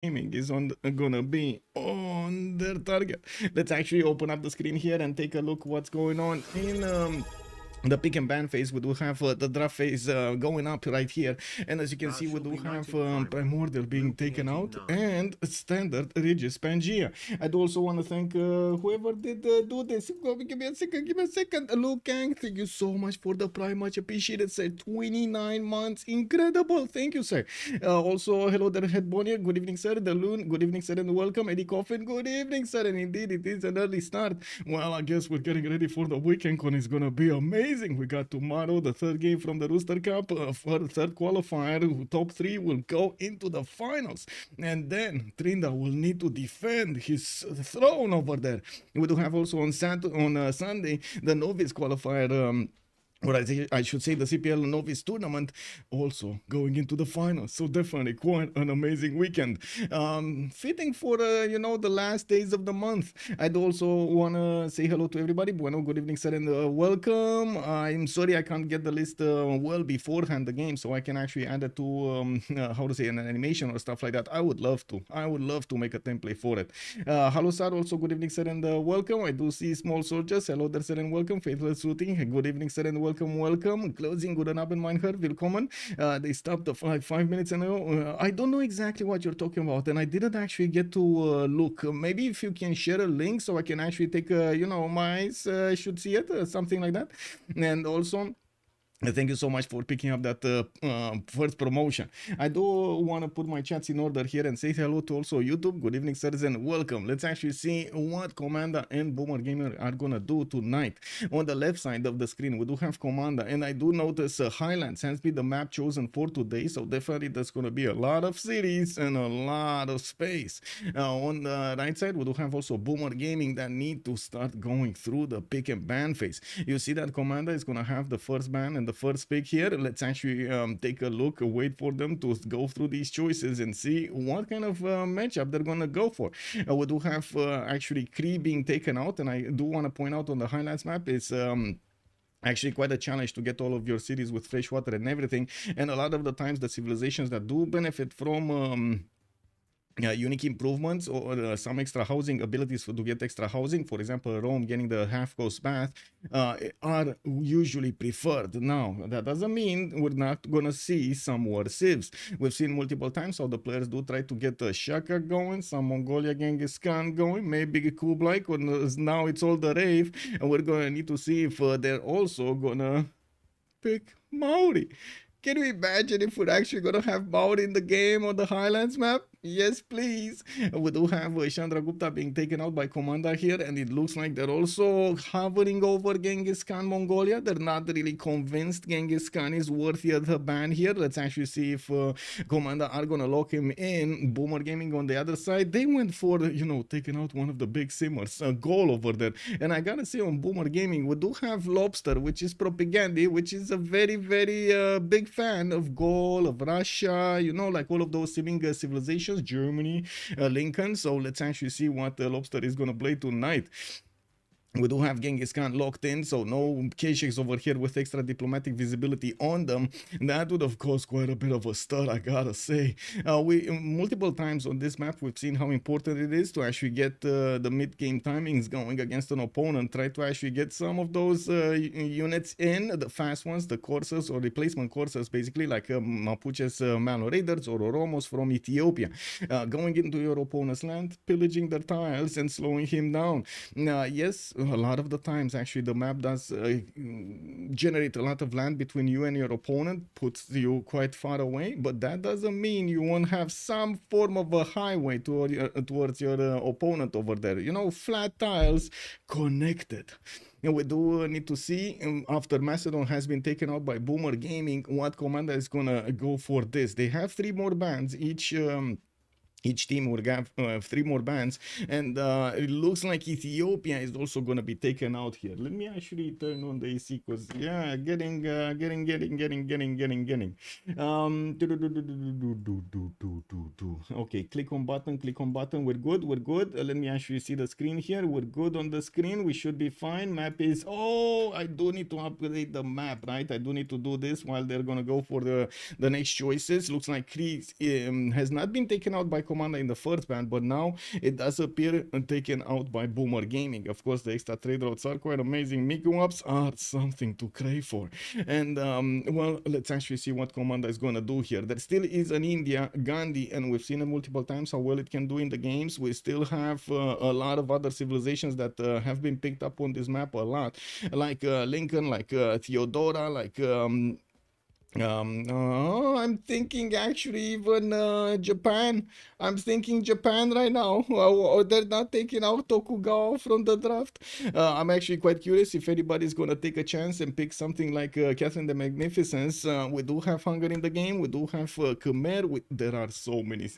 Gaming is gonna be on their target. Let's actually open up the screen here and take a look what's going on in the pick and ban phase. We do have the draft phase going up right here, and as you can see, we do have Primordial being taken out and standard Regis Pangea. I do also want to thank whoever did do this. Give me a second. Luke Kang, thank you so much for the prime, much appreciated, sir. 29 months, incredible, thank you, sir. Also, hello there, Head Bonnier, good evening, sir. The Loon, good evening, sir, and welcome. Eddie Coffin, good evening, sir, and indeed it is an early start. Well, I guess we're getting ready for the weekend, con. It's gonna be amazing. We got tomorrow the third game from the Rooster Cup for the third qualifier. Top 3 will go into the finals, and then Trinda will need to defend his throne over there. We do have also on Sunday the novice qualifier. Or I should say the CPL Novice Tournament also going into the finals. So definitely quite an amazing weekend. Fitting for, the last days of the month. I'd also want to say hello to everybody. Bueno, good evening, sir, and welcome. I'm sorry I can't get the list well beforehand the game, so I can actually add it to, how to say, an animation or stuff like that. I would love to. I would love to make a template for it. Hello, sir. Also, good evening, sir, and welcome. I do see Small Soldiers. Hello there, sir, and welcome. Faithless Shooting. Good evening, sir, and welcome. Closing, guten Abend, mein Herr, willkommen. They stopped like 5 minutes ago. I don't know exactly what you're talking about, and I didn't actually get to look. Maybe if you can share a link so I can actually take, my eyes should see it, something like that. And also, thank you so much for picking up that first promotion. I do want to put my chats in order here and say hello to also YouTube. Good evening, sirs, and welcome. Let's actually see what Commander and Boomer Gamer are gonna do tonight. On the left side of the screen, we do have Commander, and I do notice Highlands has been the map chosen for today, so definitely there's gonna be a lot of cities and a lot of space. On the right side, we do have also Boomer Gaming that need to start going through the pick and ban phase. You see that Commander is gonna have the first ban and the first pick here. Let's actually take a look, wait for them to go through these choices and see what kind of matchup they're gonna go for. We do have actually Kree being taken out, and I do want to point out on the highlights map is actually quite a challenge to get all of your cities with fresh water and everything, and a lot of the times the civilizations that do benefit from unique improvements or some extra housing abilities to get extra housing, for example Rome getting the half coast bath, are usually preferred. Now that doesn't mean we're not gonna see some war civs. We've seen multiple times how the players do try to get the Shaka going, some Mongolia Genghis Khan going, maybe Kublai, now it's all the rave, and we're gonna need to see if they're also gonna pick Maori. Can you imagine if we're actually gonna have Maori in the game on the Highlands map? Yes, please. We do have Chandragupta being taken out by Commander here, and it looks like they're also hovering over Genghis Khan Mongolia. They're not really convinced Genghis Khan is worthy of the ban here. Let's actually see if Commander are gonna lock him in. Boomer Gaming on the other side, they went for, taking out one of the big simmers, a goal over there. And I gotta say, on Boomer Gaming, we do have Lobster, which is Propaganda, which is a very, very big fan of Gaul, of Russia, like all of those seeming civilizations, Germany, Lincoln. So let's actually see what Lobster is gonna play tonight. We do have Genghis Khan locked in, so no Keshiks over here with extra diplomatic visibility on them. That would, of course, quite a bit of a stir, I gotta say. We multiple times on this map, we've seen how important it is to actually get the mid-game timings going against an opponent. Try to actually get some of those units in, the fast ones, the Corsas or replacement Corsas, basically, like Mapuche's Malo Raiders or Oromos from Ethiopia. Going into your opponent's land, pillaging their tiles and slowing him down. Yes, a lot of the times actually the map does generate a lot of land between you and your opponent, puts you quite far away, but that doesn't mean you won't have some form of a highway towards your opponent over there. Flat tiles connected. We do need to see, after Macedon has been taken out by Boomer Gaming, what Commander is gonna go for this. They have 3 more bans each team will have 3 more bans, and it looks like Ethiopia is also going to be taken out here. Let me actually turn on the AC, because getting okay, click on button, we're good. Let me actually see the screen here. We're good on the screen, we should be fine. Map is, I do need to upgrade the map, right? I do need to do this while they're going to go for the next choices. Looks like Kree has not been taken out by Commander in the first ban, but now it does appear taken out by Boomer Gaming. Of course, the extra trade routes are quite amazing. Miku ups are something to crave for. And well, let's actually see what Commander is gonna do here. There still is an India Gandhi, and we've seen it multiple times how well it can do in the games. We still have a lot of other civilizations that have been picked up on this map a lot, like Lincoln, like Theodora, like I'm thinking actually even Japan. I'm thinking Japan right now. They're not taking out Tokugawa from the draft. I'm actually quite curious if anybody's gonna take a chance and pick something like Catherine the Magnificence. We do have Hungary in the game. We do have Khmer. There are so many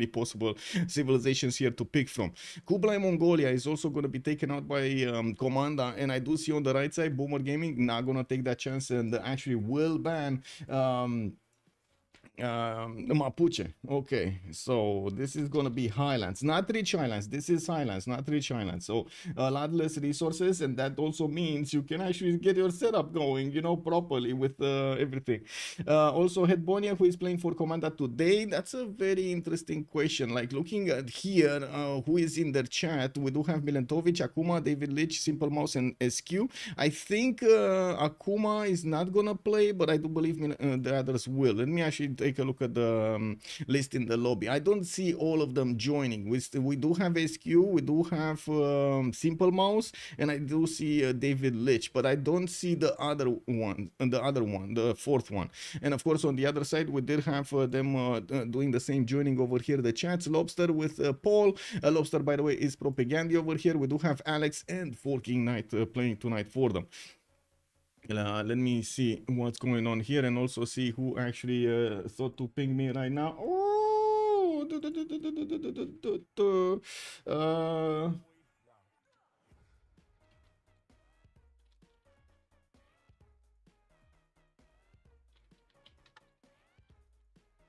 possible civilizations here to pick from. Kublai Mongolia is also gonna be taken out by Commander, and I do see on the right side Boomer Gaming not gonna take that chance and actually will ban Mapuche. Okay, so this is gonna be Highlands, not Rich Highlands. This is Highlands, not Rich Highlands. So a lot less resources, and that also means you can actually get your setup going, you know, properly with everything. Also, Headbonia, who is playing for Commander today, that's a very interesting question. Like looking at here, who is in their chat, we do have Milentovic, Akuma, David Leach, Simple Mouse, and SQ. I think Akuma is not gonna play, but I do believe the others will. Let me actually take a look at the list in the lobby. I don't see all of them joining. We do have SQ, we do have Simple Mouse, and I do see David Leach, but I don't see the other one, the fourth one. And of course, on the other side, we did have them doing the same joining over here. The chats, Lobster with Paul. Lobster, by the way, is Propaganda over here. We do have Alex and Forking Knight playing tonight for them. Let me see what's going on here and also see who actually thought to ping me right now. Oh,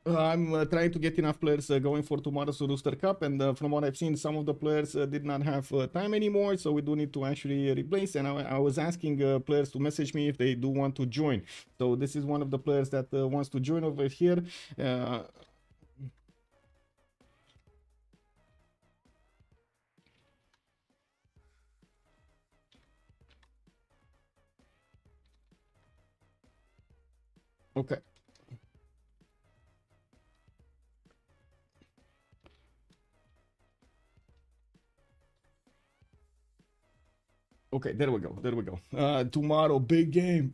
I'm trying to get enough players going for tomorrow's Rooster Cup, and from what I've seen, some of the players did not have time anymore, so we do need to actually replace. And I was asking players to message me if they do want to join. So this is one of the players that wants to join over here. Okay. Okay, there we go. There we go. Tomorrow, big game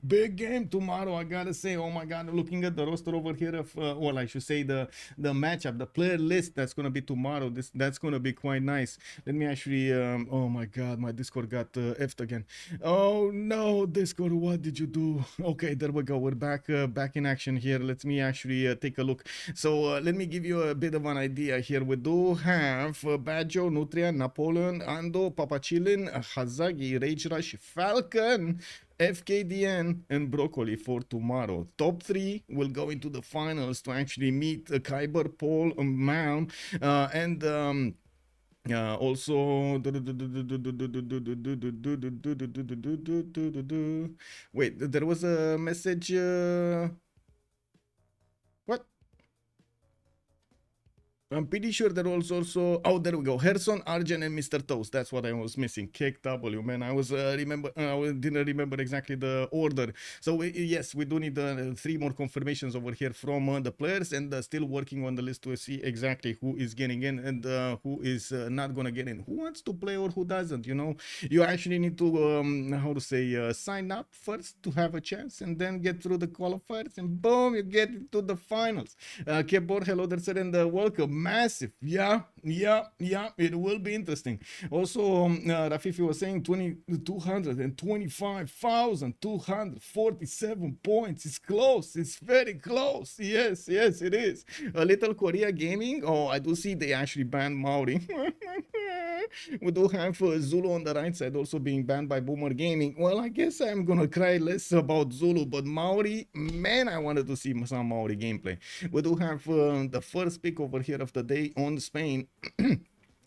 tomorrow. I gotta say, oh my god, looking at the roster over here of, well, I should say the matchup, the player list that's gonna be tomorrow. That's gonna be quite nice. Let me actually, oh my god, my Discord got effed again. Oh no, Discord, what did you do? Okay, there we go. We're back in action here. Let me actually take a look. So let me give you a bit of an idea here. We do have Badjo, Nutria, Napoleon, Ando, Papachilin, Hazagi, Rage Rush, Falcon, FKDN, and Broccoli for tomorrow. Top 3 will go into the finals to actually meet Kyber, Paul, Malm, and also wait, there was a message. What? I'm pretty sure there was also, oh, there we go, Herson, Arjen, and Mr. Toast. That's what I was missing. Cake W, man. I was didn't remember exactly the order. So yes, we do need 3 more confirmations over here from the players, and still working on the list to see exactly who is getting in and who is not gonna get in. Who wants to play or who doesn't? You know, you actually need to how to say sign up first to have a chance, and then get through the qualifiers, and boom, you get to the finals. Kebor, hello there, sir, and welcome. Massive, yeah, it will be interesting. Also, Rafifi was saying 225,247 points. It's close, it's very close. Yes, it is. A little Korea Gaming. Oh, I do see they actually banned Maori. We do have Zulu on the right side also being banned by Boomer Gaming. Well, I guess I'm gonna cry less about Zulu, but Maori, man, I wanted to see some Maori gameplay. We do have the first pick over here of the day on Spain.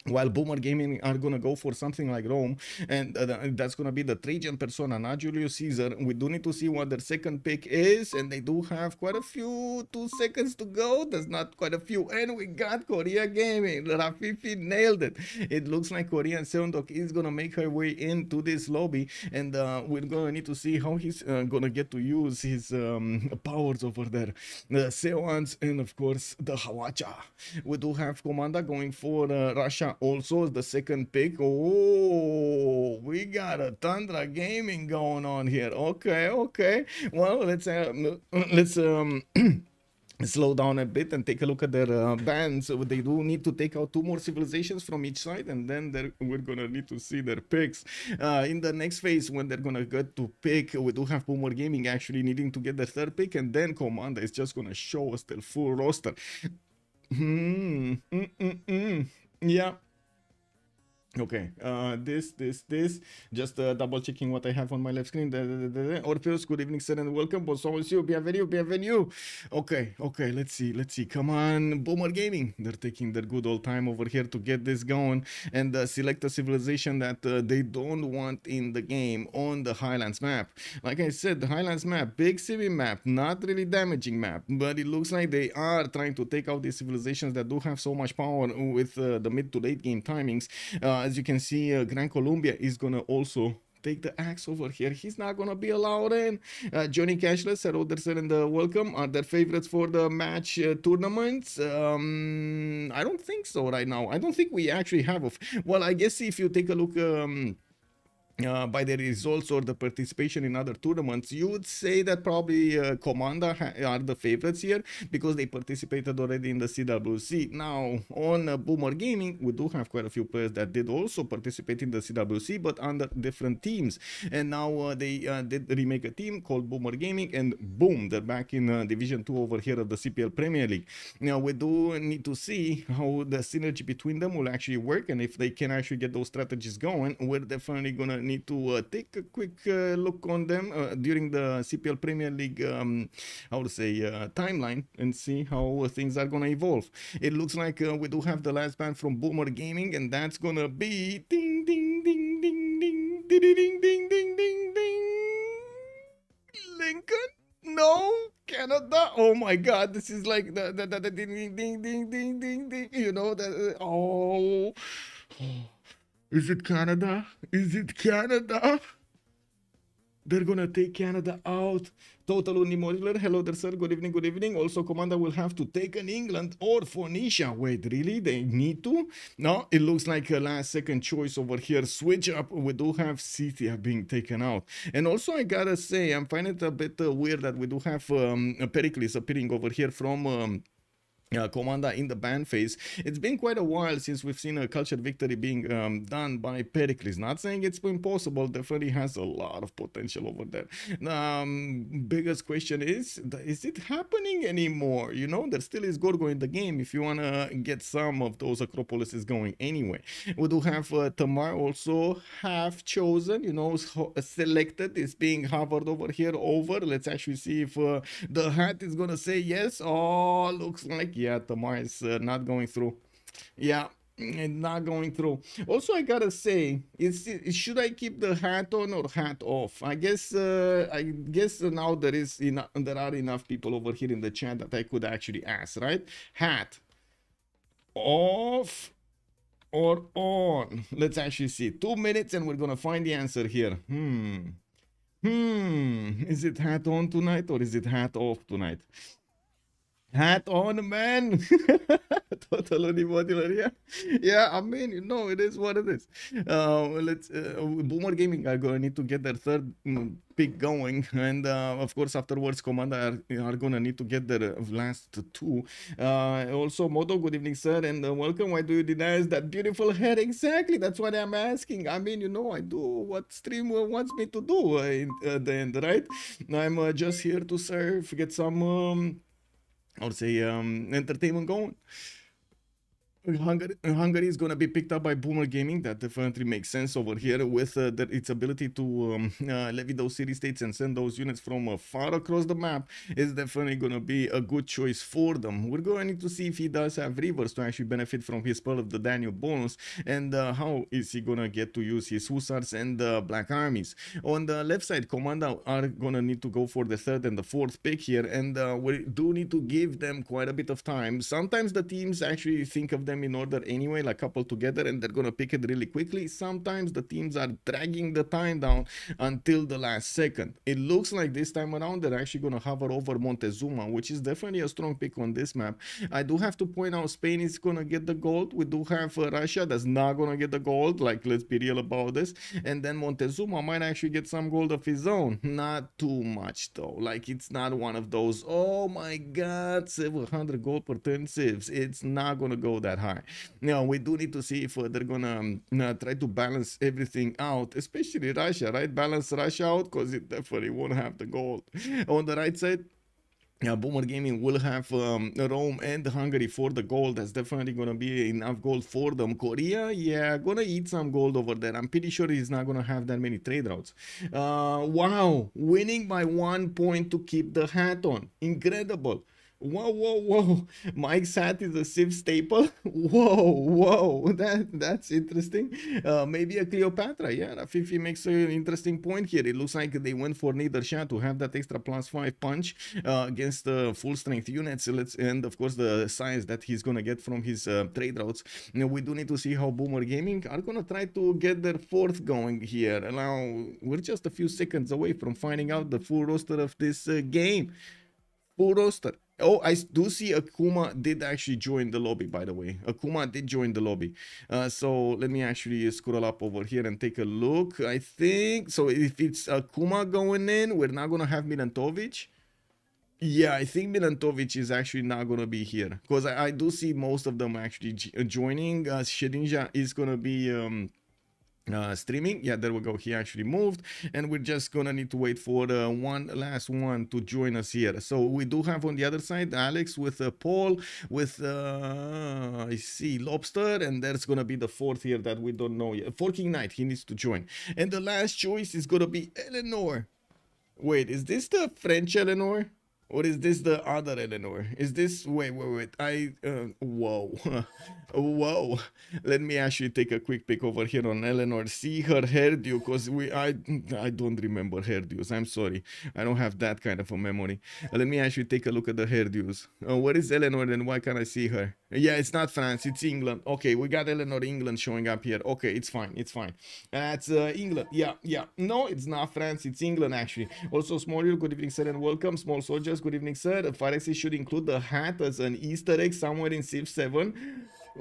while Boomer Gaming are gonna go for something like Rome, and that's gonna be the Trajan persona, not Julius Caesar. We do need to see what their second pick is, and they do have quite a few. 2 seconds to go. There's not quite a few, and we got Korea Gaming. Rafifi nailed it. It looks like Korean Seondok is gonna make her way into this lobby, and we're gonna need to see how he's gonna get to use his powers over there. The Seowans, and of course the Hawacha. We do have Komanda going for Russia also as the second pick. Oh, we got a Tundra Gaming going on here. Okay. Well, let's slow down a bit and take a look at their bans. So they do need to take out 2 more civilizations from each side, and then we're gonna need to see their picks in the next phase. When they're gonna get to pick, we do have Boomer Gaming actually needing to get their third pick, and then Commander is just gonna show us their full roster. Yeah. Okay, this, just double checking what I have on my left screen. Orpheus, good evening, sir, and welcome. Bonsoir, monsieur, bienvenue. Okay, let's see. Come on, Boomer Gaming. They're taking their good old time over here to get this going and select a civilization that they don't want in the game on the Highlands map. Like I said, the Highlands map, big civil map, not really damaging map, but it looks like they are trying to take out these civilizations that do have so much power with the mid to late game timings. As you can see, Gran Colombia is gonna also take the axe over here. He's not gonna be allowed in. Johnny Cashless, hello there, and welcome. Are there favorites for the match tournaments? I don't think so right now. I don't think we actually have. Well, I guess if you take a look by the results or the participation in other tournaments, you would say that probably Comanda are the favorites here because they participated already in the CWC. Now, on Boomer Gaming, we do have quite a few players that did also participate in the CWC, but under different teams. And now they did remake a team called Boomer Gaming, and boom, they're back in Division 2 over here of the CPL Premier League. Now, we do need to see how the synergy between them will actually work, and if they can actually get those strategies going. We're definitely gonna need to take a quick look on them during the CPL Premier League how to say timeline, and see how things are gonna evolve. It looks like we do have the last ban from Boomer Gaming, and that's gonna be ding ding ding ding ding ding ding ding ding ding ding. Lincoln? No, Canada. Oh my God, this is like the ding ding ding ding ding ding. You know that. Oh. Is it Canada? Is it Canada? They're gonna take Canada out. Total Unimodular, hello there, sir. Good evening. Also, Commander will have to take an England or Phoenicia. Wait, really? They need to? No, it looks like a last second choice over here. Switch up. We do have Scythia being taken out. And also, I gotta say, I'm finding it a bit weird that we do have Pericles appearing over here from Commander in the ban phase. It's been quite a while since we've seen a cultured victory being done by Pericles. Not saying it's impossible, definitely has a lot of potential over there. Biggest question is it happening anymore? You know, there still is Gorgo in the game if you want to get some of those Acropolises going anyway. We do have Tamar also half chosen, you know, selected, is being hovered over here over. Let's actually see if the hat is gonna say yes. Oh, looks like yeah, Tamar is not going through. Yeah, not going through. Also, I gotta say, should I keep the hat on or hat off? I guess now there are enough people over here in the chat that I could actually ask, right? Hat off or on? Let's actually see. 2 minutes and we're gonna find the answer here. Is it hat on tonight or is it hat off tonight? Hat on, man. Total Unimodular, yeah. I mean, you know, it is what it is. Let's Boomer Gaming are gonna need to get their third pick going, and of course afterwards Commander are gonna need to get their last 2. Also, Modo, good evening, sir, and welcome. Why do you deny us that beautiful hair? Exactly, that's what I'm asking. I mean, you know, I do what stream wants me to do at the end, right? I'm just here to serve, get some I would say entertainment going. Hungary is going to be picked up by Boomer Gaming. That definitely makes sense over here with its ability to levy those city states and send those units from far across the map is definitely going to be a good choice for them. We're going to need to see if he does have rivers to actually benefit from his Pearl of the Danube bonus, and how is he going to get to use his Hussars and Black Armies. On the left side, Commanda are going to need to go for the third and the fourth pick here, and we do need to give them quite a bit of time. Sometimes the teams actually think of them in order anyway, like coupled together, and they're gonna pick it really quickly. Sometimes the teams are dragging the time down until the last second. It looks like this time around they're actually gonna hover over Montezuma, which is definitely a strong pick on this map. I do have to point out Spain is gonna get the gold. We do have Russia that's not gonna get the gold, like, let's be real about this. And then Montezuma might actually get some gold of his own. Not too much though, like it's not one of those, oh my god, 700 gold per 10 civs. It's not gonna go that high. Now we do need to see if they're gonna try to balance everything out, especially Russia, right? Balance Russia out, because it definitely won't have the gold. On the right side, yeah, Boomer Gaming will have Rome and Hungary for the gold. That's definitely gonna be enough gold for them. Korea, yeah, gonna eat some gold over there. I'm pretty sure he's not gonna have that many trade routes. Wow, winning by 1 point to keep the hat on. Incredible. Whoa, whoa, whoa. Mike's hat is a Civ staple. Whoa, that's interesting. Maybe a Cleopatra. Yeah, Rafifi makes an interesting point here. It looks like they went for Niedersha to have that extra +5 punch against the full strength units. And of course the size that he's gonna get from his trade routes. Now, we do need to see how Boomer Gaming are gonna try to get their fourth going here. Now, we're just a few seconds away from finding out the full roster of this game. Full roster. Oh, I do see Akuma did actually join the lobby, by the way. Akuma did join the lobby. So let me actually scroll up over here and take a look. I think, so if it's Akuma going in, we're not going to have Milantovic. Yeah, I think Milantovic is actually not going to be here. Because I do see most of them actually joining. Shedinja is going to be... streaming. Yeah, there we go. He actually moved, and we're just gonna need to wait for one last one to join us here. So we do have on the other side Alex with Paul with I see Lobster, and there's gonna be the fourth here that we don't know yet. Forking Knight, he needs to join, and the last choice is gonna be Eleanor. Wait, is this the French Eleanor? Or is this the other Eleanor? Is this... Wait. Whoa. Whoa. Let me actually take a quick pick over here on Eleanor. See her hairdo, because I don't remember hairdos. I'm sorry. I don't have that kind of a memory. Let me actually take a look at the hairdos. Where is Eleanor, and why can't I see her? Yeah, it's not France. It's England. Okay, we got Eleanor England showing up here. Okay, it's fine. It's fine. That's England. Yeah. No, it's not France. It's England, actually. Also, Small, good evening, sir, and welcome. Small Soldiers, good evening, sir. Firexy should include the hat as an Easter egg somewhere in Civ 7.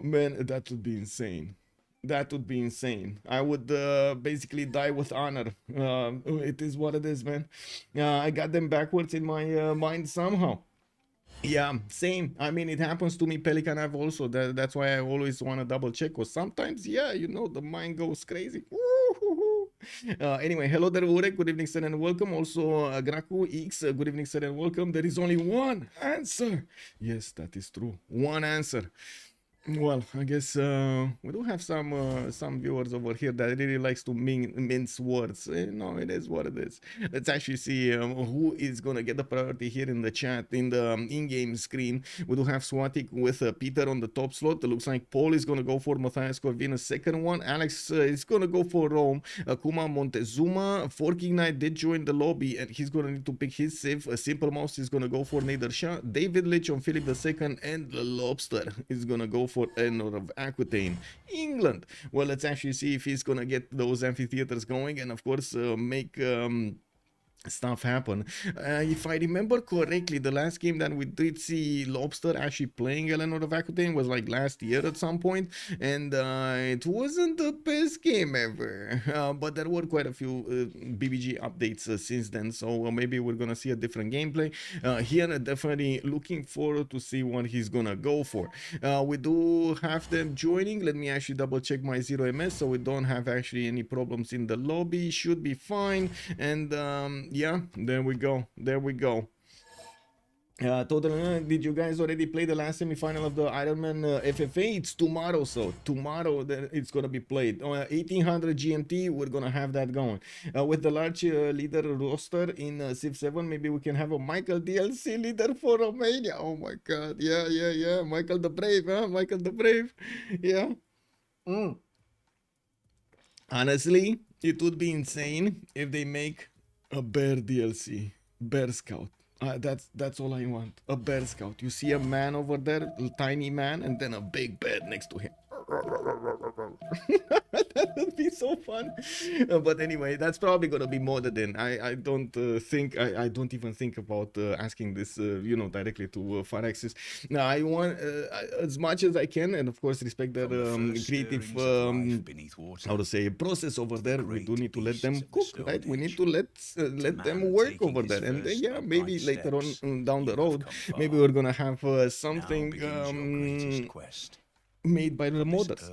Man, that would be insane. That would be insane. I would basically die with honor. It is what it is, man. I got them backwards in my mind somehow. Yeah, same. I mean, it happens to me, Pelican. I've also, that's why I always want to double check, because sometimes, yeah, you know, the mind goes crazy. Anyway, hello there, Urek. Good evening, sir, and welcome. Also, Graku X, good evening, sir, and welcome. There is only one answer. Yes, that is true. One answer. Well, I guess we do have some viewers over here that really likes to mince words. No, it is what it is. Let's actually see who is gonna get the priority here in the chat, in the in-game screen. We do have Swatik with Peter on the top slot. It looks like Paul is gonna go for Matthias Corvinus second one. Alex is gonna go for Rome. Akuma Montezuma. Forking Knight did join the lobby, and he's gonna need to pick his Civ. Simple Mouse is gonna go for Niedersha. David Lich on Philip II, and the Lobster is gonna go for Eleanor of Aquitaine, England. Well, let's actually see if he's gonna get those amphitheaters going, and of course make stuff happen. If I remember correctly, the last game that we did see Lobster actually playing Eleanor of Aquitaine was like last year at some point, and it wasn't the best game ever, but there were quite a few BBG updates since then, so maybe we're gonna see a different gameplay. Here, definitely looking forward to see what he's gonna go for. We do have them joining. Let me actually double check my 0ms, so we don't have actually any problems in the lobby. Should be fine. And yeah, there we go. Did you guys already play the last semi-final of the Ironman FFA? It's tomorrow, so tomorrow it's gonna be played. 1800 GMT, we're gonna have that going. With the large leader roster in Civ 7, maybe we can have a Michael DLC leader for Romania. Oh my God, yeah. Michael the Brave, huh? Michael the Brave, yeah. Honestly, it would be insane if they make a bear DLC, Bear Scout. That's all I want. A bear scout. You see a man over there, a tiny man, and then a big bear next to him. That would be so fun. But anyway, that's probably gonna be modded in. I don't think I don't even think about asking this directly to Firaxis. Now I want as much as I can, and of course respect their creative how to say process over there. We do need to let them cook, right? We need to let them work over there, and yeah, maybe later on down the road, maybe we're gonna have something made by the modders.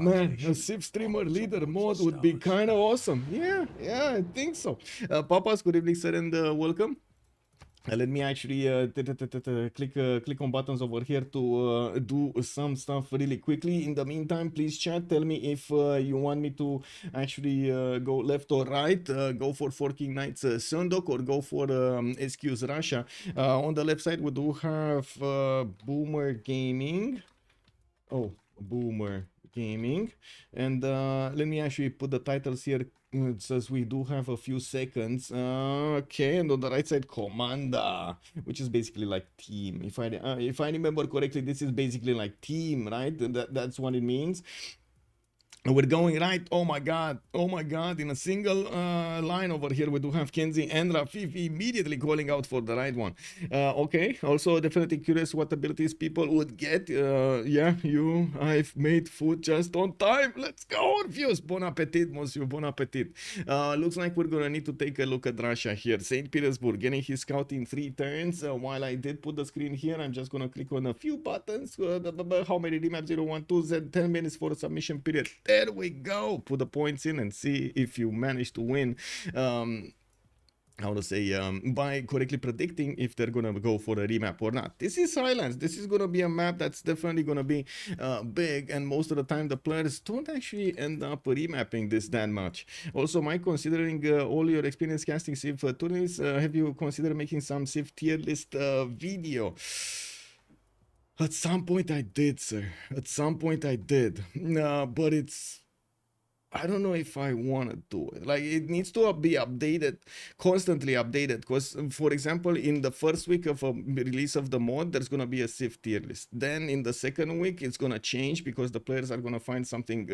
Man, a Civ streamer leader mod would be kind of awesome. Yeah, I think so. Papas, good evening, sir, and welcome. Let me actually click on buttons over here to do some stuff really quickly. In the meantime, please chat. Tell me if you want me to actually go left or right. Go for Forking Knights Sundok or go for Excuse Russia. On the left side, we do have Boomer Gaming. Oh, Boomer Gaming. And let me actually put the titles here. It says we do have a few seconds. Okay, and on the right side, Commander, which is basically like team. If I remember correctly, this is basically like team, right? That's what it means. We're going right. Oh my God. In a single line over here, we do have Kenzie and Rafifi immediately calling out for the right one. Okay. Also, definitely curious what abilities people would get. Yeah, I've made food just on time. Let's go, Orpheus. Bon appetit, monsieur. Bon appetit. Looks like we're going to need to take a look at Russia here. St. Petersburg getting his scout in 3 turns. While I did put the screen here, I'm just going to click on a few buttons. How many remap 012 10 minutes for a submission period. There we go. Put the points in and see if you manage to win. How to say, by correctly predicting if they're gonna go for a remap or not. This is Highlands. This is gonna be a map that's definitely gonna be big, and most of the time the players don't actually end up remapping this that much. Also, Mike, considering all your experience casting Civ tournaments, have you considered making some Civ tier list video? At some point I did, sir. At some point I did. But I don't know if I want to do it. Like, it needs to be updated, constantly updated. Because, for example, in the first week of a release of the mod, there's going to be a Civ tier list. Then in the second week, it's going to change because the players are going to find something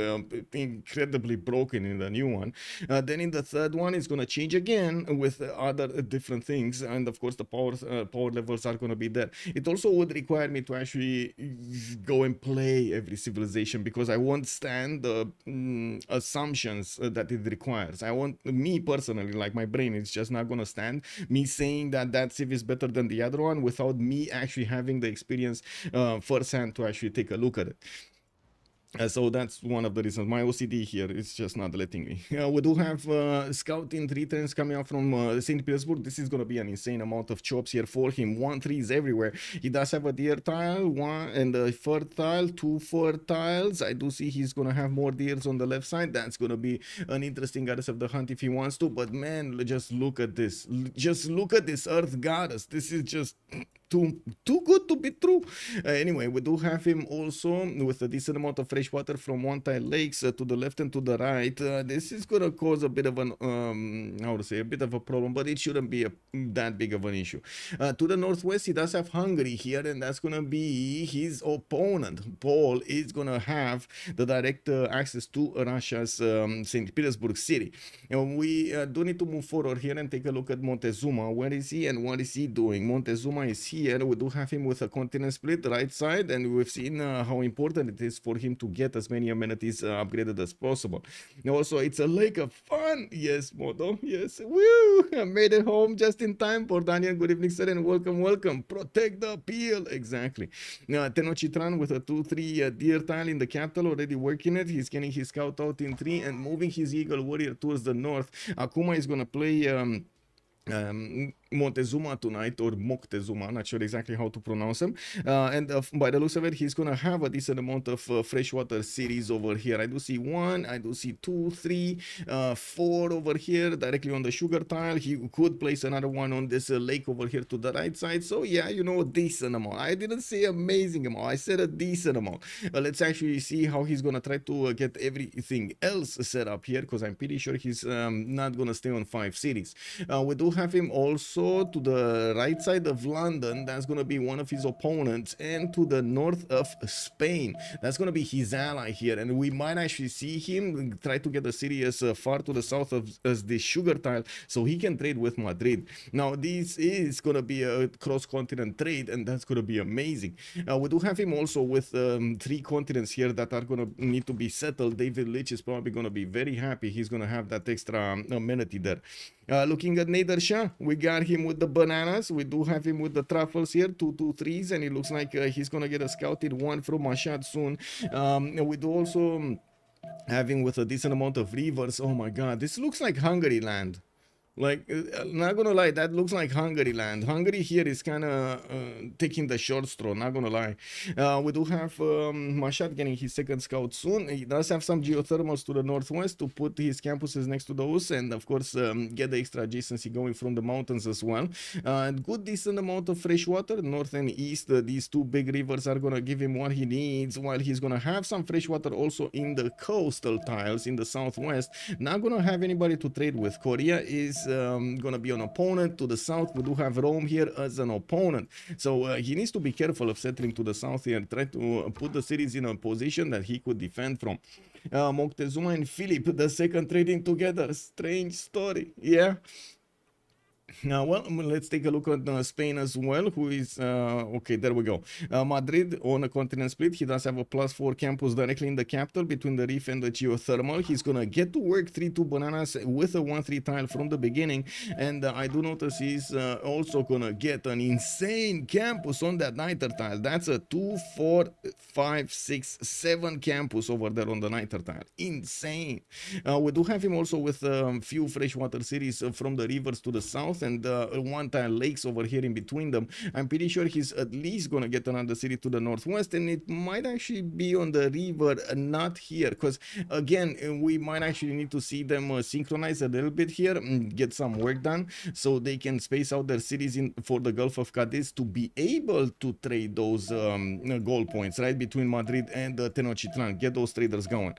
incredibly broken in the new one. Then in the third one, it's going to change again with other different things. And of course, the power levels are going to be there. It also would require me to actually go and play every civilization because I won't stand the assumptions that it requires. I want, me personally, like my brain is just not gonna stand me saying that Civ is better than the other one without me actually having the experience firsthand to actually take a look at it. So that's one of the reasons. My OCD here is just not letting me. We do have Scout in 3 turns coming out from St. Petersburg. This is going to be an insane amount of chops here for him. 1-3s everywhere. He does have a deer tile, one and a fur tile, 2 fur tiles. I do see he's going to have more deers on the left side. That's going to be an interesting goddess of the hunt if he wants to. But man, just look at this. Just look at this Earth goddess. This is just too good to be true. Anyway, we do have him also with a decent amount of fresh water from one tile lakes to the left and to the right. This is gonna cause a bit of an how to say, a bit of a problem, but it shouldn't be that big of an issue. To the northwest, he does have Hungary here, and that's gonna be his opponent. Paul is gonna have the direct access to Russia's St. Petersburg city. We do need to move forward here and take a look at Montezuma. Where is he and what is he doing? Montezuma is here. We do have him with a continent split right side, and we've seen how important it is for him to get as many amenities upgraded as possible. Also, it's a lake of fun. Yes, Moto. Yes. Woo! I made it home just in time. For Daniel, good evening, sir, and welcome. Protect the appeal. Exactly. Tenochtitlan with a 2-3 deer tile in the capital, already working it. He's getting his scout out in 3 and moving his eagle warrior towards the north. Akuma is going to play Montezuma tonight, or Moctezuma, not sure exactly how to pronounce him. And by the looks of it, he's gonna have a decent amount of freshwater cities over here. I do see 1, I do see 2, 3, 4 over here directly on the sugar tile. He could place another one on this lake over here to the right side. So yeah, you know, a decent amount. I didn't say amazing amount, I said a decent amount. Let's actually see how he's gonna try to get everything else set up here, because I'm pretty sure he's not gonna stay on 5 cities. We do have him also to the right side of London. That's going to be one of his opponents, and to the north of Spain, that's going to be his ally here, and we might actually see him try to get a city as far to the south of as the sugar tile, so he can trade with Madrid. Now this is going to be a cross-continent trade, and that's going to be amazing. We do have him also with 3 continents here that are going to need to be settled. David Leitch is probably going to be very happy. He's going to have that extra amenity there. Looking at Nader Shah, we got him with the bananas. We do have him with the truffles here, 2, 2, 3s, and it looks like he's gonna get a scouted one from Mashhad soon. We do also have him with a decent amount of rivers. Oh my god, this looks like Hungary land. Like, not gonna lie, that looks like Hungary land. Hungary here is kind of taking the short straw, not gonna lie. We do have Mashhad getting his second scout soon. He does have some geothermals to the northwest to put his campuses next to those, and of course get the extra adjacency going from the mountains as well. Good decent amount of fresh water, north and east. These 2 big rivers are gonna give him what he needs, while he's gonna have some fresh water also in the coastal tiles in the southwest. Not gonna have anybody to trade with. Korea is gonna be an opponent to the south. We do have Rome here as an opponent, so he needs to be careful of settling to the south here and try to put the cities in a position that he could defend from. Moctezuma and Philip the second trading together, strange story. Yeah. Now, well, let's take a look at Spain as well, who is, okay, there we go. Madrid on a continent split. He does have a +4 campus directly in the capital between the reef and the geothermal. He's going to get to work 3-2 bananas with a 1-3 tile from the beginning. And I do notice he's also going to get an insane campus on that niter tile. That's a 2, 4, 5, 6, 7 campus over there on the niter tile. Insane. We do have him also with a few freshwater cities from the rivers to the south, and 1 tile lakes over here in between them. I'm pretty sure he's at least gonna get another city to the northwest, and it might actually be on the river, not here, because again, we might actually need to see them synchronize a little bit here and get some work done, so they can space out their cities in for the Gulf of Cadiz to be able to trade those goal points right between Madrid and Tenochtitlan. Get those traders going.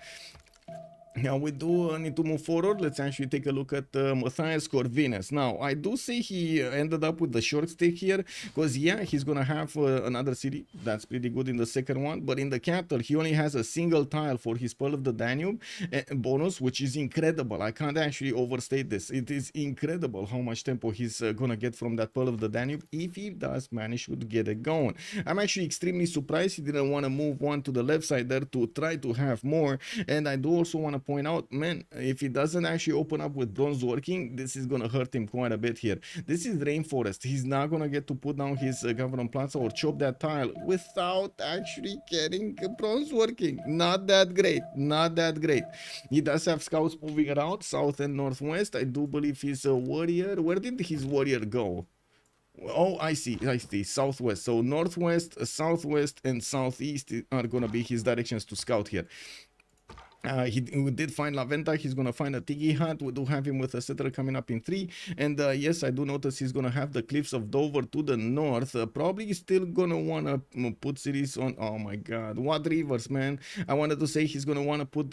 Now we do need to move forward. Let's actually take a look at Matthias Corvinus. Now I do see he ended up with the short stick here, because yeah, he's gonna have another city. That's pretty good in the second one, but in the capital he only has a single tile for his Pearl of the Danube bonus, which is incredible. I can't actually overstate this. It is incredible how much tempo he's gonna get from that Pearl of the Danube if he does manage to get it going. I'm actually extremely surprised he didn't want to move one to the left side there to try to have more. And I do also want to point out, man, if he doesn't actually open up with bronze working, this is gonna hurt him quite a bit here. This is rainforest. He's not gonna get to put down his government plaza or chop that tile without actually getting bronze working. Not that great, not that great. He does have scouts moving around south and northwest. I do believe he's a warrior. Where did his warrior go? Oh, I see, southwest. So northwest, southwest, and southeast are gonna be his directions to scout here. He did find La Venta. He's going to find a Tiki Hut. We do have him with a settler coming up in 3. And yes, I do notice he's going to have the cliffs of Dover to the north. Probably still going to want to put cities on. Oh my God. What rivers, man? I wanted to say he's going to want to put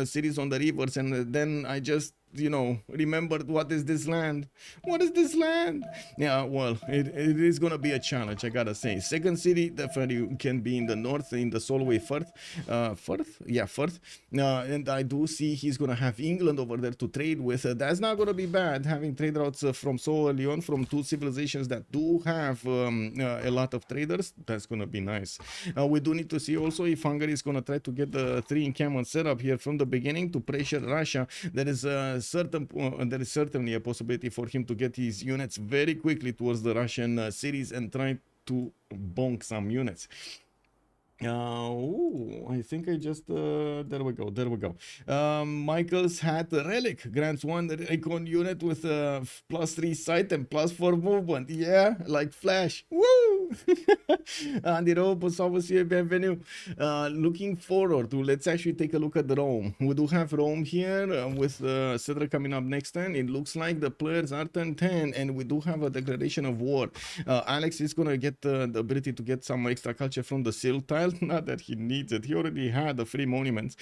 cities on the rivers. And then I just, you know, remembered, what is this land? What is this land? Yeah, well, it is going to be a challenge, I gotta say. Second city definitely can be in the north, in the Solway Firth. Yeah, Firth. And I do see he's going to have England over there to trade with. That's not going to be bad, having trade routes from so early on, from 2 civilizations that do have a lot of traders. That's going to be nice. We do need to see also if Hungary is going to try to get the 3 encampment set up here from the beginning to pressure Russia. There is certainly a possibility for him to get his units very quickly towards the Russian cities and try to bonk some units. I I think I just there we go, there we go. Michael's hat relic grants one icon unit with +3 sight and +4 movement. Yeah, like Flash. Woo! Andy Robos, obviously, bienvenue. Looking forward to, let's actually take a look at the Rome. We do have Rome here with Cedra coming up next turn. It looks like the players are turn 10 and we do have a declaration of war. Alex is gonna get the ability to get some extra culture from the Seal tile. Not that he needs it, he already had the free monuments.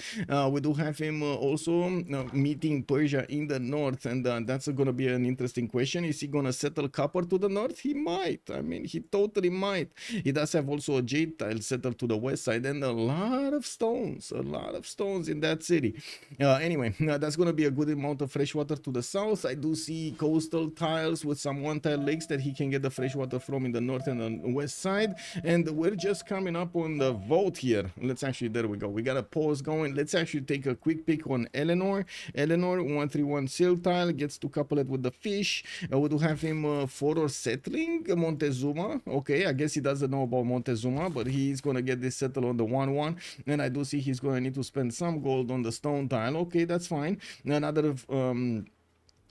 We do have him also meeting Persia in the north, and that's gonna be an interesting question. Is he gonna settle copper to the north? He might. I mean, he totally might. He does have also a jade tile settled to the west side and a lot of stones in that city. Anyway, that's gonna be a good amount of fresh water to the south. I do see coastal tiles with some one tile lakes that he can get the fresh water from in the north and the west side. And we're just coming up on the vote here. Let's actually, there we go, we got a pause going. Let's actually take a quick pick on Eleanor. 131 seal tile, gets to couple it with the fish. We do have him for settling Montezuma. Okay, I guess he doesn't know about Montezuma, but he's gonna get this settled on the 1-1. And I do see he's gonna need to spend some gold on the stone tile. Okay, that's fine. Another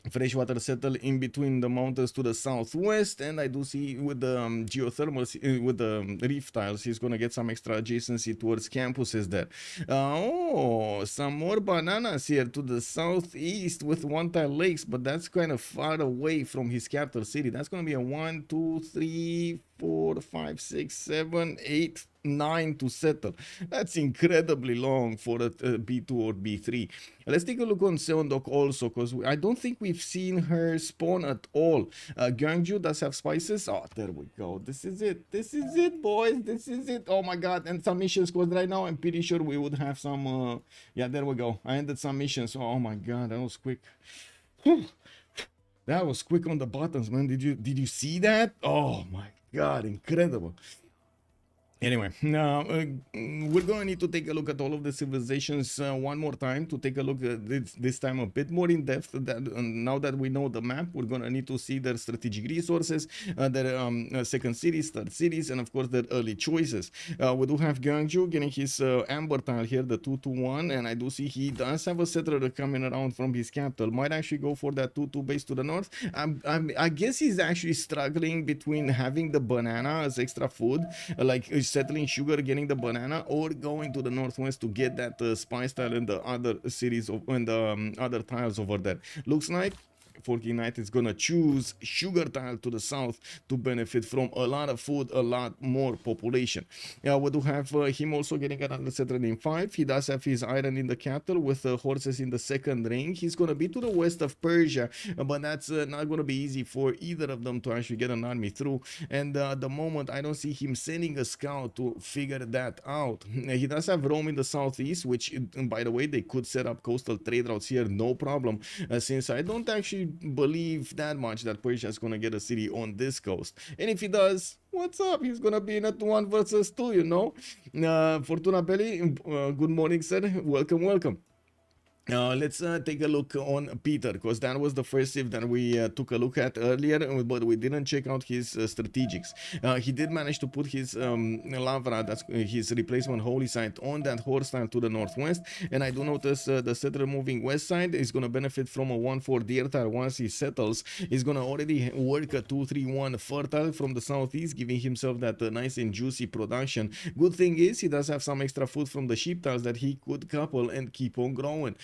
freshwater settle in between the mountains to the southwest, and I do see with the geothermal, with the reef tiles, he's gonna get some extra adjacency towards campuses there. Oh, some more bananas here to the southeast with one tile lakes, but that's kind of far away from his capital city. That's gonna be a 1, 2, 3, 4, 5, 6, 7, 8, 9 to settle. That's incredibly long for a B2 or B3. Let's take a look on Seondok also, because I don't think we've seen her spawn at all. Gyeongju does have spices. Oh, there we go. This is it. This is it, boys. This is it. Oh my god. And some missions, because right now I'm pretty sure we would have some yeah, there we go. I ended some missions. Oh my god, that was quick. Whew. That was quick on the buttons, man. Did you see that? Oh my god, incredible. Anyway, now we're going to need to take a look at all of the civilizations one more time to take a look at this time a bit more in depth. That now that we know the map, we're going to need to see their strategic resources, their second cities, third cities, and of course their early choices. We do have Gyeongju getting his amber tile here, the 2-2-1, and I do see he does have a settler coming around from his capital. Might actually go for that 2-2 base to the north. I guess he's actually struggling between having the banana as extra food, like settling sugar, getting the banana, or going to the northwest to get that spice tile and the other cities and the other tiles over there. Looks like Forky Knight is gonna choose sugar tile to the south to benefit from a lot of food, a lot more population. We do have him also getting another settler in 5. He does have his iron in the capital with horses in the second ring. He's gonna be to the west of Persia, but that's not gonna be easy for either of them to actually get an army through. And at the moment, I don't see him sending a scout to figure that out. He does have Rome in the southeast, which, by the way, they could set up coastal trade routes here, no problem, since I don't actually believe that much that Persia is gonna get a city on this coast. And if he does, what's up? He's gonna be in a 1 versus 2, you know. Fortuna Belly, good morning, sir. Welcome. Let's take a look on Peter, because that was the first shift that we took a look at earlier, but we didn't check out his strategics. He did manage to put his Lavra, that's his replacement holy site, on that horse tile to the northwest, and I do notice the settler moving west side is going to benefit from a 1-4 deer tile once he settles. He's going to already work a 2-3-1 fertile from the southeast, giving himself that nice and juicy production. Good thing is he does have some extra food from the sheep tiles that he could couple and keep on growing.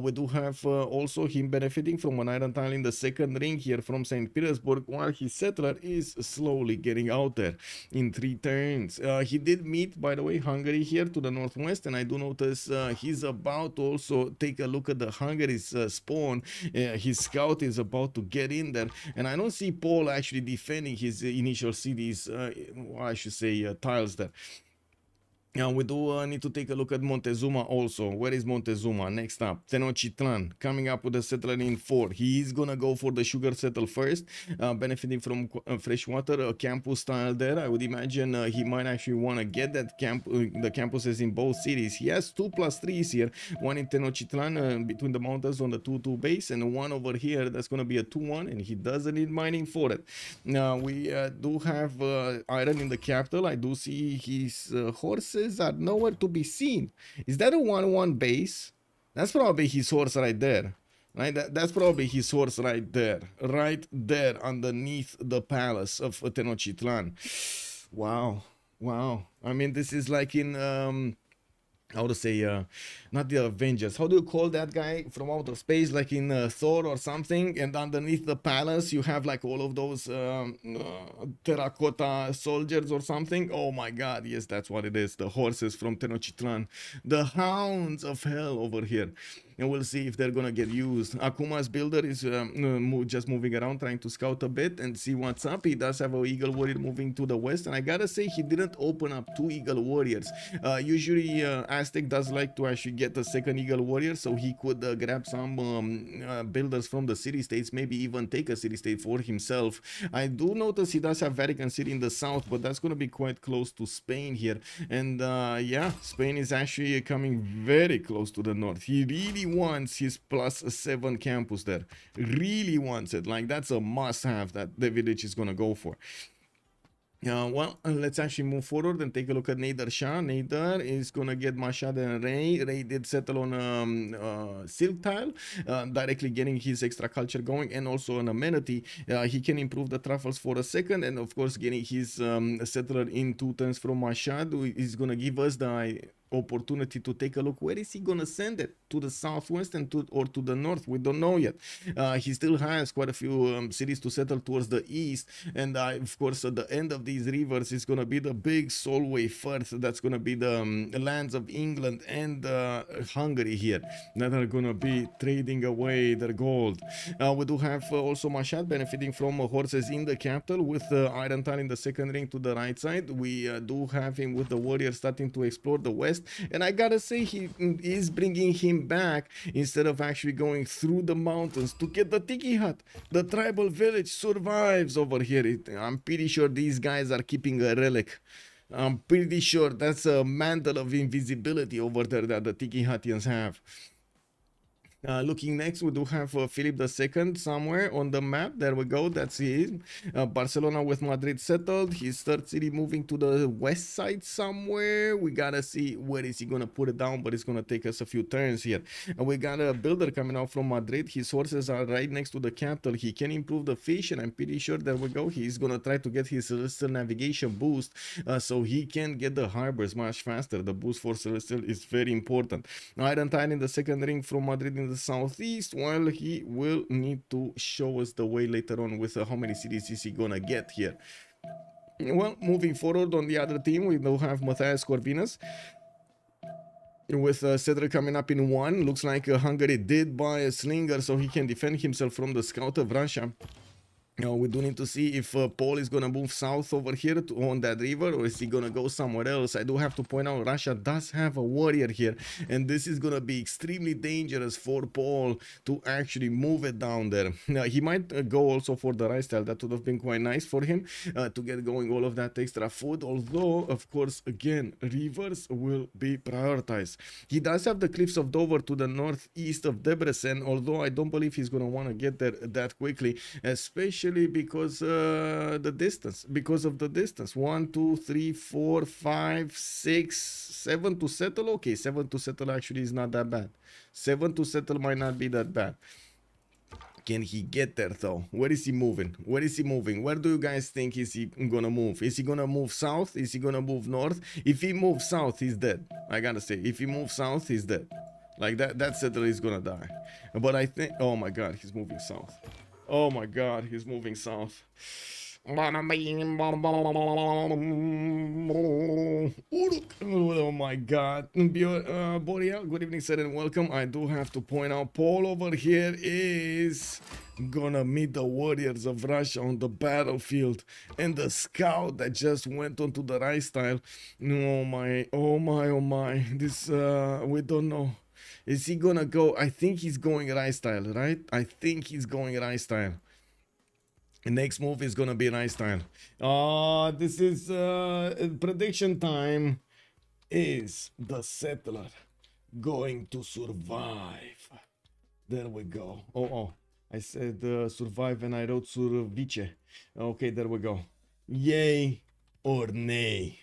We do have also him benefiting from an iron tile in the second ring here from St. Petersburg, while his settler is slowly getting out there in 3 turns. He did meet, by the way, Hungary here to the northwest, and I do notice he's about to also take a look at the Hungary's spawn. His scout is about to get in there, and I don't see Paul actually defending his initial cities, I should say tiles there. We do need to take a look at Montezuma also. Where is Montezuma? Next up, Tenochtitlan coming up with a settler in 4. He is gonna go for the sugar settle first, benefiting from fresh water, a campus style there. I would imagine he might actually want to get that the campuses in both cities. He has 2+3s here, one in Tenochtitlan between the mountains on the 2-2 base, and one over here that's gonna be a 2-1, and he doesn't need mining for it. Now we do have iron in the capital. I do see his horses horses are nowhere to be seen. Is that a 1-1 base? That's probably his horse right there. Right, that's probably his horse right there underneath the palace of Tenochtitlan. Wow, wow. I mean, this is like in how to say, not the Avengers, how do you call that guy from outer space, like in Thor or something, and underneath the palace you have like all of those terracotta soldiers or something. Oh my god, yes, that's what it is, the horses from Tenochtitlan, the hounds of hell over here. And we'll see if they're gonna get used. Akuma's builder is just moving around, trying to scout a bit and see what's up. He does have an Eagle Warrior moving to the west, and I gotta say, he didn't open up 2 Eagle Warriors. Usually Aztec does like to actually get a second Eagle Warrior, so he could grab some builders from the city-states, maybe even take a city-state for himself. I do notice he does have Vatican City in the south, but that's gonna be quite close to Spain here. And yeah, Spain is actually coming very close to the north. He really wants his +7 campus there. Really wants it. Like, that's a must-have that the village is gonna go for. Well, let's actually move forward and take a look at Nader Shah. Nader is gonna get Mashad and Ray. Ray did settle on Silk Tile, directly getting his extra culture going, and also an amenity. He can improve the truffles for a second, and of course getting his settler in 2 turns from Mashad is gonna give us the opportunity to take a look. Where is he gonna send it? To the southwest and or to the north? We don't know yet. He still has quite a few cities to settle towards the east, and of course at the end of these rivers is gonna be the big Solway Firth. That's gonna be the lands of England and Hungary here that are gonna be trading away their gold. We do have also Mashad benefiting from horses in the capital with Iron Tile in the second ring to the right side. We do have him with the warrior starting to explore the west, and I gotta say, he is bringing him back instead of actually going through the mountains to get the tiki hut. The tribal village survives over here. I'm pretty sure these guys are keeping a relic. I'm pretty sure that's a mantle of invisibility over there that the tiki hutians have. Looking next, we do have Philip II somewhere on the map. There we go, that's him. Barcelona with Madrid settled. His third city moving to the west side somewhere. We gotta see where is he gonna put it down, but it's gonna take us a few turns here. We got a builder coming out from Madrid. His horses are right next to the capital. He can improve the fish, and I'm pretty sure, there we go, he's gonna try to get his Celestial navigation boost, so he can get the harbors much faster. The boost for Celestial is very important. Iron Tile in the second ring from Madrid in the southeast, while he will need to show us the way later on with how many cities is he gonna get here. Well, moving forward on the other team, we do have Matthias Corvinus with Cedric coming up in 1. Looks like Hungary did buy a slinger so he can defend himself from the scout of Russia. We do need to see if Paul is gonna move south over here on that river, or is he gonna go somewhere else. I do have to point out, Russia does have a warrior here, and this is gonna be extremely dangerous for Paul to actually move it down there. He might go also for the rice tile. That would have been quite nice for him to get going all of that extra food, although of course again rivers will be prioritized. He does have the cliffs of Dover to the northeast of Debrecen, although I don't believe he's gonna want to get there that quickly, especially because the distance, because of the distance. 1, 2, 3, 4, 5, 6, 7 to settle. Okay, 7 to settle actually is not that bad. 7 to settle might not be that bad. Can he get there though? Where is he moving? Where is he moving? Where do you guys think is he gonna move? Is he gonna move south? Is he gonna move north? If he moves south, he's dead. I gotta say, if he moves south, he's dead. Like that settler is gonna die. But I think, oh my god, he's moving south. Oh my god, he's moving south. Oh my god. Boreal, good evening, sir, and welcome. I do have to point out, Paul over here is gonna meet the warriors of Russia on the battlefield, and the scout that just went onto the rice tile. Oh my, oh my, oh my. This, we don't know. Is he gonna go? I think he's going rice tile, right? I think he's going rice tile. The next move is gonna be rice tile. This is prediction time. Is the settler going to survive? There we go. Oh, I said survive and I wrote survice. Okay, there we go. Yay or nay?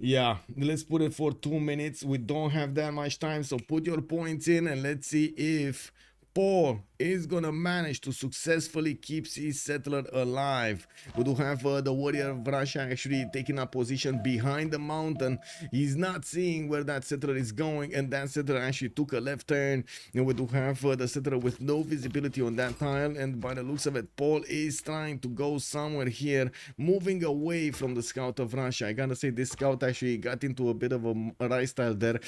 Yeah, let's put it for 2 minutes. We don't have that much time, so put your points in and let's see if Paul is gonna manage to successfully keep his settler alive. We do have the warrior of Russia actually taking a position behind the mountain. He's not seeing where that settler is going, and that settler actually took a left turn. And we do have the settler with no visibility on that tile, and by the looks of it, Paul is trying to go somewhere here, moving away from the scout of Russia. I gotta say, this scout actually got into a bit of a rice tile there,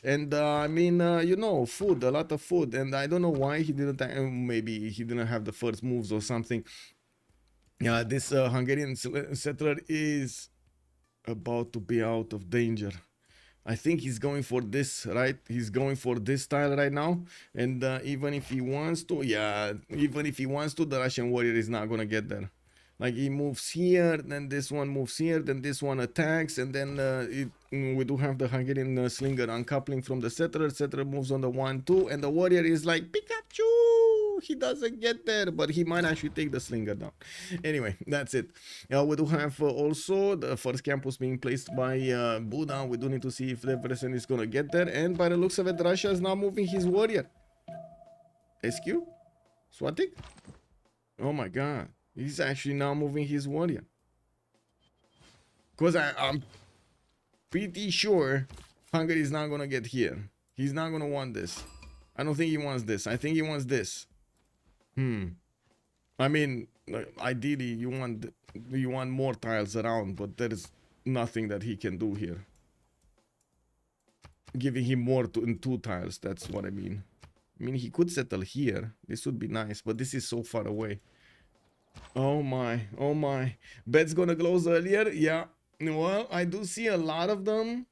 and I mean, you know, food, a lot of food, and I don't know why he didn't. Maybe he didn't have the first moves or something. Yeah, this Hungarian settler is about to be out of danger. I think he's going for this, right? He's going for this tile right now. And even if he wants to, yeah, even if he wants to, the Russian warrior is not gonna get there. Like, he moves here, then this one moves here, then this one attacks, and then we do have the Hungarian slinger uncoupling from the settler. Settler moves on the 1-2, and the warrior is like, Pikachu! He doesn't get there, but he might actually take the slinger down. Anyway, that's it. We do have also the first campus being placed by Buddha. We do need to see if Debrecen is gonna get there, and by the looks of it, Russia is now moving his warrior. SQ? Swatik? Oh my god. He's actually now moving his warrior. Because I'm pretty sure Hungary is not going to get here. He's not going to want this. I don't think he wants this. I think he wants this. I mean, ideally, you want more tiles around, but there is nothing that he can do here. Giving him more in 2 tiles, that's what I mean. I mean, he could settle here. This would be nice, but this is so far away. Oh my, oh my. Bets gonna close earlier? Yeah. Well, I do see a lot of them.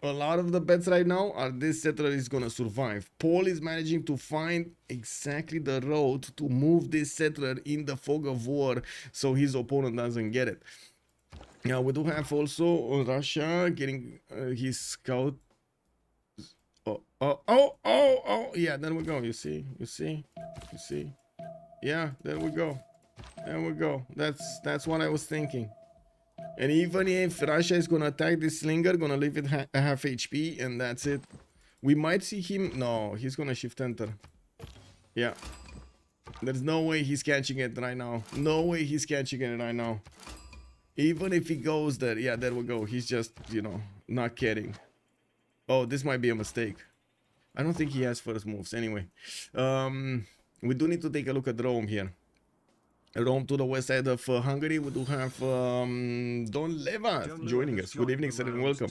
A lot of the bets right now are this settler is gonna survive. Paul is managing to find exactly the road to move this settler in the fog of war so his opponent doesn't get it. Yeah, we do have also Russia getting his scout. Oh, yeah, there we go. You see. Yeah, there we go. There we go. That's what I was thinking. And even if Russia is gonna attack this slinger, gonna leave it half HP, and that's it. We might see him. No, he's gonna shift enter. Yeah. There's no way he's catching it right now. No way he's catching it right now. Even if he goes there. Yeah, there we go. He's just, you know, not kidding. Oh, this might be a mistake. I don't think he has first moves. Anyway. We do need to take a look at Rome here. Rome to the west side of Hungary. We do have Don Leva joining us. Good evening, sir, and welcome.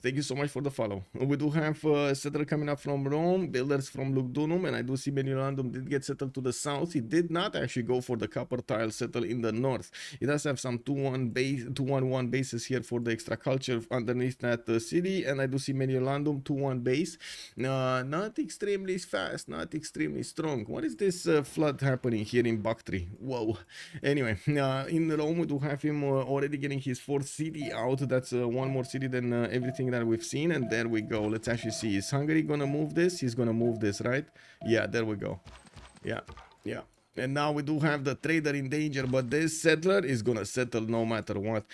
Thank you so much for the follow. We do have settler coming up from Rome, builders from Lugdunum, and I do see Medilandum did get settled to the south. He did not actually go for the copper tile settle in the north. He does have some 2-1-1 bases here for the extra culture underneath that city, and I do see Medilandum 2-1 base. Not extremely fast, not extremely strong. What is this flood happening here in Bactri? Whoa. Anyway, in Rome we do have him already getting his 4th city out. That's one more city than everything that we've seen, and there we go. Let's actually see, is Hungary gonna move this? He's gonna move this, right? Yeah, there we go. Yeah. And now we do have the trader in danger, but this settler is gonna settle no matter what.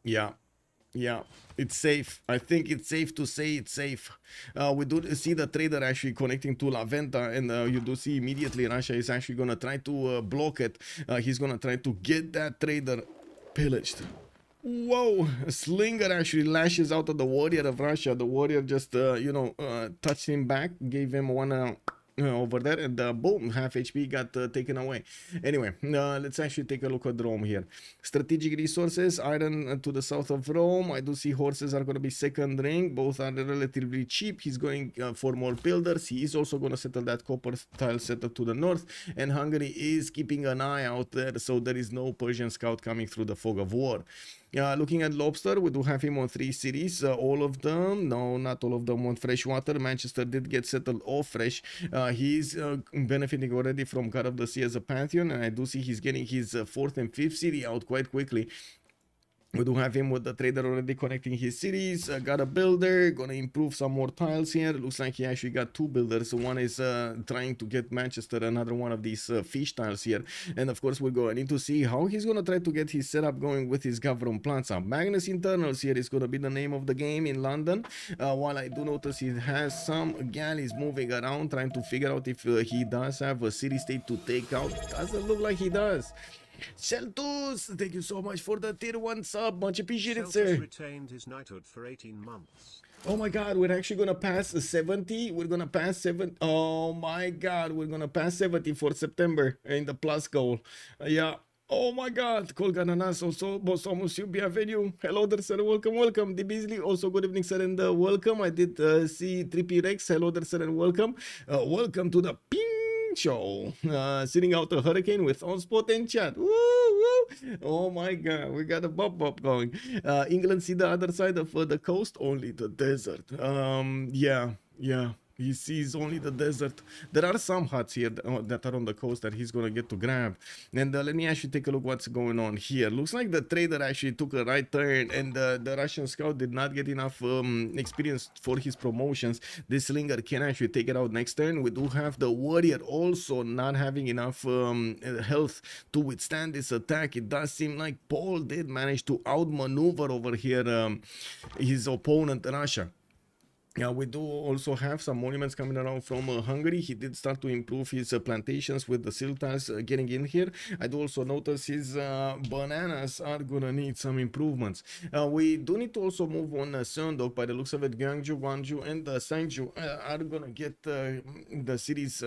Yeah, it's safe. I think it's safe to say it's safe. We do see the trader actually connecting to La Venta, and you do see immediately Russia is actually gonna try to block it. He's gonna try to get that trader pillaged. Whoa, Slinger actually lashes out at the warrior of Russia. The warrior just, you know, touched him back, gave him one over there, and boom, half HP got taken away. Anyway, let's actually take a look at Rome here. Strategic resources, iron to the south of Rome. I do see horses are going to be second ring. Both are relatively cheap. He's going for more builders. He is also going to settle that copper tile settle to the north, and Hungary is keeping an eye out there, so there is no Persian scout coming through the fog of war. Looking at Lobster, we do have him on 3 cities. All of them, no, not all of them, on freshwater. Manchester did get settled off fresh. He's benefiting already from God of the Sea as a pantheon, and I do see he's getting his 4th and 5th city out quite quickly. We do have him with the trader already connecting his cities. Got a builder, gonna improve some more tiles here. Looks like he actually got two builders. One is trying to get Manchester, another one of these fish tiles here. And of course, we're going to need to see how he's gonna try to get his setup going with his Gavron Plaza. Magnus Internals here is gonna be the name of the game in London. While I do notice he has some galleys moving around, trying to figure out if he does have a city-state to take out. Doesn't look like he does. Sheltus, thank you so much for the tier 1 sub. Much appreciated, sir. Retained his knighthood for 18 months. Oh my god, we're actually gonna pass 70. We're gonna pass 7. Oh my god, we're gonna pass 70 for September in the plus goal. Yeah. Oh my god, Colgananas also, Bosomus, bienvenue. Hello there, sir. Welcome, welcome. The Beasley, also good evening, sir, and welcome. I did see 3P Rex. Hello there, sir, and welcome. Welcome to the ping show. Sitting out a hurricane with Onspot and chat. Woo, woo. Oh my god, we got a bop going. England, see the other side of the coast, only the desert. Yeah. He sees only the desert. There are some huts here that are on the coast that he's gonna get to grab. And let me actually take a look what's going on here. Looks like the trader actually took a right turn, and the Russian scout did not get enough experience for his promotions. This slinger can actually take it out next turn. We do have the warrior also not having enough health to withstand this attack. It does seem like Paul did manage to outmaneuver over here his opponent Russia. Yeah, we do also have some monuments coming around from Hungary. He did start to improve his plantations with the silk tiles getting in here. I do also notice his bananas are gonna need some improvements. We do need to also move on Seondok. By the looks of it, Gyeongju, Gwangju, and Sangju are gonna get the cities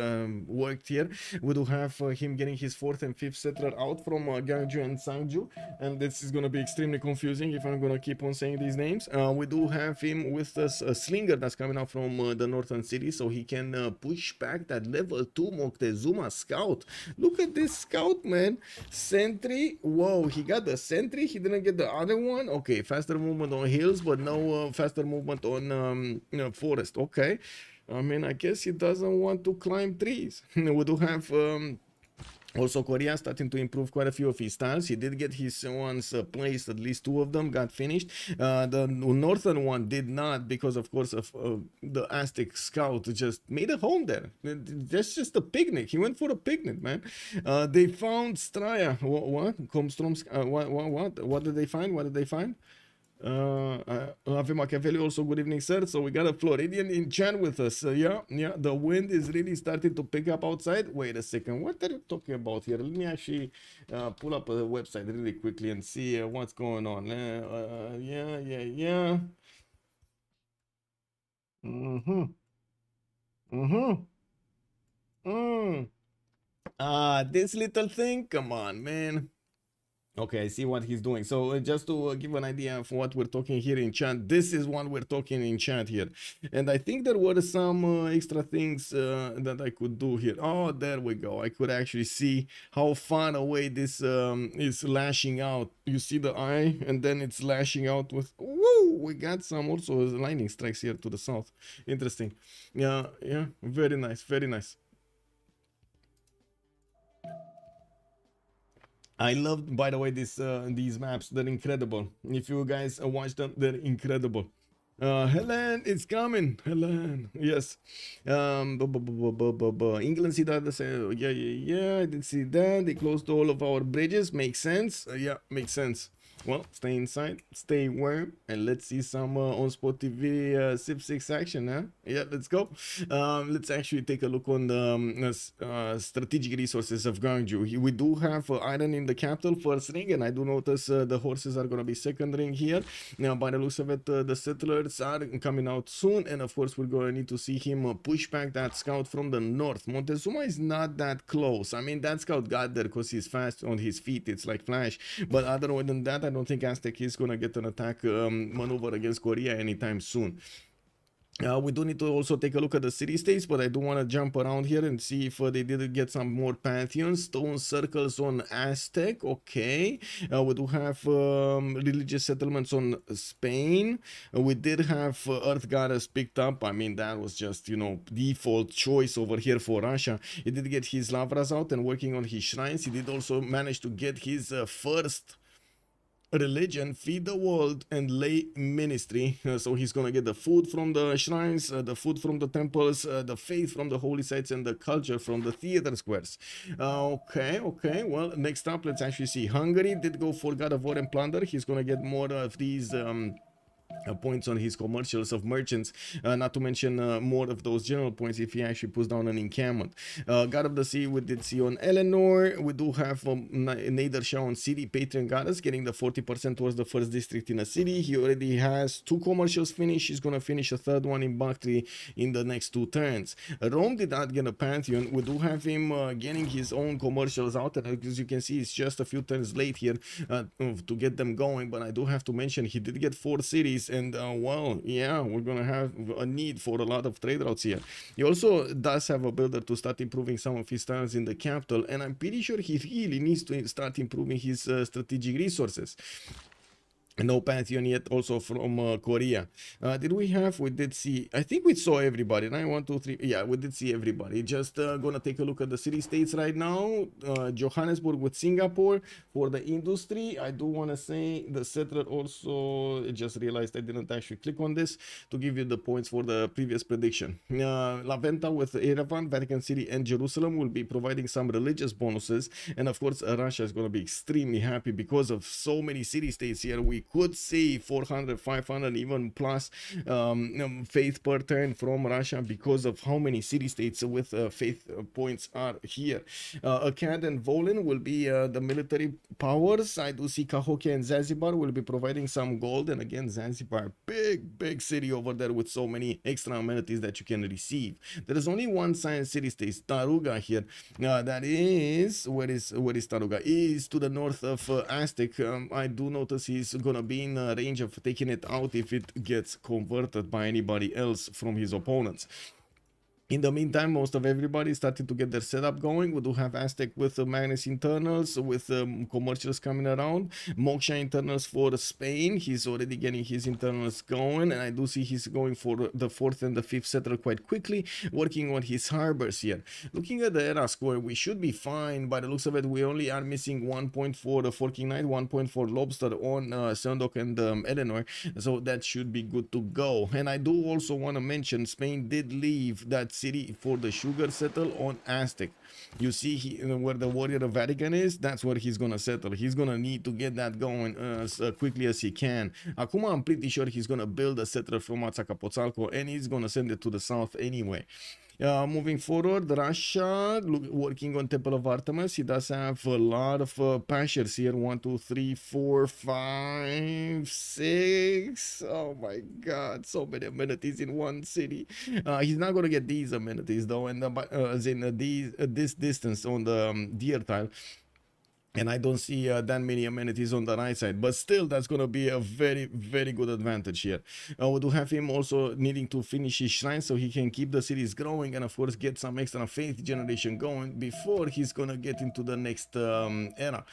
worked here. We do have him getting his 4th and 5th settler out from Gyeongju and Sangju, and this is gonna be extremely confusing if I'm gonna keep on saying these names. We do have him with a slinger that's coming out from the northern city, so he can push back that level 2 Moctezuma scout. Look at this scout, man. Sentry. Whoa, he got the sentry. He didn't get the other one. Okay, faster movement on hills, but no faster movement on forest. Okay. I mean, I guess he doesn't want to climb trees. We do have also Korea starting to improve quite a few of his tiles. He did get his ones placed, at least 2 of them got finished. The northern one did not, because of course of the Aztec scout just made a home there. That's just a picnic. He went for a picnic, man. They found Straya. What? Komstromsk. What did they find? What did they find? Ave Machiavelli, also good evening, sir. So we got a Floridian in chat with us. Yeah, the wind is really starting to pick up outside. Wait a second, what are you talking about here? Let me actually pull up a website really quickly and see what's going on. Yeah. This little thing, come on, man. Okay, I see what he's doing. So just to give an idea of what we're talking here in chat, this is what we're talking in chat here. And I think there were some extra things that I could do here. Oh, there we go. I could actually see how far away this is lashing out. You see the eye, and then it's lashing out with, woo, we got some also lightning strikes here to the south. Interesting. Yeah, very nice, very nice. I love, by the way, these maps. They're incredible. If you guys watch them, they're incredible. Helen, it's coming. Helen, yes. England, see that? Yeah. I did see that. They closed all of our bridges. Makes sense. Yeah, makes sense. Well, stay inside, stay warm, and let's see some Onspot TV Civ 6 action, huh? Yeah, let's go. Let's actually take a look on the strategic resources of Gwangju. We do have iron in the capital, first ring, and I do notice the horses are going to be second ring here. Now, by the looks of it, the settlers are coming out soon, and of course, we're going to need to see him push back that scout from the north. Montezuma is not that close. I mean, that scout got there because he's fast on his feet. It's like Flash. But other than that, I don't think Aztec is gonna get an attack maneuver against Korea anytime soon. We do need to also take a look at the city-states, but I do want to jump around here and see if they did get some more pantheons. Stone circles on Aztec, okay. We do have religious settlements on Spain. We did have Earth Goddess picked up. I mean, that was just, you know, default choice over here for Russia. He did get his Lavras out and working on his shrines. He did also manage to get his first religion, feed the world, and lay ministry. So he's gonna get the food from the shrines, the food from the temples, the faith from the holy sites, and the culture from the theater squares. Okay. Well, next up, let's actually see. Hungary did go for God of War and Plunder. He's gonna get more of these points on his commercials of merchants, not to mention more of those general points if he actually puts down an encampment. God of the Sea, we did see on Eleanor. We do have Nader Shah on City Patron Goddess getting the 40% towards the first district in a city. He already has 2 commercials finished. He's gonna finish a 3rd one in Bakhtri in the next 2 turns. Rome did not get a Pantheon. We do have him getting his own commercials out, and as you can see, it's just a few turns late here to get them going, but I do have to mention he did get 4 cities. And well, yeah, we're gonna have a need for a lot of trade routes here. He also does have a builder to start improving some of his tiles in the capital, and I'm pretty sure he really needs to start improving his strategic resources. No Pantheon yet, also from Korea. Did we have? We did see. I think we saw everybody. 9, 1, 2, 3. Yeah, we did see everybody. Just gonna take a look at the city states right now. Johannesburg with Singapore for the industry. I do want to say the settler also. I just realized I didn't actually click on this to give you the points for the previous prediction. La Venta with Yerevan, Vatican City, and Jerusalem will be providing some religious bonuses, and of course Russia is gonna be extremely happy because of so many city states here. We could see 400, 500, even plus faith per turn from Russia because of how many city-states with faith points are here. Akkad and Volin will be the military powers. I do see Cahokia and Zanzibar will be providing some gold, and again Zanzibar, big city over there with so many extra amenities that you can receive. There is only one science city-state, Taruga here. That is, where is Taruga? Is to the north of Aztec. I do notice he's gonna be in range of taking it out if it gets converted by anybody else from his opponents. In the meantime, most of everybody started to get their setup going. We do have Aztec with Magnus internals, with commercials coming around. Moksha internals for Spain. He's already getting his internals going, and I do see he's going for the 4th and the 5th settler quite quickly, working on his harbors here. Looking at the era score, we should be fine. By the looks of it, we only are missing 1 point for the Forking Knight, 1 point for Lobster on Sundok and Eleanor, so that should be good to go. And I do also want to mention Spain did leave that city for the sugar settle on Aztec. You see where the warrior of Vatican is, that's where he's gonna settle. He's gonna need to get that going as quickly as he can. Acum I'm pretty sure he's gonna build a settler from Azcapotzalco, and he's gonna send it to the south anyway. Moving forward, Russia working on Temple of Artemis. He does have a lot of pashers here. 1, 2, 3, 4, 5, 6. Oh my god, so many amenities in one city. He's not gonna get these amenities though, and as in this distance on the deer tile. And I don't see that many amenities on the right side, but still that's going to be a very good advantage here. We do have him also needing to finish his shrine so he can keep the cities growing, and of course get some extra faith generation going before he's going to get into the next era.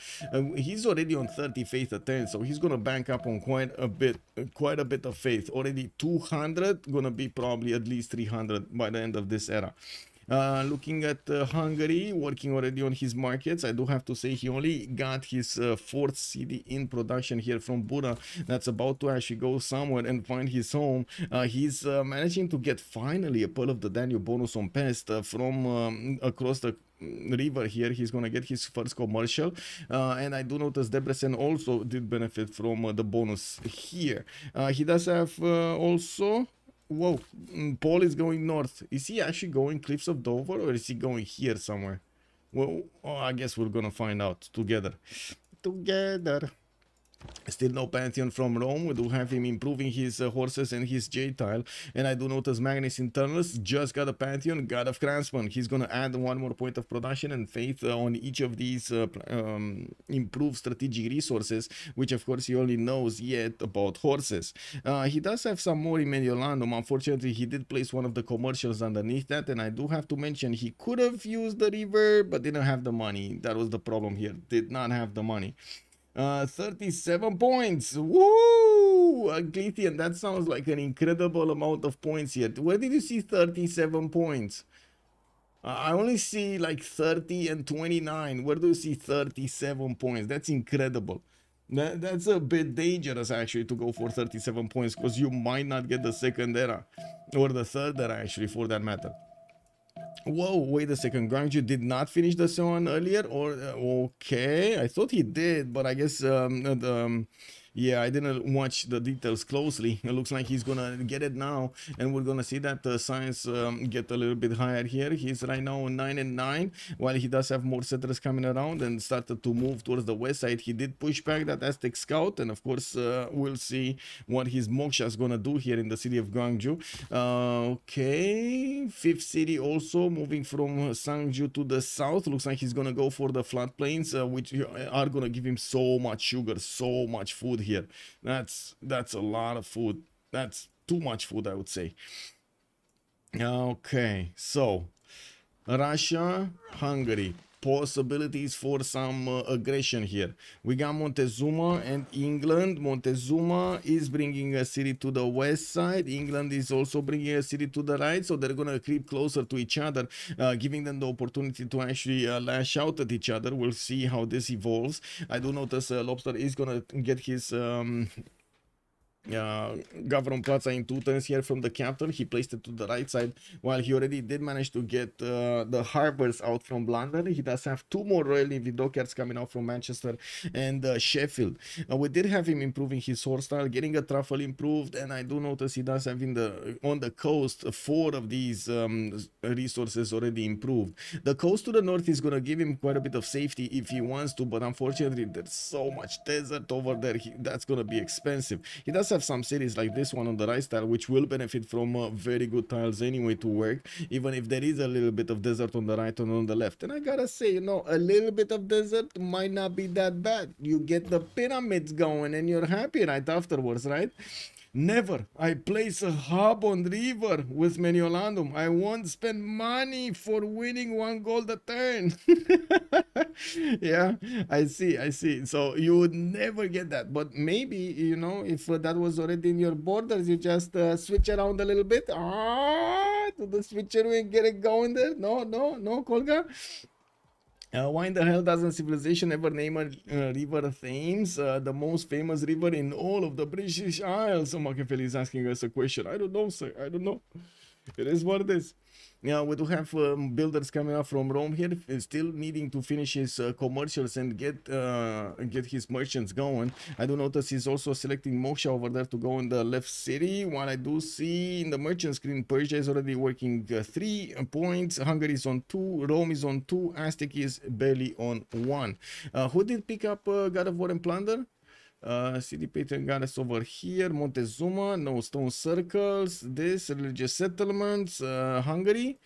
He's already on 30 faith a turn, so he's going to bank up on quite a bit of faith. Already 200, going to be probably at least 300 by the end of this era. Looking at Hungary, working already on his markets. I do have to say he only got his 4th city in production here from Buda. That's about to actually go somewhere and find his home. He's managing to get finally a Pearl of the Danube bonus on Pest from across the river here. He's gonna get his first commercial, and I do notice Debrecen also did benefit from the bonus here. He does have also... Whoa, Paul is going north. Is he actually going Cliffs of Dover, or is he going here somewhere? Well, I guess we're gonna find out together. Still no Pantheon from Rome. We do have him improving his horses and his J-tile. And I do notice Magnus Internals just got a Pantheon, God of Craftsman. He's going to add 1 more point of production and faith on each of these improved strategic resources, which of course he only knows yet about horses. He does have some more in Mediolanum. Unfortunately, he did place one of the commercials underneath that, and I do have to mention he could have used the river, but didn't have the money. That was the problem here. Did not have the money. 37 points. Woo! Gleithian, that sounds like an incredible amount of points here. Where did you see 37 points? I only see like 30 and 29. Where do you see 37 points? That's incredible. That's a bit dangerous actually to go for 37 points, because you might not get the second era or the third era actually, for that matter. Whoa, wait a second. Guangzhou did not finish the Seon earlier, or okay, I thought he did, but I guess yeah, I didn't watch the details closely. It looks like he's gonna get it now, and we're gonna see that Science get a little bit higher here. He's right now 9-9, while he does have more settlers coming around and started to move towards the west side. He did push back that Aztec scout, and of course we'll see what his Moksha is gonna do here in the city of Gwangju. Okay, fifth city also moving from Sangju to the south. Looks like he's gonna go for the floodplains, which are gonna give him so much sugar, so much food here. That's a lot of food. That's too much food, I would say. Okay, so Russia, Hungary, possibilities for some aggression here. We got Montezuma and England. Montezuma is bringing a city to the west side. England is also bringing a city to the right, so they're gonna creep closer to each other, giving them the opportunity to actually lash out at each other. We'll see how this evolves. I do notice Lobster is gonna get his Gavron Plaza in 2 turns here from the capital. He placed it to the right side, while he already did manage to get the harbors out from London. He does have 2 more Royal Navy dockyards coming out from Manchester and Sheffield. We did have him improving his sword style, getting a truffle improved, and I do notice he does have on the coast 4 of these resources already improved. The coast to the north is going to give him quite a bit of safety if he wants to, but unfortunately there's so much desert over there. That's going to be expensive. He does have some cities like this one on the right tile, which will benefit from very good tiles anyway to work, even if there is a little bit of desert on the right and on the left. And I gotta say, you know, a little bit of desert might not be that bad. You get the pyramids going and you're happy right afterwards, right? Never. I place a hub on river with Mediolanum. I won't spend money for winning 1 gold a turn. Yeah, I see. So you would never get that. But maybe, you know, if that was already in your borders, you just switch around a little bit. To the switcheroo and get it going there. No, Kolga. Why in the hell doesn't civilization ever name a river Thames, the most famous river in all of the British Isles? So Machiavelli is asking us a question. I don't know, sir. I don't know. It is what it is. Yeah, we do have builders coming up from Rome here, still needing to finish his commercials and get his merchants going. I do notice he's also selecting Moksha over there to go in the left city, while I do see in the merchant screen Persia is already working 3 points, Hungary is on 2, Rome is on 2, Aztec is barely on 1. Who did pick up God of War and Plunder? City Patron Goddess over here, Montezuma, no stone circles, this, religious settlements, Hungary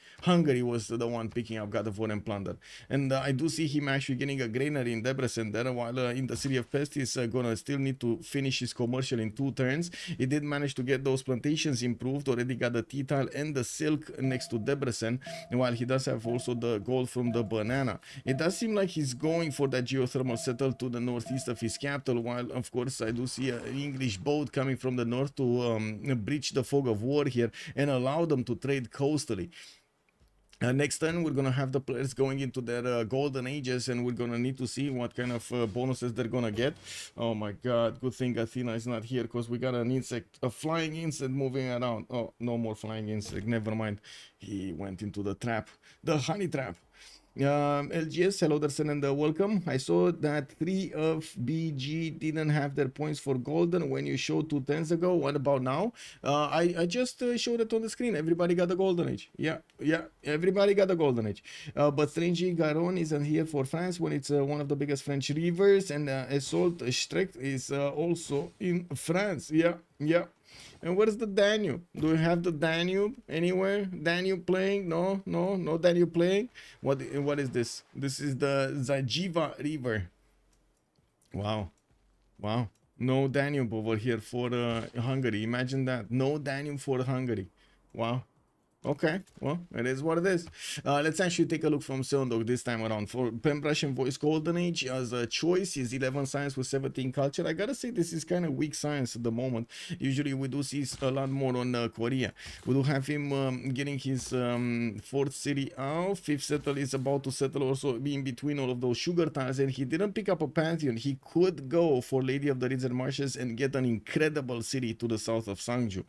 was the one picking up God of War and Plunder. And I do see him actually getting a granary in Debrecen there, while in the city of Pest he's gonna still need to finish his commercial in 2 turns. He did manage to get those plantations improved, already got the tea tile and the silk next to Debrecen, while he does have also the gold from the banana. It does seem like he's going for that geothermal settle to the northeast of his capital, while of course I do see an English boat coming from the north to breach the fog of war here and allow them to trade coastally. Next turn we're gonna have the players going into their golden ages, and we're gonna need to see what kind of bonuses they're gonna get. Oh my god, good thing Athena is not here, because we got an insect, a flying insect moving around. Oh, no more flying insect, never mind. He went into the trap, the honey trap. LGS, hello Dersen, and welcome. I saw that 3 of BG didn't have their points for golden when you showed 2 turns ago. What about now? I just showed it on the screen. Everybody got the golden age. Yeah, everybody got the golden age. But strangely, Garonne isn't here for France when it's one of the biggest French rivers, and Assault Strecht is also in France. Yeah. And where's the Danube? Do we have the Danube anywhere? Danube playing? No Danube playing. What is this? This is the Zajiva River. Wow. No Danube over here for Hungary. Imagine that. No Danube for Hungary. Wow. Okay, well, it is what it is. Let's actually take a look from Seondok this time around. For Pembrush and Voice Golden Age as a choice is 11 science with 17 culture. I gotta say this is kind of weak science at the moment. Usually we do see a lot more on Korea. We do have him getting his 4th city out. 5th settle is about to settle also in between all of those sugar tiles, and he didn't pick up a Pantheon. He could go for Lady of the Ridge and Marshes and get an incredible city to the south of Sangju.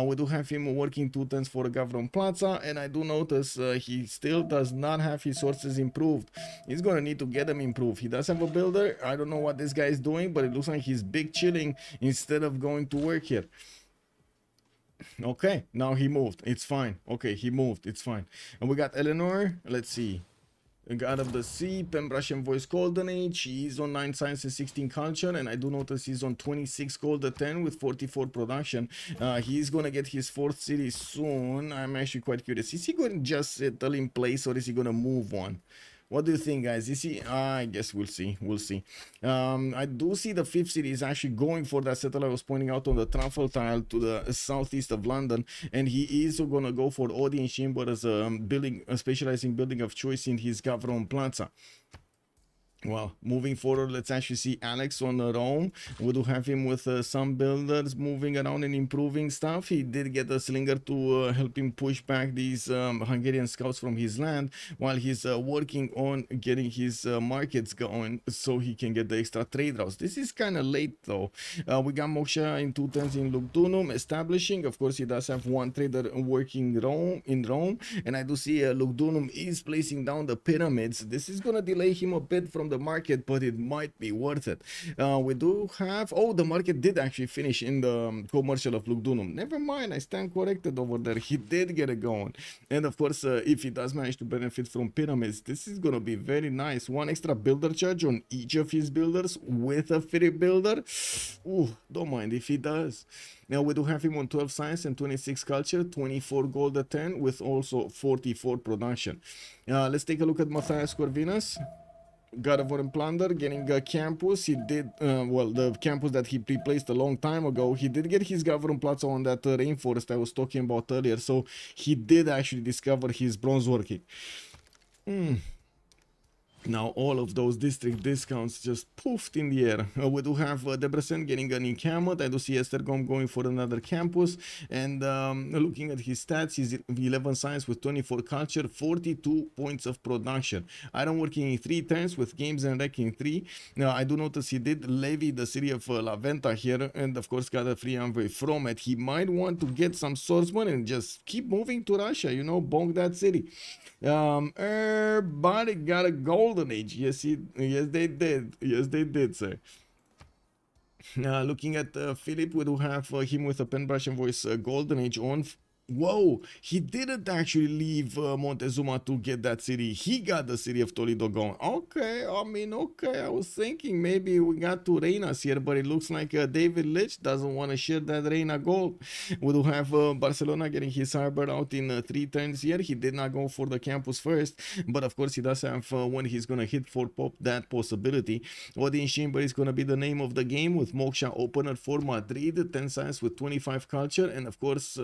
We do have him working 2 turns for Gavron Plaza, and I do notice he still does not have his sources improved. He's gonna need to get them improved. He does have a builder. I don't know what this guy is doing, but it looks like he's big chilling instead of going to work here. Okay, now he moved. It's fine. Okay, he moved. It's fine. And we got Eleanor. Let's see. God of the Sea, Pembrush and Voice Golden Age. He's on 9 science and 16 culture, and I do notice he's on 26 gold at 10 with 44 production. He's gonna get his 4th city soon. I'm actually quite curious. Is he going to just settle in place, or is he gonna move one? What do you think, guys? Is he? I guess we'll see. We'll see. I do see the 5th city is actually going for that settle I was pointing out on the truffle tile to the southeast of London, and he is going to go for audience chamber as a building, a specializing building of choice in his Gavron Plaza. Well, moving forward, let's actually see Alex on Rome. We do have him with some builders moving around and improving stuff. He did get a slinger to help him push back these Hungarian scouts from his land, while he's working on getting his markets going so he can get the extra trade routes. This is kind of late though. We got Moksha in 2 turns in Lugdunum establishing. Of course, he does have 1 trader working in Rome, and I do see Lugdunum is placing down the pyramids. This is going to delay him a bit from the market, but it might be worth it. We do have, oh, the market did actually finish in the commercial of Lugdunum. Never mind, I stand corrected over there. He did get it going, and of course if he does manage to benefit from pyramids, this is gonna be very nice. 1 extra builder charge on each of his builders with a free builder. Ooh, don't mind if he does. Now we do have him on 12 science and 26 culture, 24 gold at 10 with also 44 production. Let's take a look at Matthias Corvinus. God of War and Plunder getting a campus. He did well, the campus that he replaced a long time ago. He did get his Gavron Plaza on that rainforest I was talking about earlier, so he did actually discover his bronze working. Now all of those district discounts just poofed in the air. We do have Debrecen getting an encampment. I do see Estergom going for another campus, and looking at his stats, he's 11 science with 24 culture, 42 points of production. Iron working in 3 turns with games and wrecking 3. Now I do notice he did levy the city of La Venta here, and of course got a free envoy from it. He might want to get some swordsmen and just keep moving to Russia, you know, bonk that city. Everybody got a golden age. Yes, they did. Yes, they did, sir. Looking at Philip, we do have him with a Pembrush and Voice golden age on. Whoa, he didn't actually leave Montezuma to get that city. He got the city of Toledo going. Okay, I mean, okay, I was thinking maybe we got to Reinas here, but it looks like David Lich doesn't want to share that Reina gold. We do have Barcelona getting his harbor out in 3 turns here. He did not go for the campus first, but of course he does have when he's going to hit for pop that possibility. Audience Chamber is going to be the name of the game with Moksha opener for Madrid, 10 science with 25 culture, and of course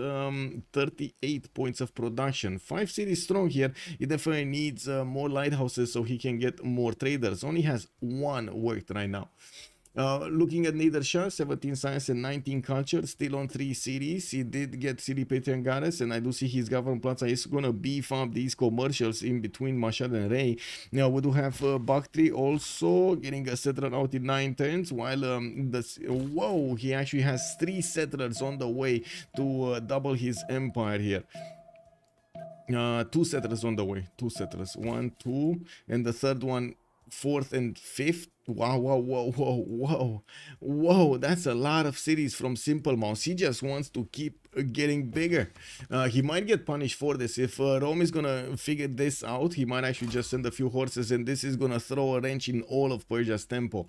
38 points of production. 5 cities strong here. He definitely needs more lighthouses so he can get more traders. Only has 1 worked right now. Looking at Niederschar, 17 science and 19 culture, still on 3 cities. He did get City Petriangares, and I do see his Gavron Plaza is gonna beef up these commercials in between Mashhad and Rey. Now we do have Bakhtri also getting a settler out in 9 turns, while whoa, he actually has 3 settlers on the way to double his empire here. 2 settlers on the way, 2 settlers, 1, 2, and the third one 4th and 5th. Wow, wow, whoa, whoa, whoa, whoa, that's a lot of cities from Simple Mouse. He just wants to keep getting bigger. He might get punished for this. If Rome is gonna figure this out, he might actually just send a few horses, and this is gonna throw a wrench in all of Persia's tempo.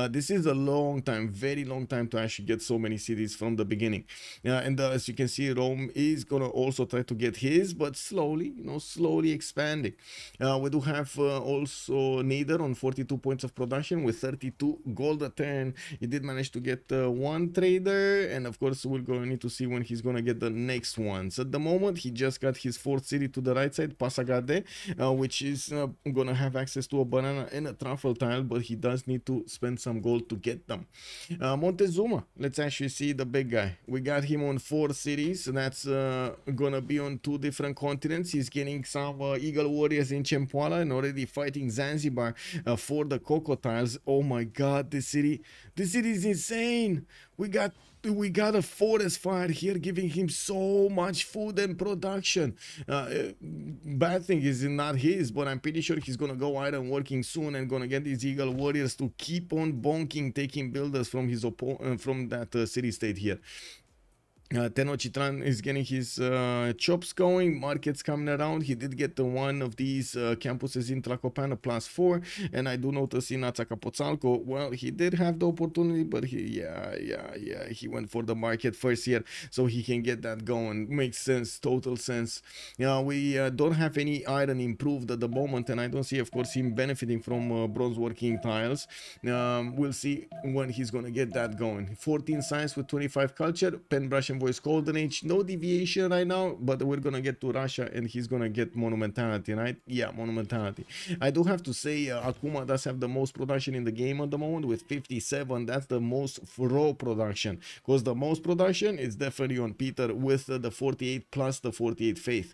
This is a long time, very long time to actually get so many cities from the beginning. And as you can see, Rome is gonna also try to get his, but slowly, you know, slowly expanding. We do have also Nader on 42 points of production with 32 gold a turn. He did manage to get one trader, and of course we're going to need to see when he's going to get the next ones. At the moment, he just got his fourth city to the right side, Pasagade, which is going to have access to a banana and a truffle tile, but he does need to spend some gold to get them. Montezuma, let's actually see the big guy. We got him on 4 cities. That's gonna be on 2 different continents. He's getting some Eagle Warriors in Chempuala and already fighting Zanzibar for the Coco tiles. Oh my god, this city is insane. We got a forest fire here giving him so much food and production. Bad thing is not his, but I'm pretty sure he's gonna go iron working soon and gonna get these Eagle Warriors to keep on bonking, taking builders from his from that city state here. Tenochtitlan is getting his chops going, markets coming around. He did get one of these campuses in Tlacopan, +4, and I do notice in Azcapotzalco, well, he did have the opportunity, but he went for the market first here, so he can get that going. Makes sense, total sense. We don't have any iron improved at the moment, and I don't see, of course, him benefiting from bronze working tiles. We'll see when he's gonna get that going. 14 science with 25 culture, pen brush and voice golden age, no deviation right now, but we're gonna get to Russia and he's gonna get monumentality, right? Yeah, monumentality. I do have to say Akuma does have the most production in the game at the moment with 57. That's the most raw production, because the most production is definitely on Peter with the 48 plus the 48 faith.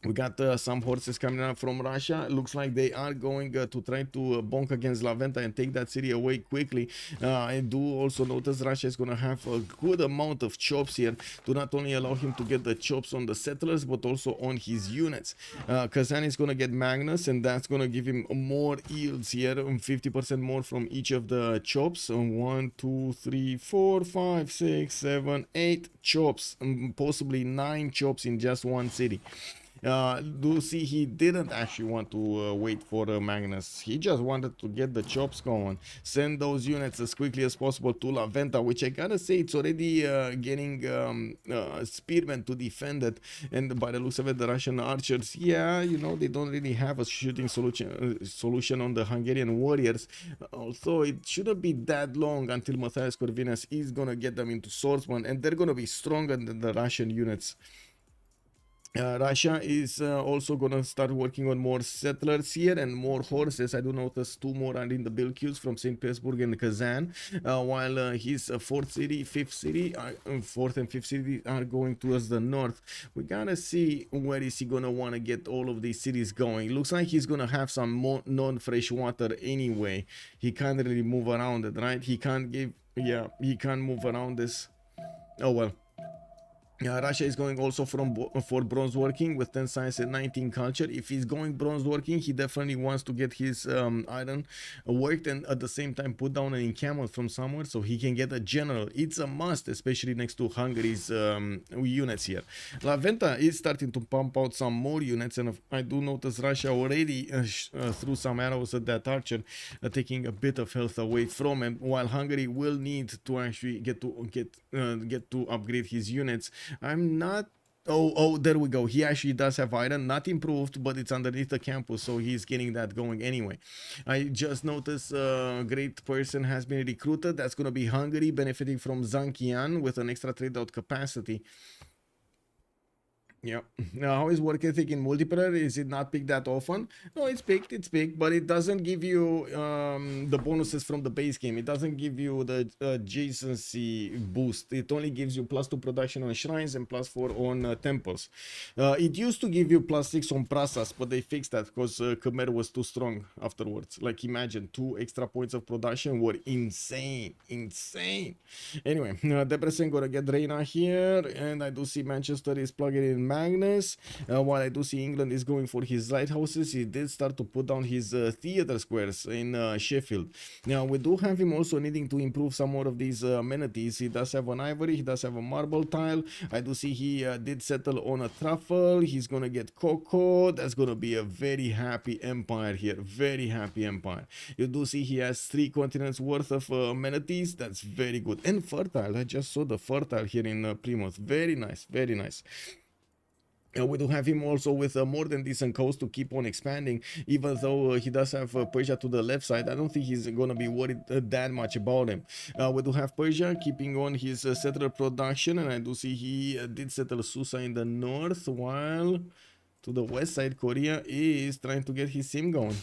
We got some horses coming out from Russia. Looks like they are going to try to bonk against La Venta and take that city away quickly. I do also notice Russia is going to have a good amount of chops here to not only allow him to get the chops on the settlers, but also on his units. Kazan is going to get Magnus, and that's going to give him more yields here, 50% more from each of the chops. 1, 2, 3, 4, 5, 6, 7, 8 chops, possibly 9 chops in just one city. Do see he didn't actually want to wait for Magnus. He just wanted to get the chops going, send those units as quickly as possible to La Venta, which I gotta say it's already getting spearmen to defend it. And by the looks of it, the Russian archers, yeah, you know, they don't really have a shooting solution on the Hungarian warriors. Also, it shouldn't be that long until Matthias Corvinus is gonna get them into swordsman, and they're gonna be stronger than the Russian units. Russia is also gonna start working on more settlers here and more horses. I do notice 2 more are in the build queues from St. Petersburg and Kazan, while his 4th city, 5th city, 4th and 5th city are going towards the north. We gotta see where is he gonna want to get all of these cities going. Looks like he's gonna have some more non-fresh water anyway. He can't really move around it, right? He can't give, yeah, he can't move around this. Oh well. Russia is going also for bronze working with 10 science and 19 culture. If he's going bronze working, he definitely wants to get his iron worked and at the same time put down an encampment from somewhere so he can get a general. It's a must, especially next to Hungary's units here. La Venta is starting to pump out some more units, and I do notice Russia already threw some arrows at that archer, taking a bit of health away from him, while Hungary will need to actually get to upgrade his units. I'm not. Oh, there we go. He actually does have iron, not improved, but it's underneath the campus, so he's getting that going anyway. I just noticed a great person has been recruited. That's going to be Hungary, benefiting from Zankian with an extra trade out capacity. Yeah. Now, how is work ethic in multiplayer? Is it not picked that often? No, it's picked, but it doesn't give you the bonuses from the base game. It doesn't give you the adjacency boost. It only gives you +2 production on shrines and +4 on temples. It used to give you +6 on prasas, but they fixed that because Khmer was too strong afterwards. Like, imagine 2 extra points of production were insane. Anyway, Debrecen gonna get Reina here, and I do see Manchester is plugging in Magnus, while I do see England is going for his lighthouses. He did start to put down his theater squares in Sheffield. Now we do have him also needing to improve some more of these amenities. He does have an ivory, he does have a marble tile. I do see he did settle on a truffle. He's gonna get cocoa. That's gonna be a very happy empire here, very happy empire. You do see he has 3 continents worth of amenities. That's very good. And fertile, I just saw the fertile here in Plymouth. Very nice, very nice. We do have him also with a more than decent coast to keep on expanding, even though he does have Persia to the left side. I don't think he's going to be worried that much about him. We do have Persia keeping on his settler production, and I do see he did settle Susa in the north, while to the west side, Korea is trying to get his sim going.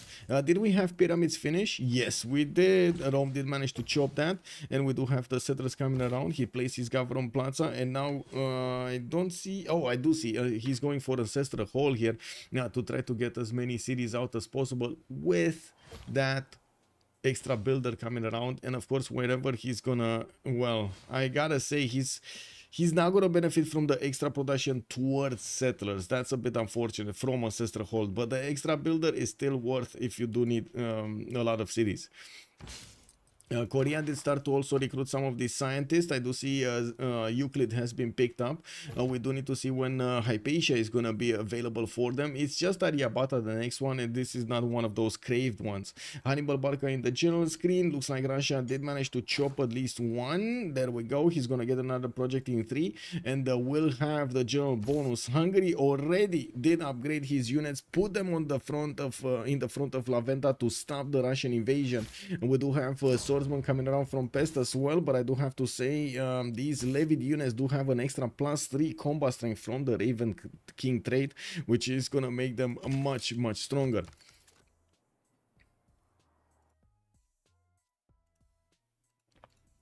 Did we have pyramids finish? Yes, we did. Rome did manage to chop that, and we do have the settlers coming around. He placed his Gavron Plaza, and now I don't see. Oh, I do see. He's going for Ancestral Hall here to try to get as many cities out as possible with that extra builder coming around. And of course, wherever he's gonna, well, I gotta say he's not going to benefit from the extra production towards settlers. That's a bit unfortunate from Ancestral Hold, but the extra builder is still worth if you do need a lot of cities. Korea did start to also recruit some of these scientists. I do see Euclid has been picked up. We do need to see when Hypatia is going to be available for them. It's just Aryabhata, the next one, and this is not one of those craved ones. Hannibal Barca in the general screen. Looks like Russia did manage to chop at least one. There we go. He's going to get another project in 3, and we'll have the general bonus. Hungary already did upgrade his units, put them on the front of in the front of La Venta to stop the Russian invasion. And we do have swordsman coming around from Pest as well, but I do have to say these levied units do have an extra +3 combat strength from the Raven King trait, which is gonna make them much stronger.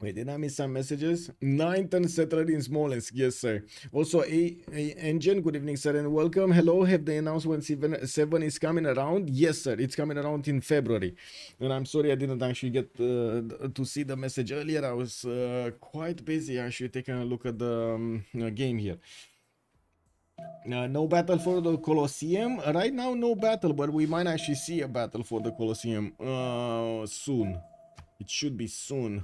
Wait, did I miss some messages? 9th settler in Smolensk, yes sir. Also, a engine, good evening sir and welcome. Hello, have they announced when 7 is coming around? Yes sir, it's coming around in February. And I'm sorry I didn't actually get to see the message earlier. I was quite busy actually taking a look at the game here. No battle for the Colosseum. Right now, no battle, but we might actually see a battle for the Colosseum soon. It should be soon.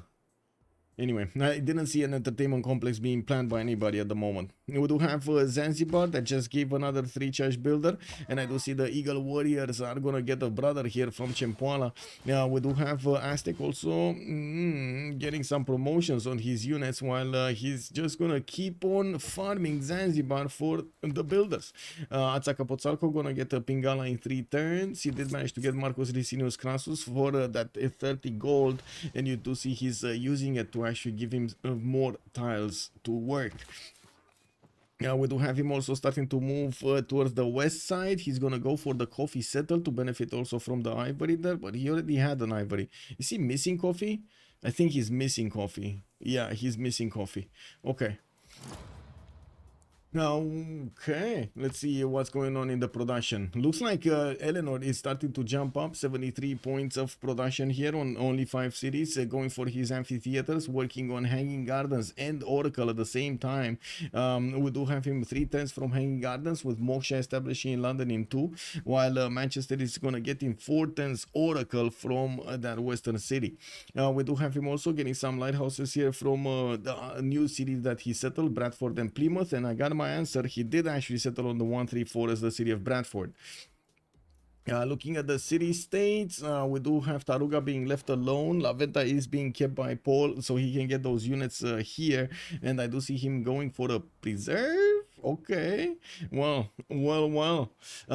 Anyway, I didn't see an entertainment complex being planned by anybody at the moment. We do have Zanzibar that just gave another 3 charge builder, and I do see the Eagle Warriors are gonna get a brother here from Chempoala. We do have Aztec also getting some promotions on his units, while he's just gonna keep on farming Zanzibar for the builders. Azcapotzalco gonna get a Pingala in 3 turns. He did manage to get Marcus Licinius Crassus for that 30 gold, and you do see he's using it to actually give him more tiles to work. We do have him also starting to move towards the west side. He's gonna go for the coffee settle to benefit also from the ivory there, but he already had an ivory. Is he missing coffee? I think he's missing coffee. Yeah, he's missing coffee. Okay. Okay, let's see what's going on in the production. Looks like Eleanor is starting to jump up. 73 points of production here on only 5 cities, going for his amphitheaters, working on Hanging Gardens and Oracle at the same time. We do have him 3 turns from Hanging Gardens, with Moksha establishing in London in 2, while Manchester is going to get in 4 turns Oracle from that western city. We do have him also getting some lighthouses here from the new cities that he settled, Bradford and Plymouth, and I got my answer. He did actually settle on the 134 as the city of Bradford. Looking at the city states, we do have Taruga being left alone. La Venta is being kept by Paul, so he can get those units here, and I do see him going for a preserve. Okay, well.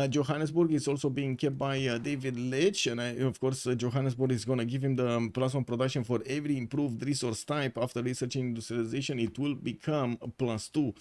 Johannesburg is also being kept by David Leitch, and of course Johannesburg is going to give him the +1 production for every improved resource type. After researching industrialization, it will become a +2.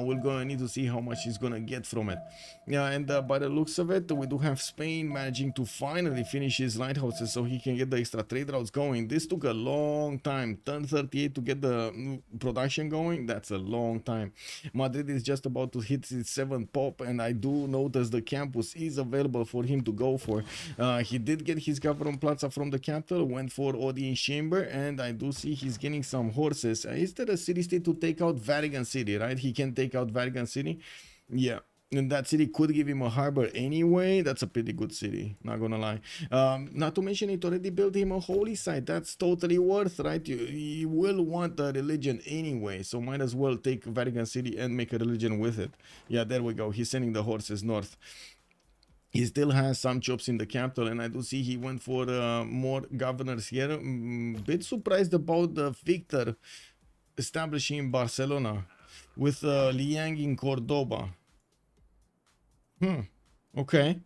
We're going to need to see how much he's going to get from it. And by the looks of it, we do have Spain managing to finally finish his lighthouses so he can get the extra trade routes going. This took a long time. Turn 38 to get the production going. That's a long time. Madrid is just about to hit his 7th pop, and I do notice the campus is available for him to go for. He did get his Gavron Plaza from the capital, went for Odin's Chamber, and I do see he's getting some horses. Is there a city state to take out? Vatican City, right? He can take out Vatican City. Yeah. And that city could give him a harbor anyway. That's a pretty good city, not gonna lie. Not to mention it already built him a holy site. That's totally worth, right? You will want a religion anyway, so might as well take Vatican City and make a religion with it. Yeah, there we go. He's sending the horses north. He still has some chops in the capital, and I do see he went for more governors here. Bit surprised about the Victor establishing Barcelona with Liang in Cordoba. Okay.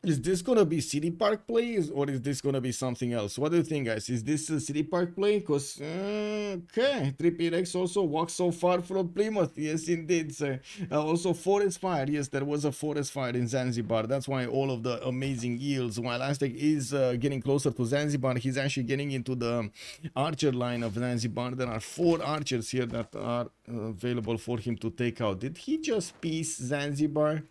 Is this gonna be City Park play or is this gonna be something else? What do you think, guys? Is this a City Park play? Because, okay, 3PX also walks so far from Plymouth. Yes, indeed, sir. Also, forest fire. Yes, there was a forest fire in Zanzibar. That's why all of the amazing yields. While Aztec is getting closer to Zanzibar, he's actually getting into the archer line of Zanzibar. There are 4 archers here that are available for him to take out. Did he just piece Zanzibar?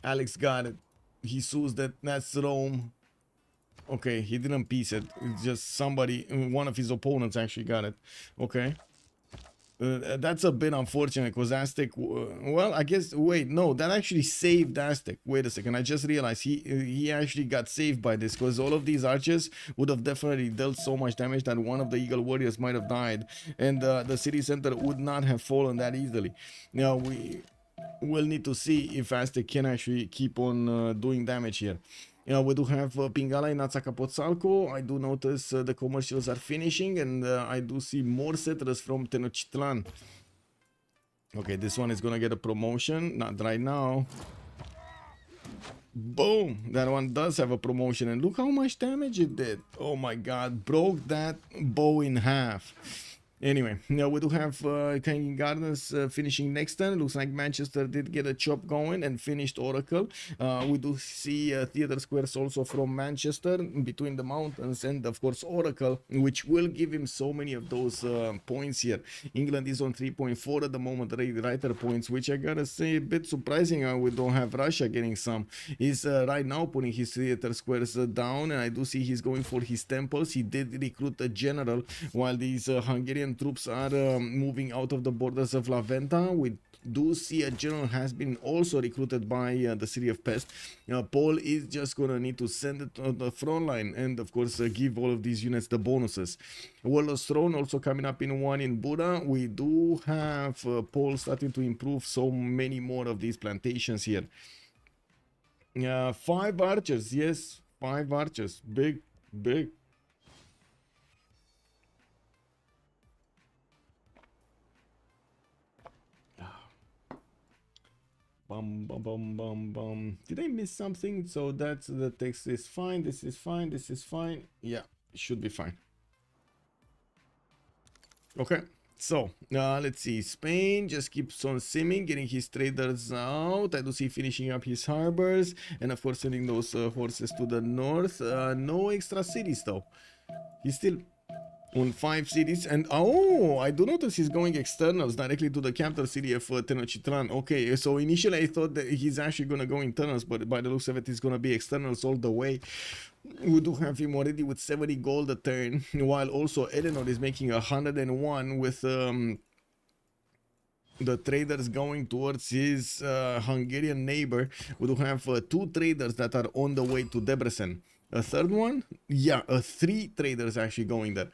Alex got it. He sues that's Rome. Okay, he didn't piece it. It's just somebody, one of his opponents actually got it. Okay. That's a bit unfortunate because Aztec, well, I guess, wait, no, that actually saved Aztec. Wait a second, I just realized he actually got saved by this because all of these archers would have definitely dealt so much damage that one of the Eagle Warriors might have died and the city center would not have fallen that easily. Now, we'll need to see if Aztec can actually keep on doing damage here. We do have Pingala in Azcapotzalco. I do notice the commercials are finishing and I do see more settlers from Tenochtitlan. Okay, this one is gonna get a promotion. Not right now. Boom! That one does have a promotion and look how much damage it did. Oh my god, broke that bow in half. Anyway, now we do have King Gardens finishing next turn. Looks like Manchester did get a chop going and finished Oracle. We do see Theatre Squares also from Manchester between the mountains and of course Oracle, which will give him so many of those points here. England is on 3.4 at the moment, writer points, which I gotta say a bit surprising. We don't have Russia getting some. He's right now putting his Theatre Squares down and I do see he's going for his temples. He did recruit a general while these Hungarian troops are moving out of the borders of La Venta. We do see a general has been also recruited by the city of Pest. Paul is just gonna need to send it on the front line and of course give all of these units the bonuses. Warlord's Throne also coming up in 1 in Buddha. We do have Paul starting to improve so many more of these plantations here. 5 archers, yes, 5 archers, big. Bum. Did I miss something? So that's the text is fine. This is fine. This is fine. Yeah, it should be fine. Okay. So, let's see. Spain just keeps on simming, getting his traders out. I do see finishing up his harbors. And of course, sending those horses to the north. No extra cities, though. He's still on 5 cities. And, oh, I do notice he's going externals directly to the capital city of Tenochtitlan. Okay, so initially I thought that he's actually going to go internals. But by the looks of it, he's going to be externals all the way. We do have him already with 70 gold a turn, while also Eleanor is making 101 with the traders going towards his Hungarian neighbor. We do have 2 traders that are on the way to Debrecen. A third one? Yeah, 3 traders actually going there.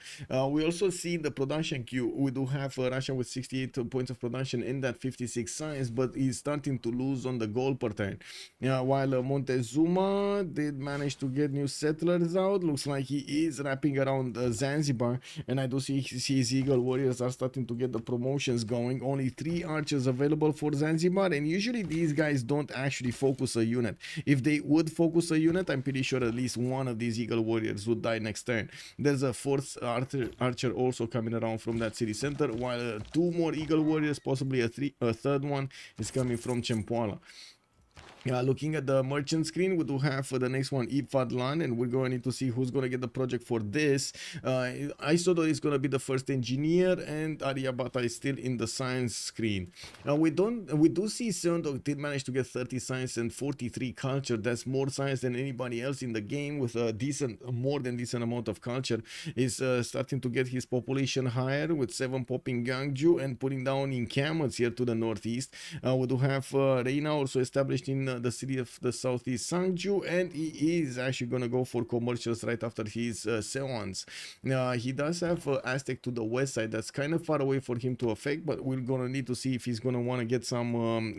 We also see the production queue. We do have Russia with 68 points of production in that 56 science, but he's starting to lose on the gold per turn. While Montezuma did manage to get new settlers out, looks like he is wrapping around Zanzibar, and I do see his Eagle Warriors are starting to get the promotions going. Only 3 archers available for Zanzibar, and usually these guys don't actually focus a unit. If they would focus a unit, I'm pretty sure at least one of these Eagle Warriors would die next turn. There's a 4th archer also coming around from that city center, while 2 more Eagle Warriors, possibly a 3rd one is coming from Cempoala. Looking at the merchant screen, we do have the next one, Ifadlan, and we're going to need to see who's going to get the project for this. Isodo is going to be the first engineer, and Aryabhata is still in the science screen. We do see Seondok did manage to get 30 science and 43 culture. That's more science than anybody else in the game, with a more than decent amount of culture. Is starting to get his population higher, with 7 popping Gangju and putting down encampments here to the northeast. We do have Reina also established in the city of the southeast Sangju, and he is actually gonna go for commercials right after his Seance. He does have Aztec to the west side. That's kind of far away for him to affect, but we're gonna need to see if he's gonna want to get some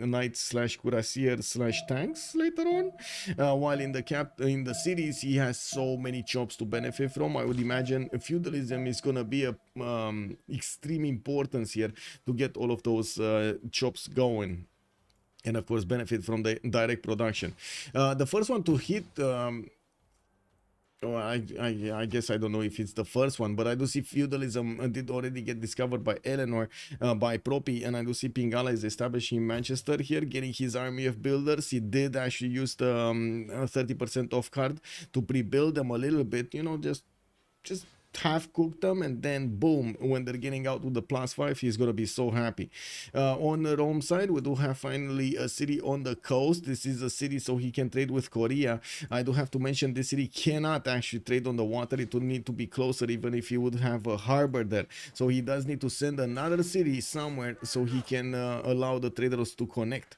knights slash cuirassier slash tanks later on. While in the cities, he has so many chops to benefit from. I would imagine feudalism is gonna be a extreme importance here to get all of those chops going, and of course benefit from the direct production. The first one to hit, I guess I don't know if it's the first one, but I do see feudalism did already get discovered by Eleanor, by Propi, and I do see Pingala is establishing Manchester here, getting his army of builders. He did actually use the 30% off card to pre-build them a little bit, you know, just half cook them, and then boom, when they're getting out with the +5, he's gonna be so happy. On the Rome side, we do have finally a city on the coast. This is a city so he can trade with Korea. I do have to mention this city cannot actually trade on the water. It would need to be closer, even if he would have a harbor there. So he does need to send another city somewhere so he can allow the traders to connect.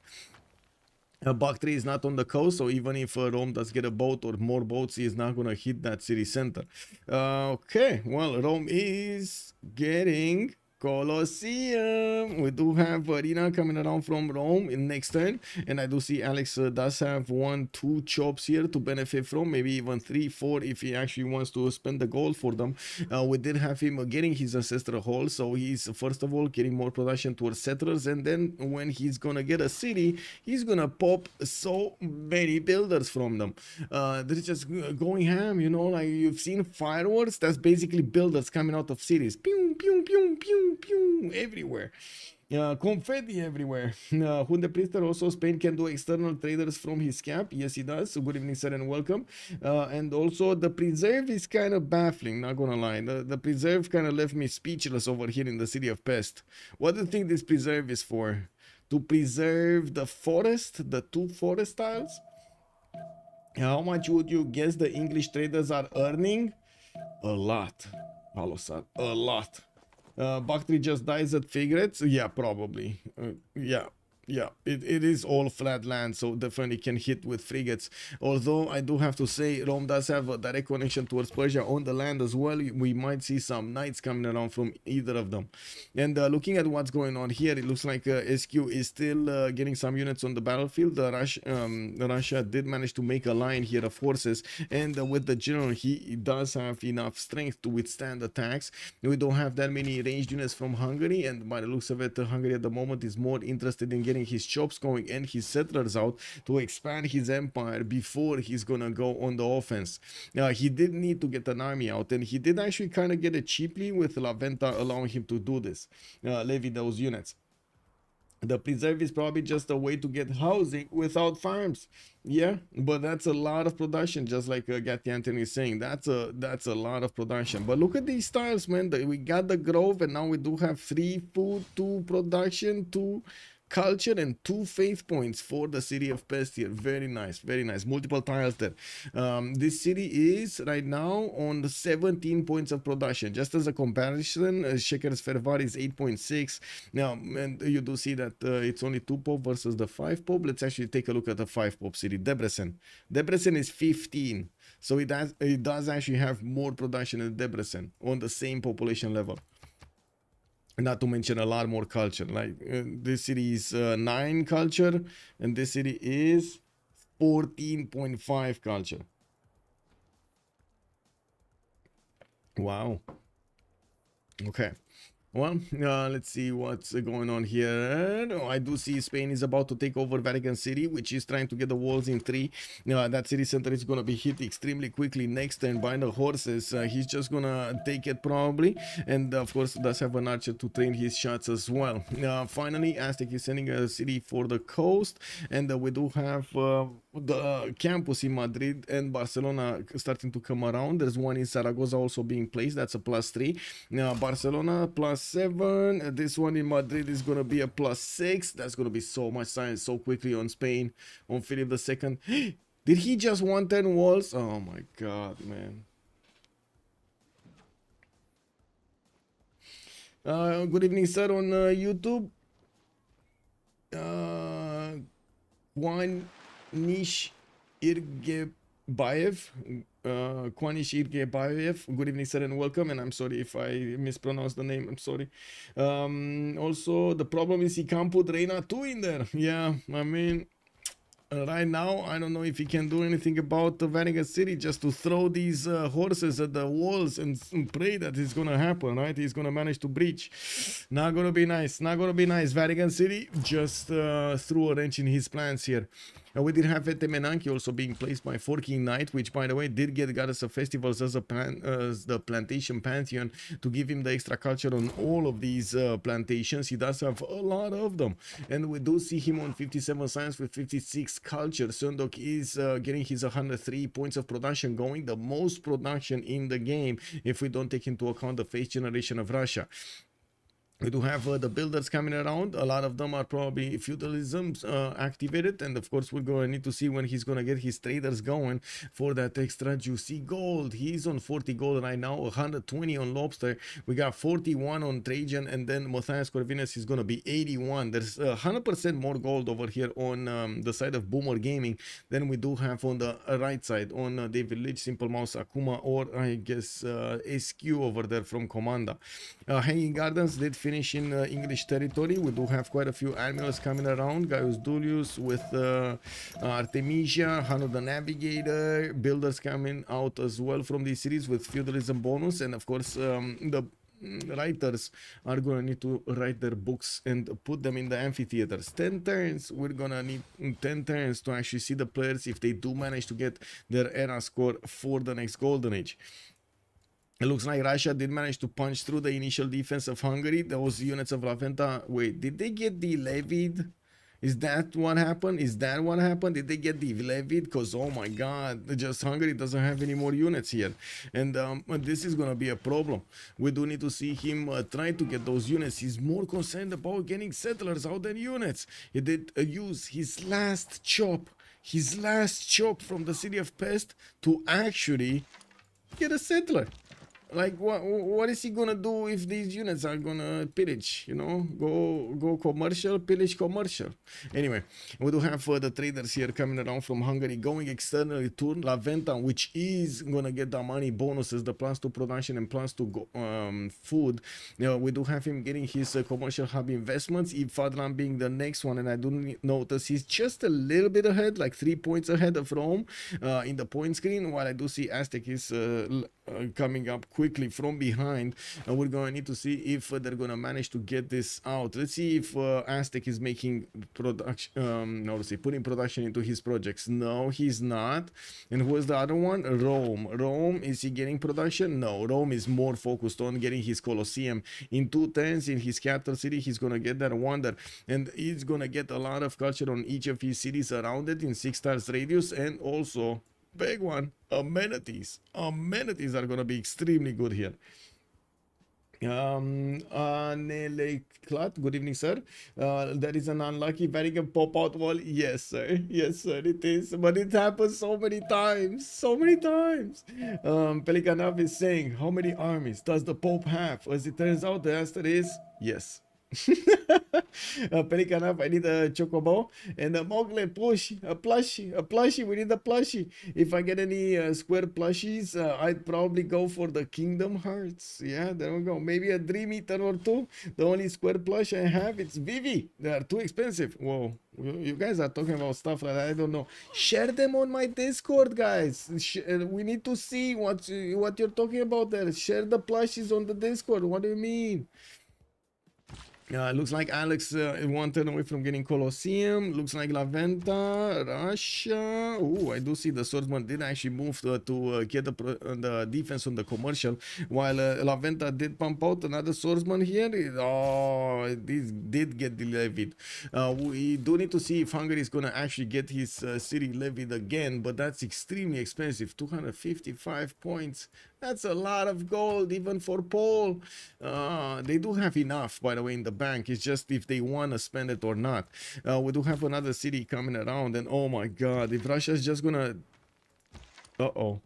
Bakhtri is not on the coast, so even if Rome does get a boat or more boats, he is not going to hit that city center. Okay, well, Rome is getting Colosseum. We do have Arena coming around from Rome in next turn, and I do see Alex does have 1-2 chops here to benefit from, maybe even 3-4 if he actually wants to spend the gold for them. We did have him getting his ancestral hall, so he's first of all getting more production towards settlers, and then when he's gonna get a city, he's gonna pop so many builders from them. They're just going ham, you know, like you've seen fireworks. That's basically builders coming out of cities. Pew pew pew pew pew everywhere. Confetti everywhere. Hundepriester also, Spain can do external traders from his cap. Yes, he does. So good evening, sir, and welcome. And also the preserve is kind of baffling, not gonna lie. The preserve kind of left me speechless over here in the city of Pest. What do you think this preserve is for? To preserve the forest, the 2 forest tiles? How much would you guess the English traders are earning? A lot. Alosar, a lot. Bakhtri just dies at Figurettes? Yeah, probably. Yeah, it is all flat land, so definitely can hit with frigates. Although I do have to say, Rome does have a direct connection towards Persia on the land as well. We might see some knights coming around from either of them. And looking at what's going on here, it looks like SQ is still getting some units on the battlefield. Russia did manage to make a line here of horses, and with the general, he does have enough strength to withstand attacks. We don't have that many ranged units from Hungary, and by the looks of it, Hungary at the moment is more interested in getting his chops going and his settlers out to expand his empire before he's gonna go on the offense. He did need to get an army out, and he did actually kind of get it cheaply with La Venta allowing him to do this, levy those units. The preserve is probably just a way to get housing without farms. Yeah, but that's a lot of production, just like Gatti Anthony is saying. That's a lot of production. But look at these tiles, man. We got the grove, and now we do have 3 food, 2 production, 2 culture, and 2 faith points for the city of Pest here. Very nice, very nice. Multiple tiles there. This city is right now on the 17 points of production. Just as a comparison, Sheker's Fervar is 8.6. Now, and you do see that it's only 2 pop versus the 5 pop. Let's actually take a look at the 5 pop city, Debrecen. Debrecen is 15, so it does actually have more production than Debrecen on the same population level. Not to mention a lot more culture. Like this city is 9 culture, and this city is 14.5 culture. Wow. Okay. Well, let's see what's going on here. I do see Spain is about to take over Vatican City, which is trying to get the walls in 3. That city center is going to be hit extremely quickly next turn by the horses. He's just going to take it probably. And of course, does have an archer to train his shots as well. Finally, Aztec is sending a city for the coast. And we do have the campus in Madrid and Barcelona starting to come around. There's one in Zaragoza also being placed. That's a +3. Barcelona +7. This one in Madrid is going to be a +6. That's going to be so much science so quickly on Spain, on Philip II. Did he just 110 walls? Oh my god, man. Good evening, sir, on YouTube. Kwanish Irgebayev. Kwanish Irgebayev. Good evening, sir, and welcome. And I'm sorry if I mispronounced the name. I'm sorry. Also, the problem is he can't put Reina 2 in there. Yeah, I mean, right now, I don't know if he can do anything about the Vatican City, just to throw these horses at the walls and pray that it's gonna happen, right? He's gonna manage to breach. Not gonna be nice. Not gonna be nice. Vatican City just threw a wrench in his plans here. We did have Etemenanki also being placed by Forking Knight, which, by the way, did get Goddess of Festivals as the plantation pantheon to give him the extra culture on all of these plantations. He does have a lot of them. And we do see him on 57 science with 56 culture. Sundok is getting his 103 points of production going, the most production in the game if we don't take into account the face generation of Russia. We do have the builders coming around. A lot of them are probably feudalism activated, and of course we're going to need to see when he's going to get his traders going for that extra juicy gold. He's on 40 gold right now, 120 on Lobster. We got 41 on Trajan, and then Matthias Corvinus is going to be 81. There's 100% more gold over here on the side of Boomer Gaming than we do have on the right side on David Leach, Simple Mouse, Akuma, or I guess SQ over there from Comanda. Hanging Gardens did finish in English territory. We do have quite a few admirals coming around. Gaius Dulius with Artemisia, Hano the Navigator, builders coming out as well from these cities with feudalism bonus, and of course the writers are gonna need to write their books and put them in the amphitheaters. 10 turns. We're gonna need 10 turns to actually see the players if they do manage to get their era score for the next Golden Age. It looks like Russia did manage to punch through the initial defense of Hungary. Those units of La Venta, wait, did they get de-levied? Is that what happened? Is that what happened? Did they get de-levied? Because, oh my god, just Hungary doesn't have any more units here. And this is going to be a problem. We do need to see him try to get those units. He's more concerned about getting settlers out than units. He did use his last chop from the city of Pest to actually get a settler. Like, what is he gonna do if these units are gonna pillage, you know? Go commercial, pillage commercial. Anyway, we do have the traders here coming around from Hungary, going externally to La Venta, which is gonna get the money bonuses, the +2 production and +2 food. We do have him getting his commercial hub investments, Ifadran being the next one, and I do notice he's just a little bit ahead, like 3 points ahead of Rome in the point screen, while I do see Aztec is coming up quickly from behind, and we're going to need to see if they're going to manage to get this out. Let's see if Aztec is making production, putting production into his projects. No, he's not. And who is the other one? Rome, is he getting production? No, Rome is more focused on getting his Colosseum. In 2 turns in his capital city, he's going to get that wonder, and he's going to get a lot of culture on each of his cities around it in 6 stars radius, and also big one, amenities are going to be extremely good here. Neleklat, good evening, sir. That is an unlucky Vatican pop-out wall. Yes, sir, it is, but it happens so many times. Pelikanov is saying, how many armies does the Pope have? As it turns out, the answer is yes. Pelikanov, I need a chocobo, and a Mogle push, a plushie, we need a plushie. If I get any square plushies, I'd probably go for the Kingdom Hearts. Yeah, there we go. Maybe a Dream Eater or 2. The only square plush I have, it's Vivi. They are too expensive. Whoa, you guys are talking about stuff like that. I don't know. Share them on my Discord, guys. We need to see what you're talking about there. Share the plushies on the Discord. What do you mean? Looks like Alex 1 turn away from getting Colosseum. Looks like La Venta, Russia. Oh, I do see the swordsman did actually move to get the defense on the commercial, while La Venta did pump out another swordsman here. This did get levied. We do need to see if Hungary is going to actually get his city levied again, but that's extremely expensive. 255 points. That's a lot of gold, even for Paul. They do have enough, by the way, in the bank. It's just if they want to spend it or not. We do have another city coming around, and oh my god, if Russia's just gonna... Uh-oh.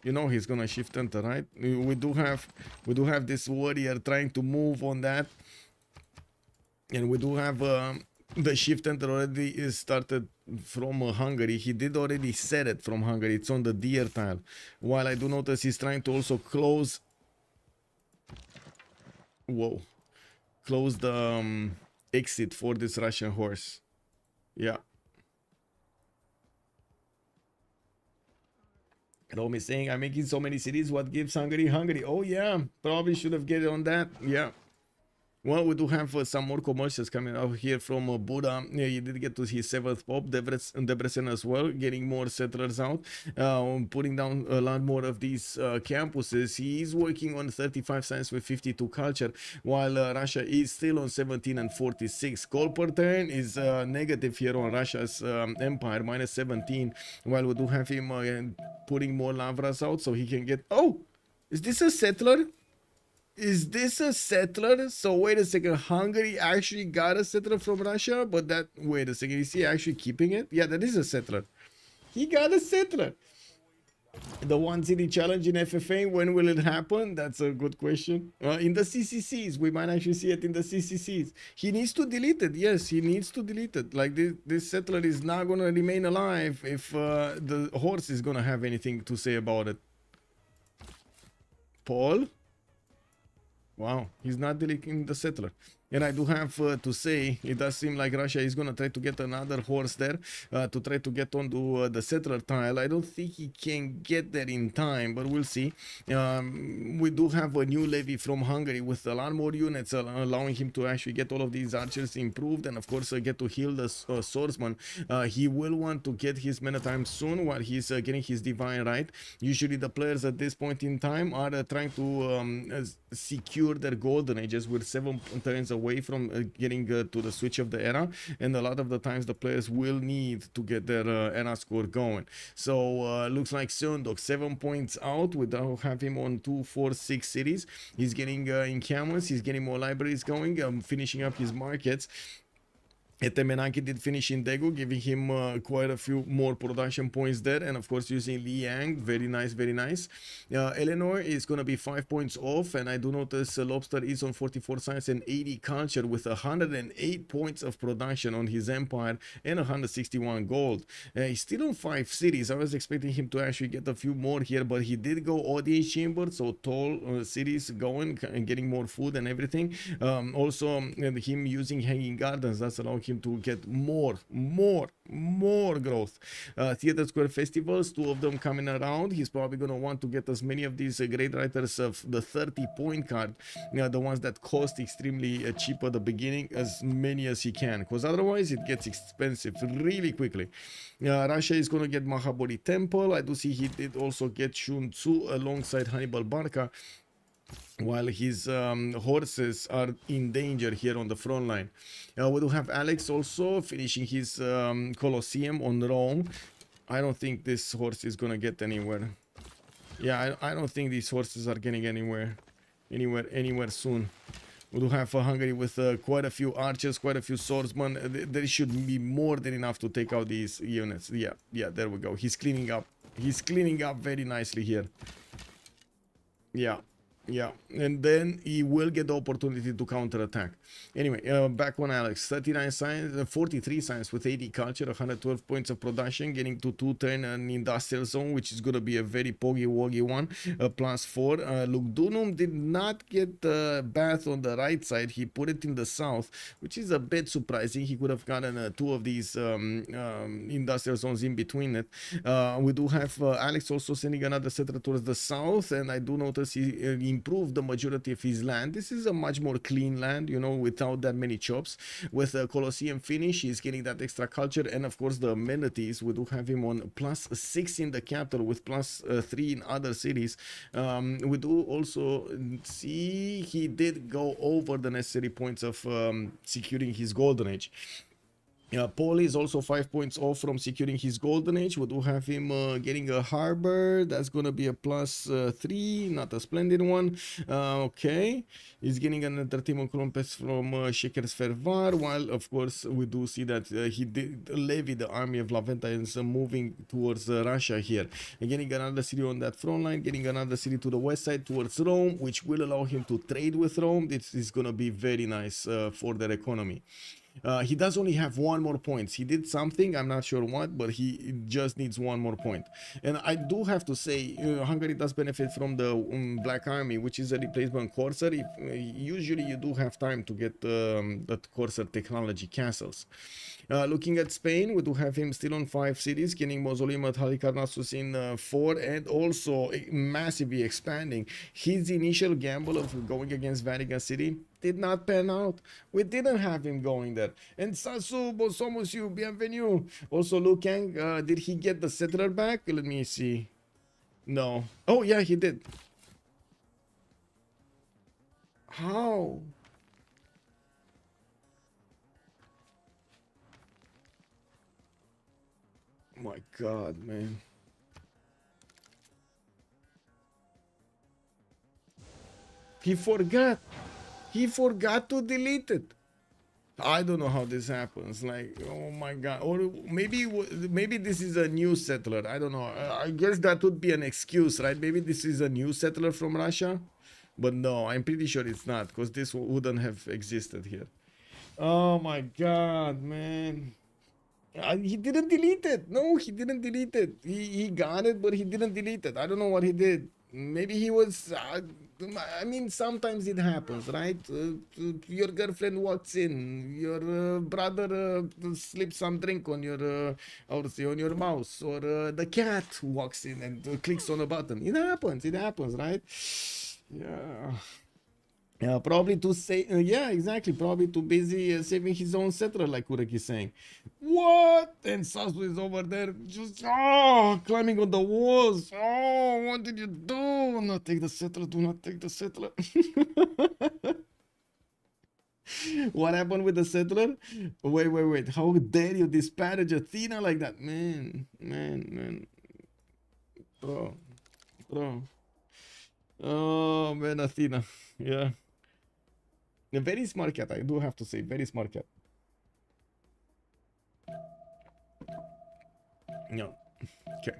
You know he's gonna shift enter, right? We do have this warrior trying to move on that. And we do have The shift enter already is started from Hungary. He did already set it from Hungary. It's on the deer tile. While I do notice he's trying to also close. Whoa. Close the exit for this Russian horse. Yeah. Rome is saying, I'm making so many cities. What gives Hungary? Hungary. Oh, yeah. Probably should have get on that. Yeah. Well, we do have some more commercials coming out here from Buda. Yeah, he did get to his 7th pop, Debrecen as well, getting more settlers out, putting down a lot more of these campuses. He is working on 35 science with 52 culture, while Russia is still on 17 and 46. Gold per turn is negative here on Russia's empire, minus 17, while we do have him putting more lavras out so he can get... Oh, is this a settler? Is this a settler? So wait a second, Hungary actually got a settler from Russia, but that, wait a second, is he actually keeping it? Yeah, that is a settler. He got a settler. The one city challenge in FFA, when will it happen? That's a good question. In the CCCs, we might actually see it in the CCCs. He needs to delete it. Yes, he needs to delete it. Like this settler is not going to remain alive if the horse is going to have anything to say about it. Paul? Wow, he's not deleting the settler. And I do have to say, it does seem like Russia is going to try to get another horse there to try to get onto the settler tile. I don't think he can get there in time, but we'll see. We do have a new levy from Hungary with a lot more units, allowing him to actually get all of these archers improved and, of course, get to heal the swordsman. He will want to get his mana time soon while he's getting his divine right. Usually the players at this point in time are trying to secure their golden ages with 7 turns away from getting to the switch of the era, and a lot of the times the players will need to get their era score going. So looks like Sundok 7 points out. We don't have him on 2, 4, 6 cities. He's getting encampments, he's getting more libraries going, finishing up his markets. Etemenanki did finish in Daegu, giving him quite a few more production points there, and of course using Liang, very nice, very nice. Eleanor is going to be 5 points off, and I do notice Lobster is on 44 science and 80 culture with 108 points of production on his empire and 161 gold. He's still on 5 cities. I was expecting him to actually get a few more here, but he did go audience chamber, so tall cities going and getting more food and everything. Also him using hanging gardens, that's allowing him to get more growth. Theater Square festivals, 2 of them coming around. He's probably going to want to get as many of these great writers of the 30-point card, the ones that cost extremely cheap at the beginning, as many as he can, because otherwise it gets expensive really quickly. Russia is going to get Mahabodhi Temple. I do see he did also get Shun Tzu alongside Hannibal Barca, while his horses are in danger here on the front line. We do have Alex also finishing his Colosseum on Rome. I don't think this horse is gonna get anywhere. Yeah, I don't think these horses are getting anywhere soon. We do have Hungary with quite a few archers, quite a few swordsmen. There should be more than enough to take out these units. Yeah, there we go. He's cleaning up. He's cleaning up very nicely here. Yeah, and then he will get the opportunity to counterattack. Anyway, back on Alex, 39 science, 43 science with 80 culture, 112 points of production, getting to 210 an industrial zone, which is going to be a very poggy-woggy one, +4. Luke Dunum did not get the bath on the right side. He put it in the south, which is a bit surprising. He could have gotten 2 of these industrial zones in between it. We do have Alex also sending another settler towards the south, and I do notice he improved the majority of his land. This is a much more clean land, you know, without that many chops. With a Colosseum finish, he's getting that extra culture, and of course the amenities. We do have him on +6 in the capital with +3 in other cities. We do also see he did go over the necessary points of securing his golden age. Paul is also 5 points off from securing his golden age. We do have him getting a harbor. That's going to be a +3, not a splendid one. Okay, he's getting an entertainment crumpets from Shekers Fervar, while of course we do see that he did levy the army of Laventines moving towards Russia here, and getting another city on that front line, getting another city to the west side towards Rome, which will allow him to trade with Rome. This is going to be very nice for their economy. He does only have one more point. He did something, I'm not sure what, but he just needs one more point. And I do have to say, Hungary does benefit from the Black Army, which is a replacement Corsair. Usually you do have time to get that Corsair technology castles. Looking at Spain, we do have him still on 5 cities, getting Mausoleum at Halicarnassus in 4, and also massively expanding. His initial gamble of going against Vatican City did not pan out. We didn't have him going there. And Sasu, somos you, bienvenue. Also, Liu Kang, did he get the settler back? Let me see. No. Oh, yeah, he did. How? My God, man. He forgot. He forgot to delete it. I don't know how this happens. Like, oh my God. Or maybe this is a new settler. I don't know. I guess that would be an excuse, right? Maybe this is a new settler from Russia. But no, I'm pretty sure it's not, because this wouldn't have existed here. Oh my God, man. He didn't delete it. No, he didn't delete it. He got it, but he didn't delete it. I don't know what he did. Maybe he was... I mean, sometimes it happens, right? Your girlfriend walks in. Your brother slips some drink on your... on your mouse. Or the cat walks in and clicks on a button. It happens. It happens, right? Yeah. Yeah, probably to say, yeah, exactly. Probably too busy saving his own settler, like Kurek is saying. What? And Sasu is over there, just climbing on the walls. Oh, what did you do? Do not take the settler. Do not take the settler. What happened with the settler? Wait. How dare you disparage Athena like that? Man. Bro. Oh, man, Athena. Yeah. A very smart cat, I do have to say. Very smart cat. No. Okay.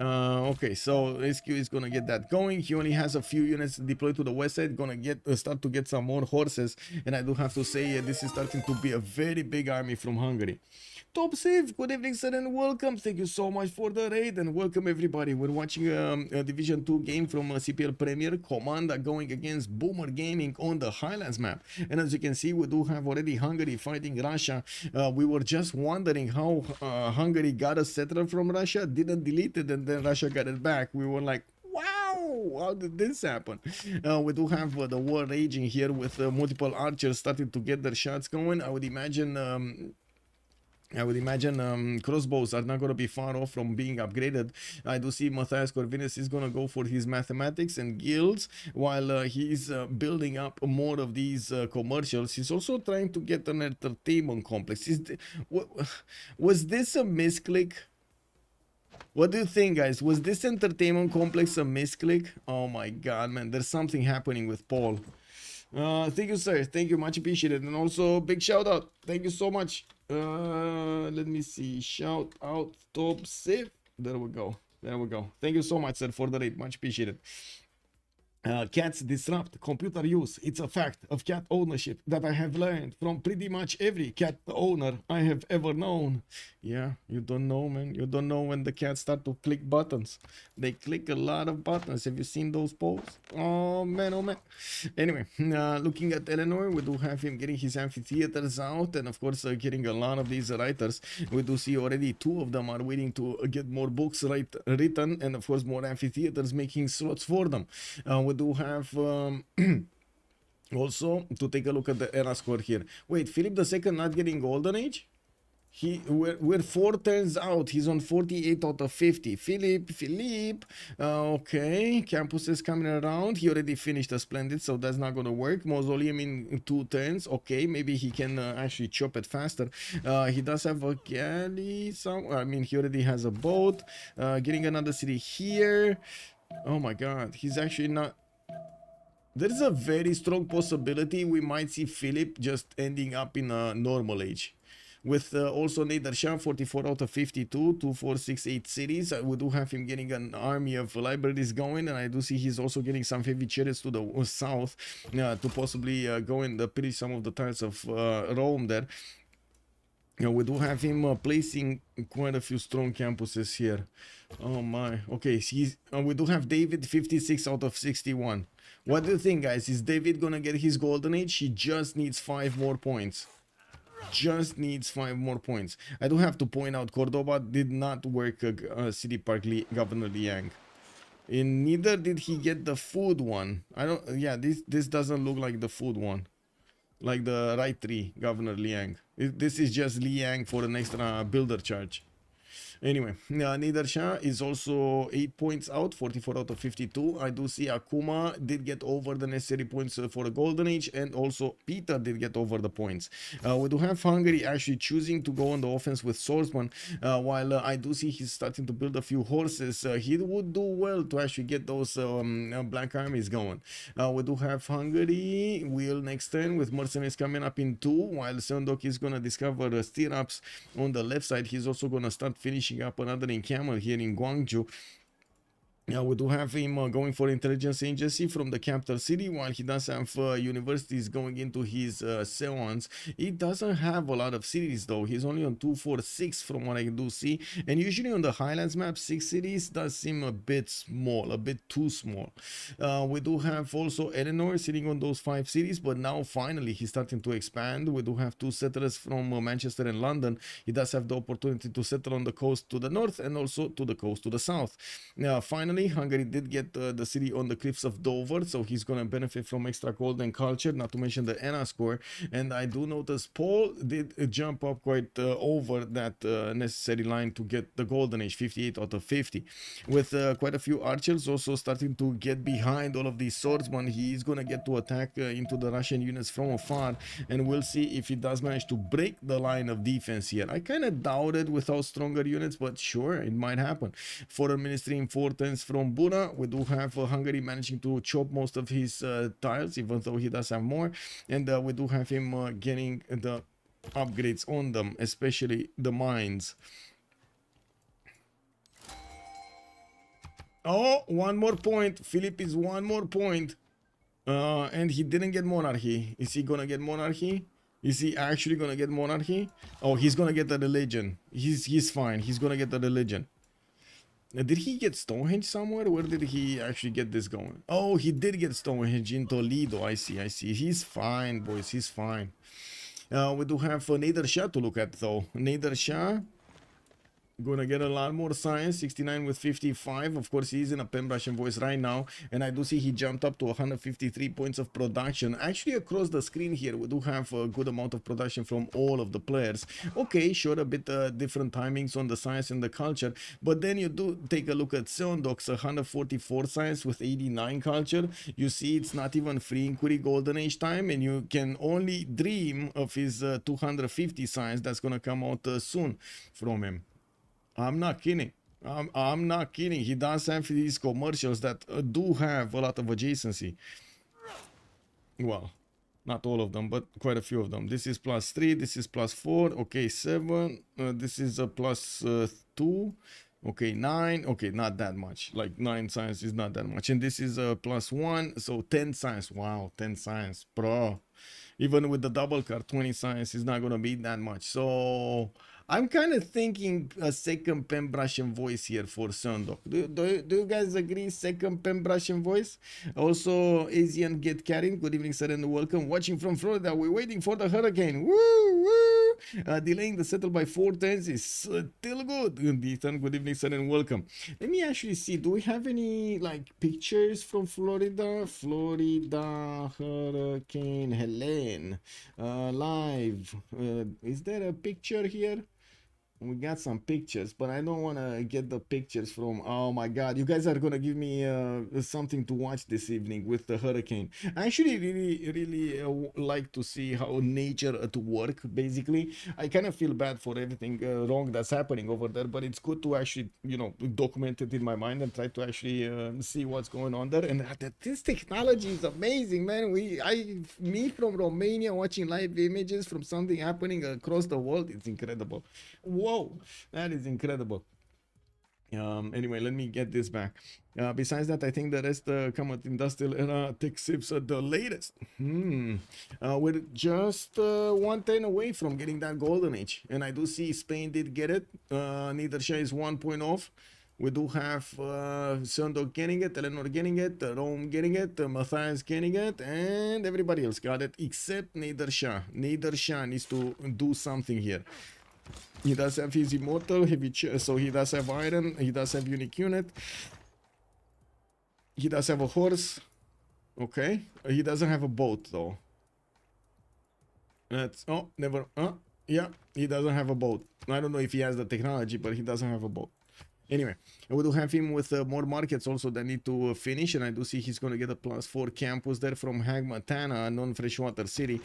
Okay, so SQ is gonna get that going. He only has a few units deployed to the west side, gonna start to get some more horses, and I do have to say this is starting to be a very big army from Hungary. Top Save, good evening sir and welcome. Thank you so much for the raid and welcome everybody. We're watching a Division 2 game from CPL Premier Comanda going against Boomer Gaming on the Highlands map. And as you can see, we do have already Hungary fighting Russia. We were just wondering how Hungary got a settler from Russia, didn't delete it, and then Russia got it back. We were like, wow, how did this happen? We do have the war raging here with multiple archers starting to get their shots going. I would imagine crossbows are not going to be far off from being upgraded. I do see Matthias Corvinus is going to go for his mathematics and guilds while he's building up more of these commercials. He's also trying to get an entertainment complex. Was this a misclick? What do you think, guys? Was this entertainment complex a misclick? Oh my God, man. There's something happening with Paul. Thank you, sir. Thank you. Much appreciated. And also, big shout out. Thank you so much. Let me see. Shout out Top Save. There we go. Thank you so much, sir, for the raid. Much appreciated. Cats disrupt computer use. It's a fact of cat ownership that I have learned from pretty much every cat owner I have ever known. Yeah, you don't know, man. You don't know when the cats start to click buttons. They click a lot of buttons. Have you seen those posts? Oh man. Anyway, looking at Eleanor, we do have him getting his amphitheaters out, and of course getting a lot of these writers. We do see already 2 of them are waiting to get more books written, and of course more amphitheaters making slots for them. We do have also to take a look at the era score here. Wait, Philip II not getting Golden Age? We're 4 turns out. He's on 48 out of 50. Philip. Okay, Campus is coming around. He already finished a Splendid, so that's not gonna work. Mausoleum in 2 turns. Okay, maybe he can actually chop it faster. He does have a galley. I mean, he already has a boat. Getting another city here. Oh my God, he's actually not... There's a very strong possibility we might see Philip just ending up in a normal age. with also Nader Shah, 44 out of 52, 2468 cities. We do have him getting an army of libraries going, and I do see he's also getting some heavy chariots to the south to possibly go and pillage some of the tiles of Rome there. We do have him placing quite a few strong campuses here. Oh my. Okay, we do have David, 56 out of 61. What do you think, guys? Is David gonna get his golden age? He just needs 5 more points. Just needs 5 more points. I do have to point out, Cordoba did not work City Park Governor Liang. And neither did he get the food one. I don't. Yeah, this doesn't look like the food one. Like the right tree, Governor Liang. This is just Liang for an extra builder charge. Anyway, Nader Shah is also 8 points out, 44 out of 52. I do see Akuma did get over the necessary points for the golden age, and also Peter did get over the points. We do have Hungary actually choosing to go on the offense with swordsman, while I do see he's starting to build a few horses. He would do well to actually get those black armies going. We do have Hungary will next turn with mercenaries coming up in 2, while Sundok is going to discover stirrups on the left side. He's also going to start finishing up another encampment here in Guangzhou. We do have him going for intelligence agency from the capital city, while he does have universities going into his seance. He doesn't have a lot of cities though. He's only on 246 from what I do see, and usually on the Highlands map 6 cities does seem a bit small, a bit too small. We do have also Eleanor sitting on those 5 cities, but now finally he's starting to expand. We do have 2 settlers from Manchester and London. He does have the opportunity to settle on the coast to the north and also to the coast to the south. Finally, Hungary did get the city on the cliffs of Dover, so he's going to benefit from extra golden culture, not to mention the ENA score. And I do notice Paul did jump up quite over that necessary line to get the golden age, 58 out of 50. With quite a few archers also starting to get behind all of these swordsmen, he is going to get to attack into the Russian units from afar, and we'll see if he does manage to break the line of defense here. I kind of doubt it without stronger units, but sure, it might happen. Foreign Ministry importance from Buna. We do have Hungary managing to chop most of his tiles, even though he does have more, and we do have him getting the upgrades on them, especially the mines. Oh, 1 more point. Philip is 1 more point. And he didn't get monarchy. Is he gonna get monarchy? Is he actually gonna get monarchy? Oh, he's gonna get the religion. He's fine. He's gonna get the religion. Did he get Stonehenge somewhere? Where did he actually get this going? Oh, he did get Stonehenge in Toledo. I see, I see. He's fine, boys. He's fine. We do have Nader Shah to look at, though. Nader Shah gonna get a lot more science, 69 with 55. Of course, he's in a Pembrasian voice right now, and I do see he jumped up to 153 points of production. Actually, across the screen here, we do have a good amount of production from all of the players. Okay, sure, a bit different timings on the science and the culture, but then you do take a look at Seondok's 144 science with 89 culture. You see, it's not even free inquiry golden age time, and you can only dream of his 250 science that's gonna come out soon from him. I'm not kidding. I'm not kidding. He does have these commercials that do have a lot of adjacency. Well, not all of them, but quite a few of them. This is +3. This is +4. Okay, 7. This is a +2. Okay, 9. Okay, not that much. Like 9 science is not that much. And this is a +1. So 10 science. Wow, 10 science. Bro. Even with the double card, 20 science is not going to be that much. So I'm kind of thinking a second Pembrasian voice here for Sundok. Do you guys agree? Second Pembrasian voice. Also, Asian Get Carried. Good evening, sir, and welcome. Watching from Florida. We're waiting for the hurricane. Woo, woo. Delaying the settle by 4 turns is still good. Ethan, good evening, sir, and welcome. Let me actually see. Do we have any like pictures from Florida? Florida Hurricane Helene live. Is there a picture here? We got some pictures, but I don't want to get the pictures from. Oh my God, you guys are gonna give me something to watch this evening with the hurricane. I actually really like to see how nature at work. Basically, I kind of feel bad for everything wrong that's happening over there, but it's good to actually, you know, document it in my mind and try to actually see what's going on there. And this technology is amazing, man. Me from Romania watching live images from something happening across the world. It's incredible. Whoa, that is incredible. Anyway, let me get this back. Besides that, I think the rest come at industrial era tech sips are the latest. We're just 110 away from getting that golden age, and I do see Spain did get it. Niedersha is 1 point off. We do have Sundog getting it, Eleanor getting it, Rome getting it, Matthias getting it, and everybody else got it except Niedersha. Niedersha needs to do something here. He does have his immortal, so he does have iron, he does have unique unit. He does have a horse. Okay. He doesn't have a boat though. That's, oh, never, yeah, he doesn't have a boat. I don't know if he has the technology, but he doesn't have a boat. Anyway, we do have him with more markets also that need to finish, and I do see he's going to get a +4 campus there from Hagmatana, a non-freshwater city.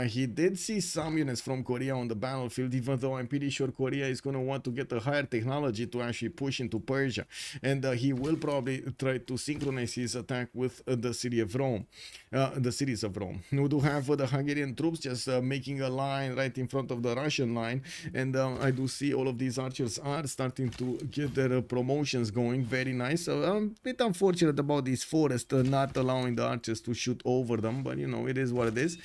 He did see some units from Korea on the battlefield, even though I'm pretty sure Korea is going to want to get a higher technology to actually push into Persia, and he will probably try to synchronize his attack with the city of Rome, the cities of Rome. We do have the Hungarian troops just making a line right in front of the Russian line, and I do see all of these archers are starting to get their promotions going. Very nice. So I'm a bit unfortunate about these forests not allowing the archers to shoot over them, but you know, it is what it is.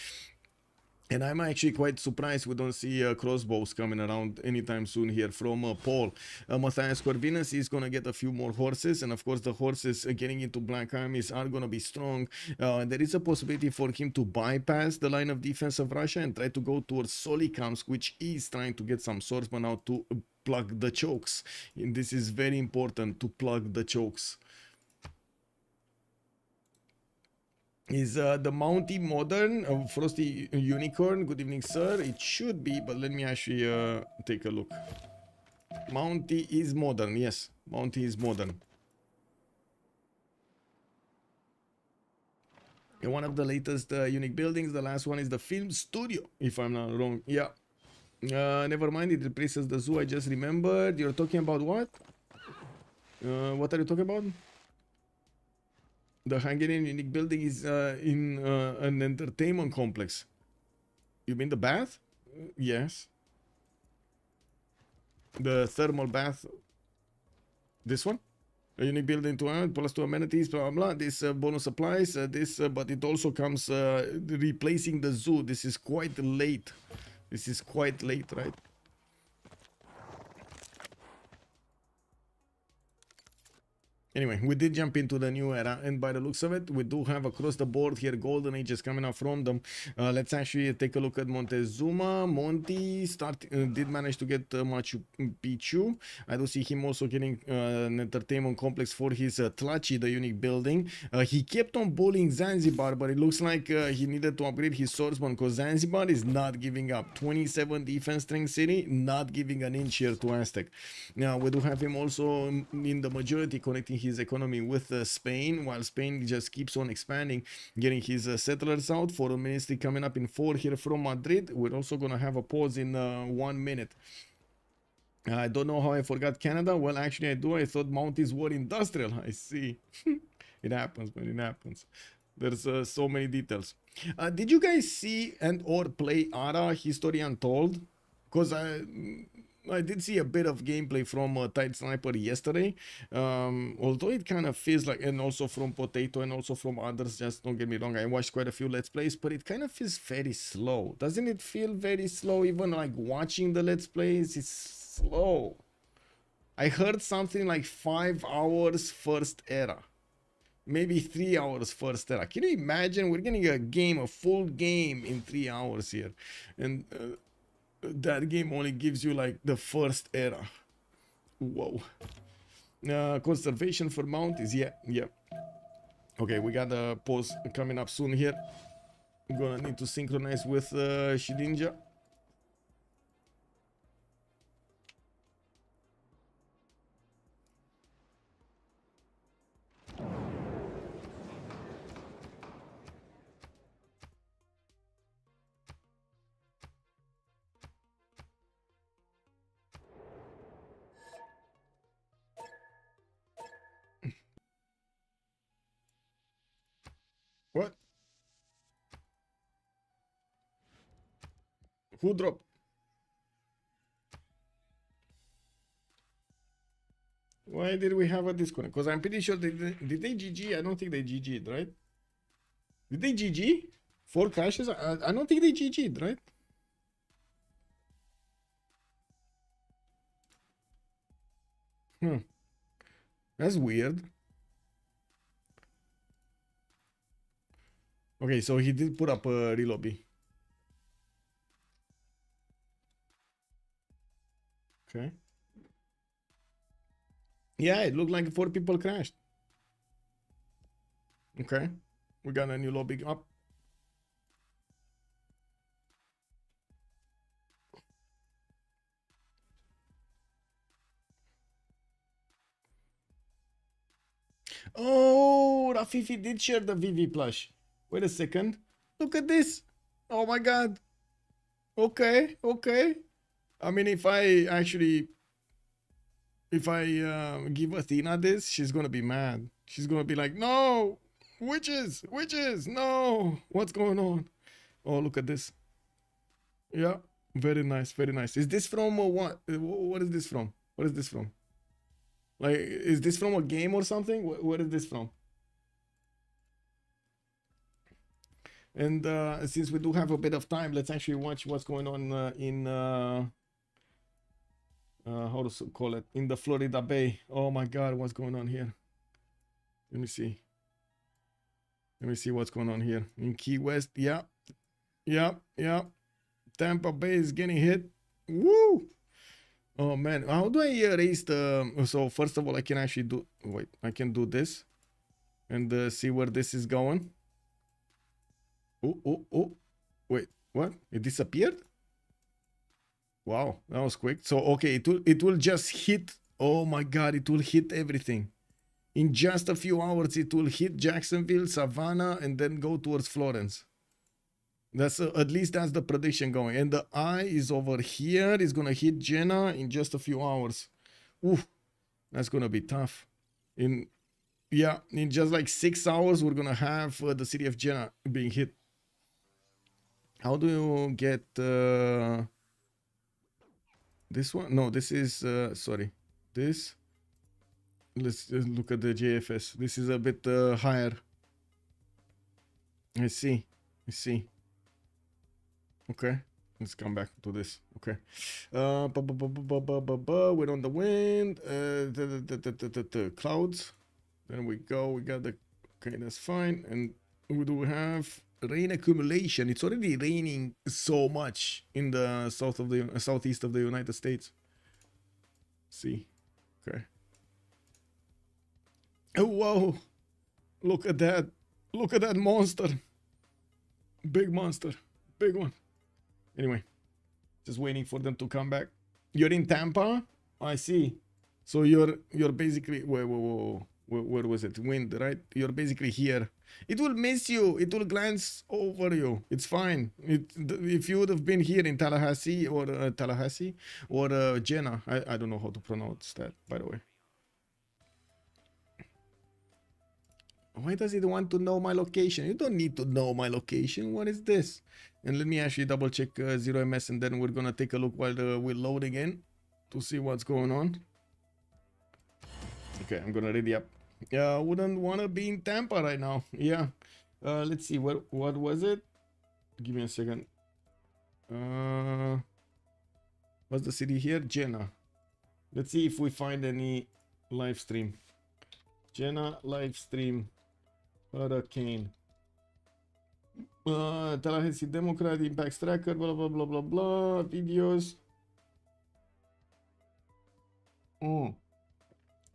And I'm actually quite surprised we don't see crossbows coming around anytime soon here from Paul. Matthias Corvinus is going to get a few more horses, and of course the horses getting into black armies are going to be strong. There is a possibility for him to bypass the line of defense of Russia and try to go towards Solikamsk, which is trying to get some swordsmen out to plug the chokes. And this is very important, to plug the chokes. Is the Mountie modern? Frosty Unicorn, good evening sir. It should be, but let me actually take a look. Mountie is modern, yes. Mountie is modern. And one of the latest unique buildings, the last one is the film studio, if I'm not wrong. Yeah. Never mind, it replaces the zoo, I just remembered. You're talking about what? What are you talking about? The Hungarian unique building is in an entertainment complex. You mean the bath? Yes. The thermal bath. This one? A unique building to add, +2 amenities, blah, blah, blah. This bonus applies, but it also comes replacing the zoo. This is quite late. This is quite late, right? Anyway, we did jump into the new era, and by the looks of it, we do have across the board here golden ages coming up from them. Let's actually take a look at Montezuma. Monty did manage to get Machu Picchu. I do see him also getting an entertainment complex for his Tlachi, the unique building. He kept on bullying Zanzibar, but it looks like he needed to upgrade his swordsman because Zanzibar is not giving up. 27 defense strength city, not giving an inch here to Aztec. Now, we do have him also in the majority connecting his economy with Spain, while Spain just keeps on expanding, getting his settlers out. Foreign ministry coming up in 4 here from Madrid. We're also going to have a pause in 1 minute. I don't know how I forgot Canada. Well, actually I do. I thought Mounties were industrial. I see. It happens, man. It happens. There's so many details. Did you guys see and or play Ara History Untold? Because I did see a bit of gameplay from Tide Sniper yesterday, although it kind of feels like, and also from Potato and also from others, just don't get me wrong, I watched quite a few Let's Plays, but it kind of feels very slow. Doesn't it feel very slow? Even like watching the Let's Plays, it's slow. I heard something like 5 hours first era. Maybe 3 hours first era. Can you imagine? We're getting a full game in 3 hours here. And that game only gives you like the first era. Whoa. Conservation for Mounties. Yeah. Okay, we got a pause coming up soon here. I'm gonna need to synchronize with Shidinja. Who dropped? Why did we have a disconnect? Because I'm pretty sure did they GG? I don't think they GG'd, right? Did they GG? 4 crashes? I don't think they GG'd, right? That's weird. Okay, so he did put up a relobby. Okay. Yeah, it looked like 4 people crashed. Okay. We got a new lobby up. Oh, Rafifi did share the VV plush. Wait a second. Look at this. Oh my god. Okay, okay. I mean, if I give Athena this, she's gonna be mad. She's gonna be like, no, witches, witches, no. What's going on? Oh, look at this. Yeah, very nice, very nice. Is this from what? What is this from? What is this from? Like, is this from a game or something? What is this from? And since we do have a bit of time, let's actually watch what's going on in how to call it, in the Florida Bay. Oh my god, what's going on here? Let me see. Let me see what's going on here in Key West. Yeah, yeah, yeah. Tampa Bay is getting hit. Woo! Oh man, how do I erase the? So first of all, I can actually do. Wait, I can do this, and see where this is going. Oh, oh, oh! Wait, what? It disappeared? Wow, that was quick. So okay, it will just hit. Oh my god, it will hit everything. In just a few hours, it will hit Jacksonville, Savannah, and then go towards Florence. That's at least that's the prediction going. And the eye is over here. It's gonna hit Jenna in just a few hours. Ooh, that's gonna be tough. In just like 6 hours, we're gonna have the city of Jenna being hit. How do you get this one? No, this is sorry. This. Let's just look at the JFS. This is a bit higher. I see. I see. Okay, let's come back to this. Okay, we're on the wind. The clouds. There we go. We got the. Okay, that's fine. And we do have rain accumulation. It's already raining so much in the southeast of the United States. See, okay. Oh whoa! Look at that! Look at that monster! Big monster, big one. Anyway, just waiting for them to come back. You're in Tampa? I see. So you're basically where was it? Wind, right? You're basically here. It will miss you. It will glance over you. It's fine. If you would have been here in Tallahassee or Jenna, I don't know how to pronounce that, by the way. Why does it want to know my location? You don't need to know my location. What is this? And let me actually double check 0ms, and then we're gonna take a look while we're loading in to see what's going on. Okay, I'm gonna ready up. Wouldn't want to be in Tampa right now. Yeah. Let's see. What was it? Give me a second. What's the city here? Jenna. Let's see if we find any live stream. Jenna live stream. Hurricane. Tallahassee Democrat Impacts Tracker. Blah blah blah blah blah. Videos. Oh.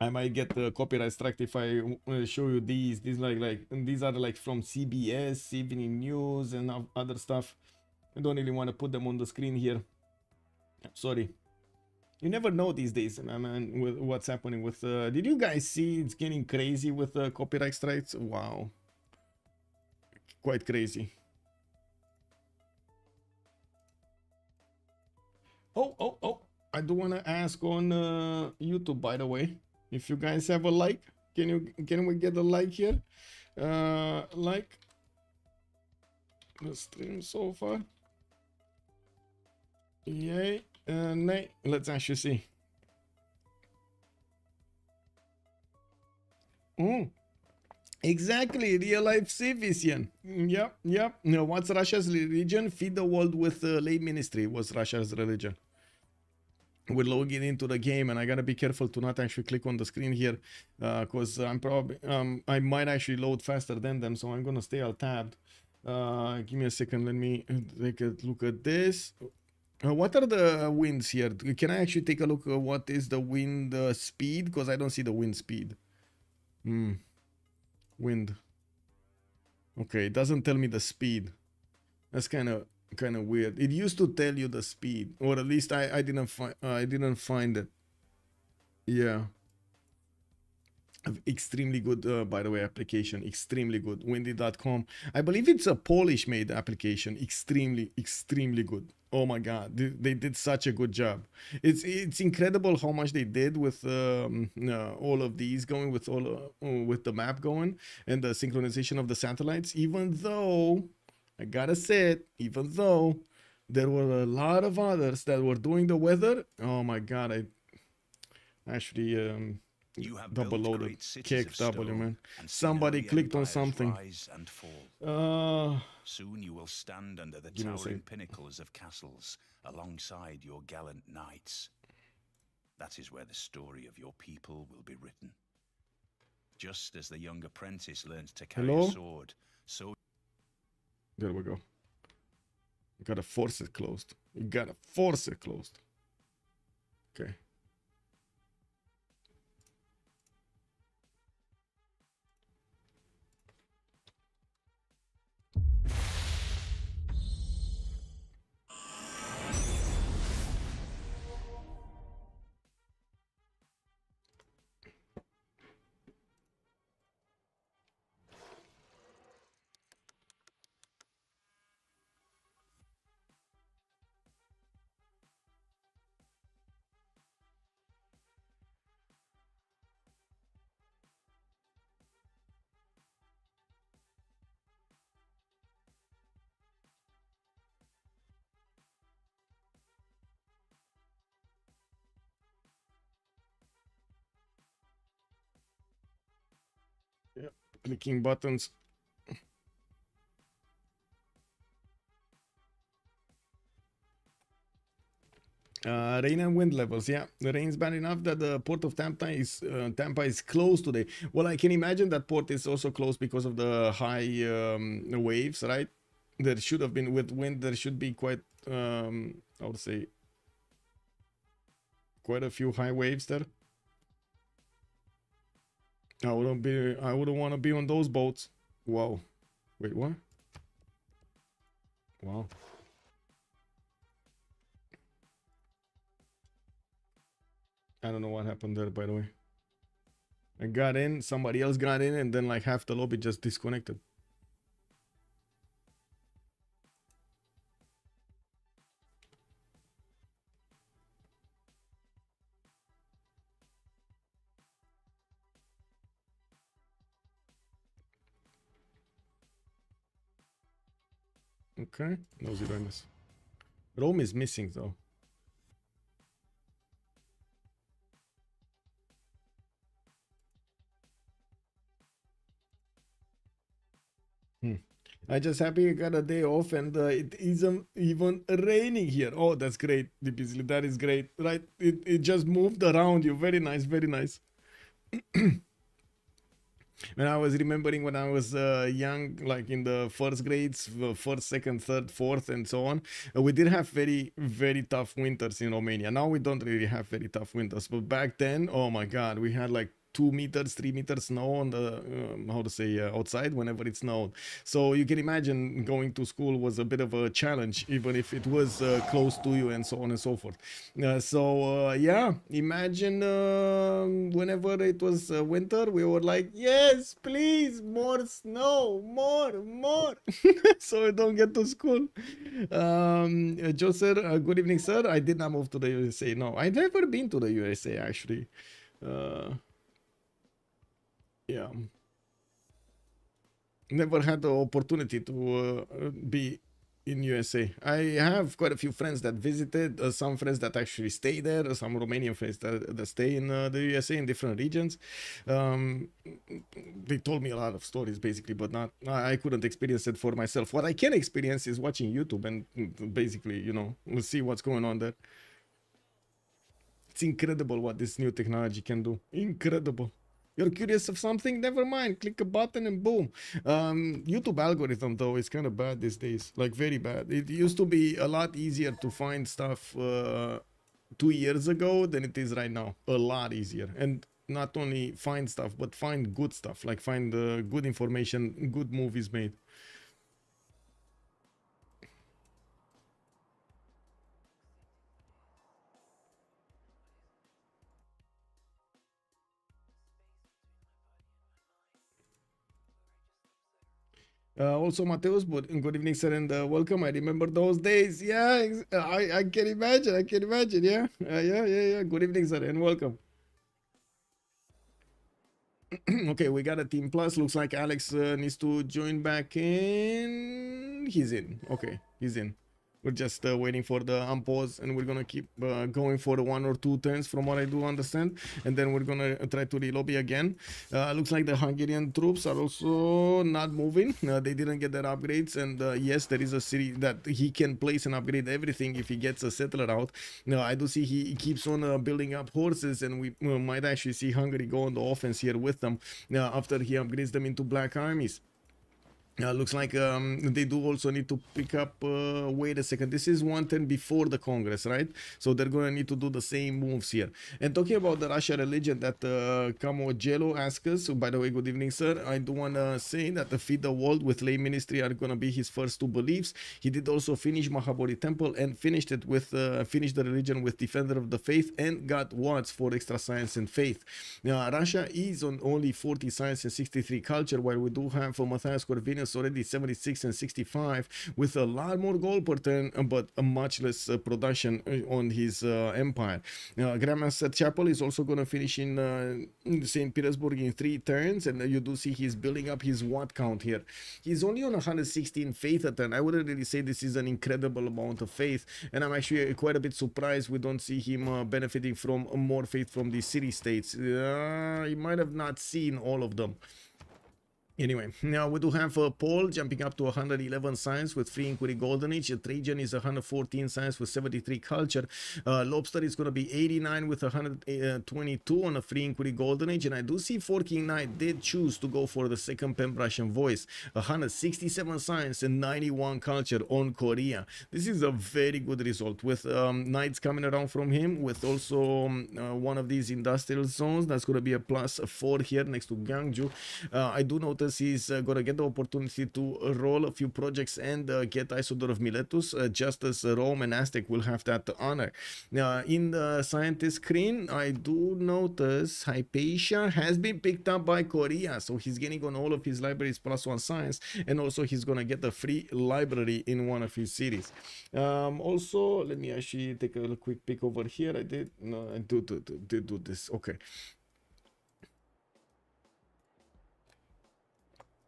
I might get the copyright strike if I show you these. These these are like from CBS, Evening News, and other stuff. I don't really want to put them on the screen here. Sorry. You never know these days, man, with what's happening with. Did you guys see it's getting crazy with copyright strikes? Wow, quite crazy. Oh! I do want to ask on YouTube, by the way. If you guys have a like, can we get a like here? Like the stream so far. Yay, nay. Let's actually see. Oh, exactly, real life civilian. Yep, yep. No, what's Russia's religion? Feed the world with lay ministry was Russia's religion. We're logging into the game, and I gotta be careful to not actually click on the screen here, because I'm probably I might actually load faster than them, so I'm gonna stay alt tabbed. Give me a second. Let me take a look at this. What are the winds here? Can I actually take a look at what is the wind speed? Because I don't see the wind speed. Wind. Okay, it doesn't tell me the speed. That's kind of weird. It used to tell you the speed, or at least I didn't find it. Yeah. Extremely good, by the way, application. Extremely good. Windy.com. I believe it's a Polish made application. Extremely good. Oh my god, they did such a good job. It's incredible how much they did with all of these going, with with the map going and the synchronization of the satellites. Even though I gotta say it, even though there were a lot of others that were doing the weather. Oh my god, I actually You have double built loaded. great cities Kick of W, stone man. and seen Somebody early clicked on empires something. rise and fall. Soon you will stand under the Give me a towering sec. pinnacles of castles alongside your gallant knights. That is where the story of your people will be written. Just as the young apprentice learns to carry Hello? a sword, so There we go. You gotta force it closed. You gotta force it closed. Okay. Yeah. Clicking buttons. Rain and wind levels. Yeah, the rain's bad enough that the port of Tampa is closed today. Well, I can imagine that port is also closed because of the high waves, right? There should have been, with wind. There should be quite, I would say, quite a few high waves there. I wouldn't want to be on those boats. Wow. Wait, what? Wow. I don't know what happened there, by the way. I got in, somebody else got in, and then like half the lobby just disconnected. Okay, no zeros. Rome is missing though. I just happy I got a day off, and it isn't even raining here. Oh, that's great, DPZ. That is great, right? It just moved around you. Very nice, very nice. When I was remembering when I was young, like in the first grades, first, second, third, fourth, and so on, we did have very, very tough winters in Romania. Now we don't really have very tough winters, but back then, oh my God, we had like 2 meters, 3 meters snow on the how to say outside whenever it snowed. So you can imagine going to school was a bit of a challenge, even if it was close to you and so on and so forth. Yeah, imagine whenever it was winter, we were like, yes, please, more snow, more, so we don't get to school. Joe sir, good evening, sir. I did not move to the USA. No, I've never been to the USA actually. Yeah, never had the opportunity to be in USA. I have quite a few friends that visited, some friends that actually stay there, some Romanian friends that stay in the USA in different regions. They told me a lot of stories basically, but not I couldn't experience it for myself. What I can experience is watching YouTube and basically, you know, we'll see what's going on there. It's incredible what this new technology can do. Incredible. You're curious of something? Never mind. Click a button and boom. YouTube algorithm though is kind of bad these days. Like very bad. It used to be a lot easier to find stuff 2 years ago than it is right now. A lot easier. And not only find stuff, but find good stuff. Like find good information, good movies made. Also, Mateus, but good evening, sir, and welcome. I remember those days. Yeah, I can imagine. I can imagine. Yeah, yeah. Good evening, sir, and welcome. Okay, we got a team plus. Looks like Alex needs to join back in. He's in. Okay, he's in. We're just waiting for the unpause, and we're gonna keep going for the 1 or 2 turns from what I do understand, and then we're gonna try to relobby again. Looks like the Hungarian troops are also not moving. They didn't get their upgrades, and yes, there is a city that he can place and upgrade everything if he gets a settler out. I do see he keeps on building up horses, and we might actually see Hungary go on the offense here with them after he upgrades them into black armies. Looks like they do also need to pick up, wait a second, this is 110 before the Congress, right? So they're going to need to do the same moves here. And talking about the Russia religion that Camogelo asks us, so by the way, good evening, sir. I do want to say that the Feed the World with lay ministry are going to be his first 2 beliefs. He did also finish Mahabodhi Temple and finished it with, finished the religion with Defender of the Faith and got Watts for extra science and faith. Russia is on only 40 science and 63 culture, while we do have Matthias Corvinus already 76 and 65 with a lot more gold per turn, but a much less production on his empire. Grandmaster Chapel is also going to finish in St. Petersburg in 3 turns, and you do see he's building up his watt count here. He's only on 116 faith a turn. I wouldn't really say this is an incredible amount of faith, and I'm actually quite a bit surprised we don't see him benefiting from more faith from the city-states. He might have not seen all of them. Anyway, now we do have Paul jumping up to 111 science with 3 inquiry golden age. Trajan is 114 science with 73 culture. Lobster is going to be 89 with 122 on a 3 inquiry golden age. And I do see Forking Knight did choose to go for the second Pembrasian voice. 167 science and 91 culture on Korea. This is a very good result with knights coming around from him, with also one of these industrial zones. That's going to be a +4 here next to Gangju. I do notice he's going to get the opportunity to roll a few projects and get Isodor of Miletus, just as Rome and Aztec will have that honor. In the scientist screen, I do notice Hypatia has been picked up by Korea, so he's getting on all of his libraries +1 science, and also he's going to get a free library in one of his cities. Also, let me actually take a quick peek over here. I did do this. Okay.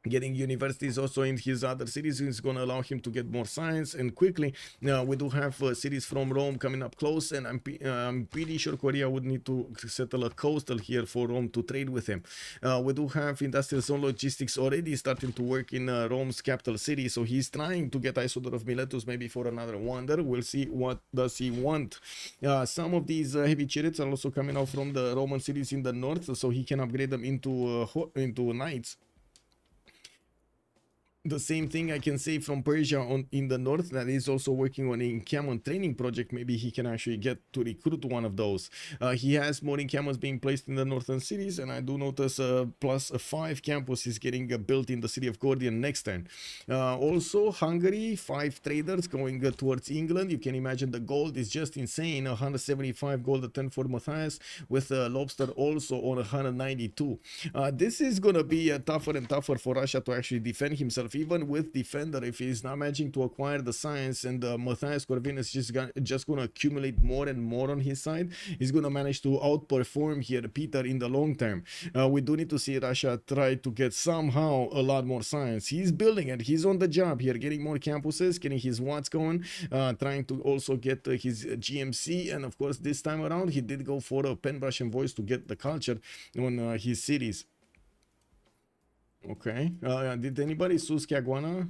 Getting universities also in his other cities is going to allow him to get more science and quickly. We do have cities from Rome coming up close, and I'm pretty sure Korea would need to settle a coastal here for Rome to trade with him. We do have industrial zone logistics already starting to work in Rome's capital city, so he's trying to get Isodor of Miletus maybe for another wonder. We'll see what does he want. Some of these heavy chariots are also coming out from the Roman cities in the north, so he can upgrade them into knights. The same thing I can say from Persia in the north, that is also working on a Camon training project. Maybe he can actually get to recruit one of those. He has more Camons being placed in the northern cities, and I do notice +5 campus is getting built in the city of Gordian next turn. Also, Hungary, 5 traders going towards England. You can imagine the gold is just insane. 175 gold a turn for Matthias, with Lobster also on 192. This is going to be tougher and tougher for Russia to actually defend himself even with Defender, if he's not managing to acquire the science, and Matthias Corvinus just gonna accumulate more and more on his side, he's gonna manage to outperform here Peter in the long term. We do need to see Russia try to get somehow a lot more science. He's building it. He's on the job here, getting more campuses, getting his watts going, trying to also get his GMC, and of course this time around he did go for a Penbrush and Voice to get the culture on his cities. Okay, did anybody choose Caguana?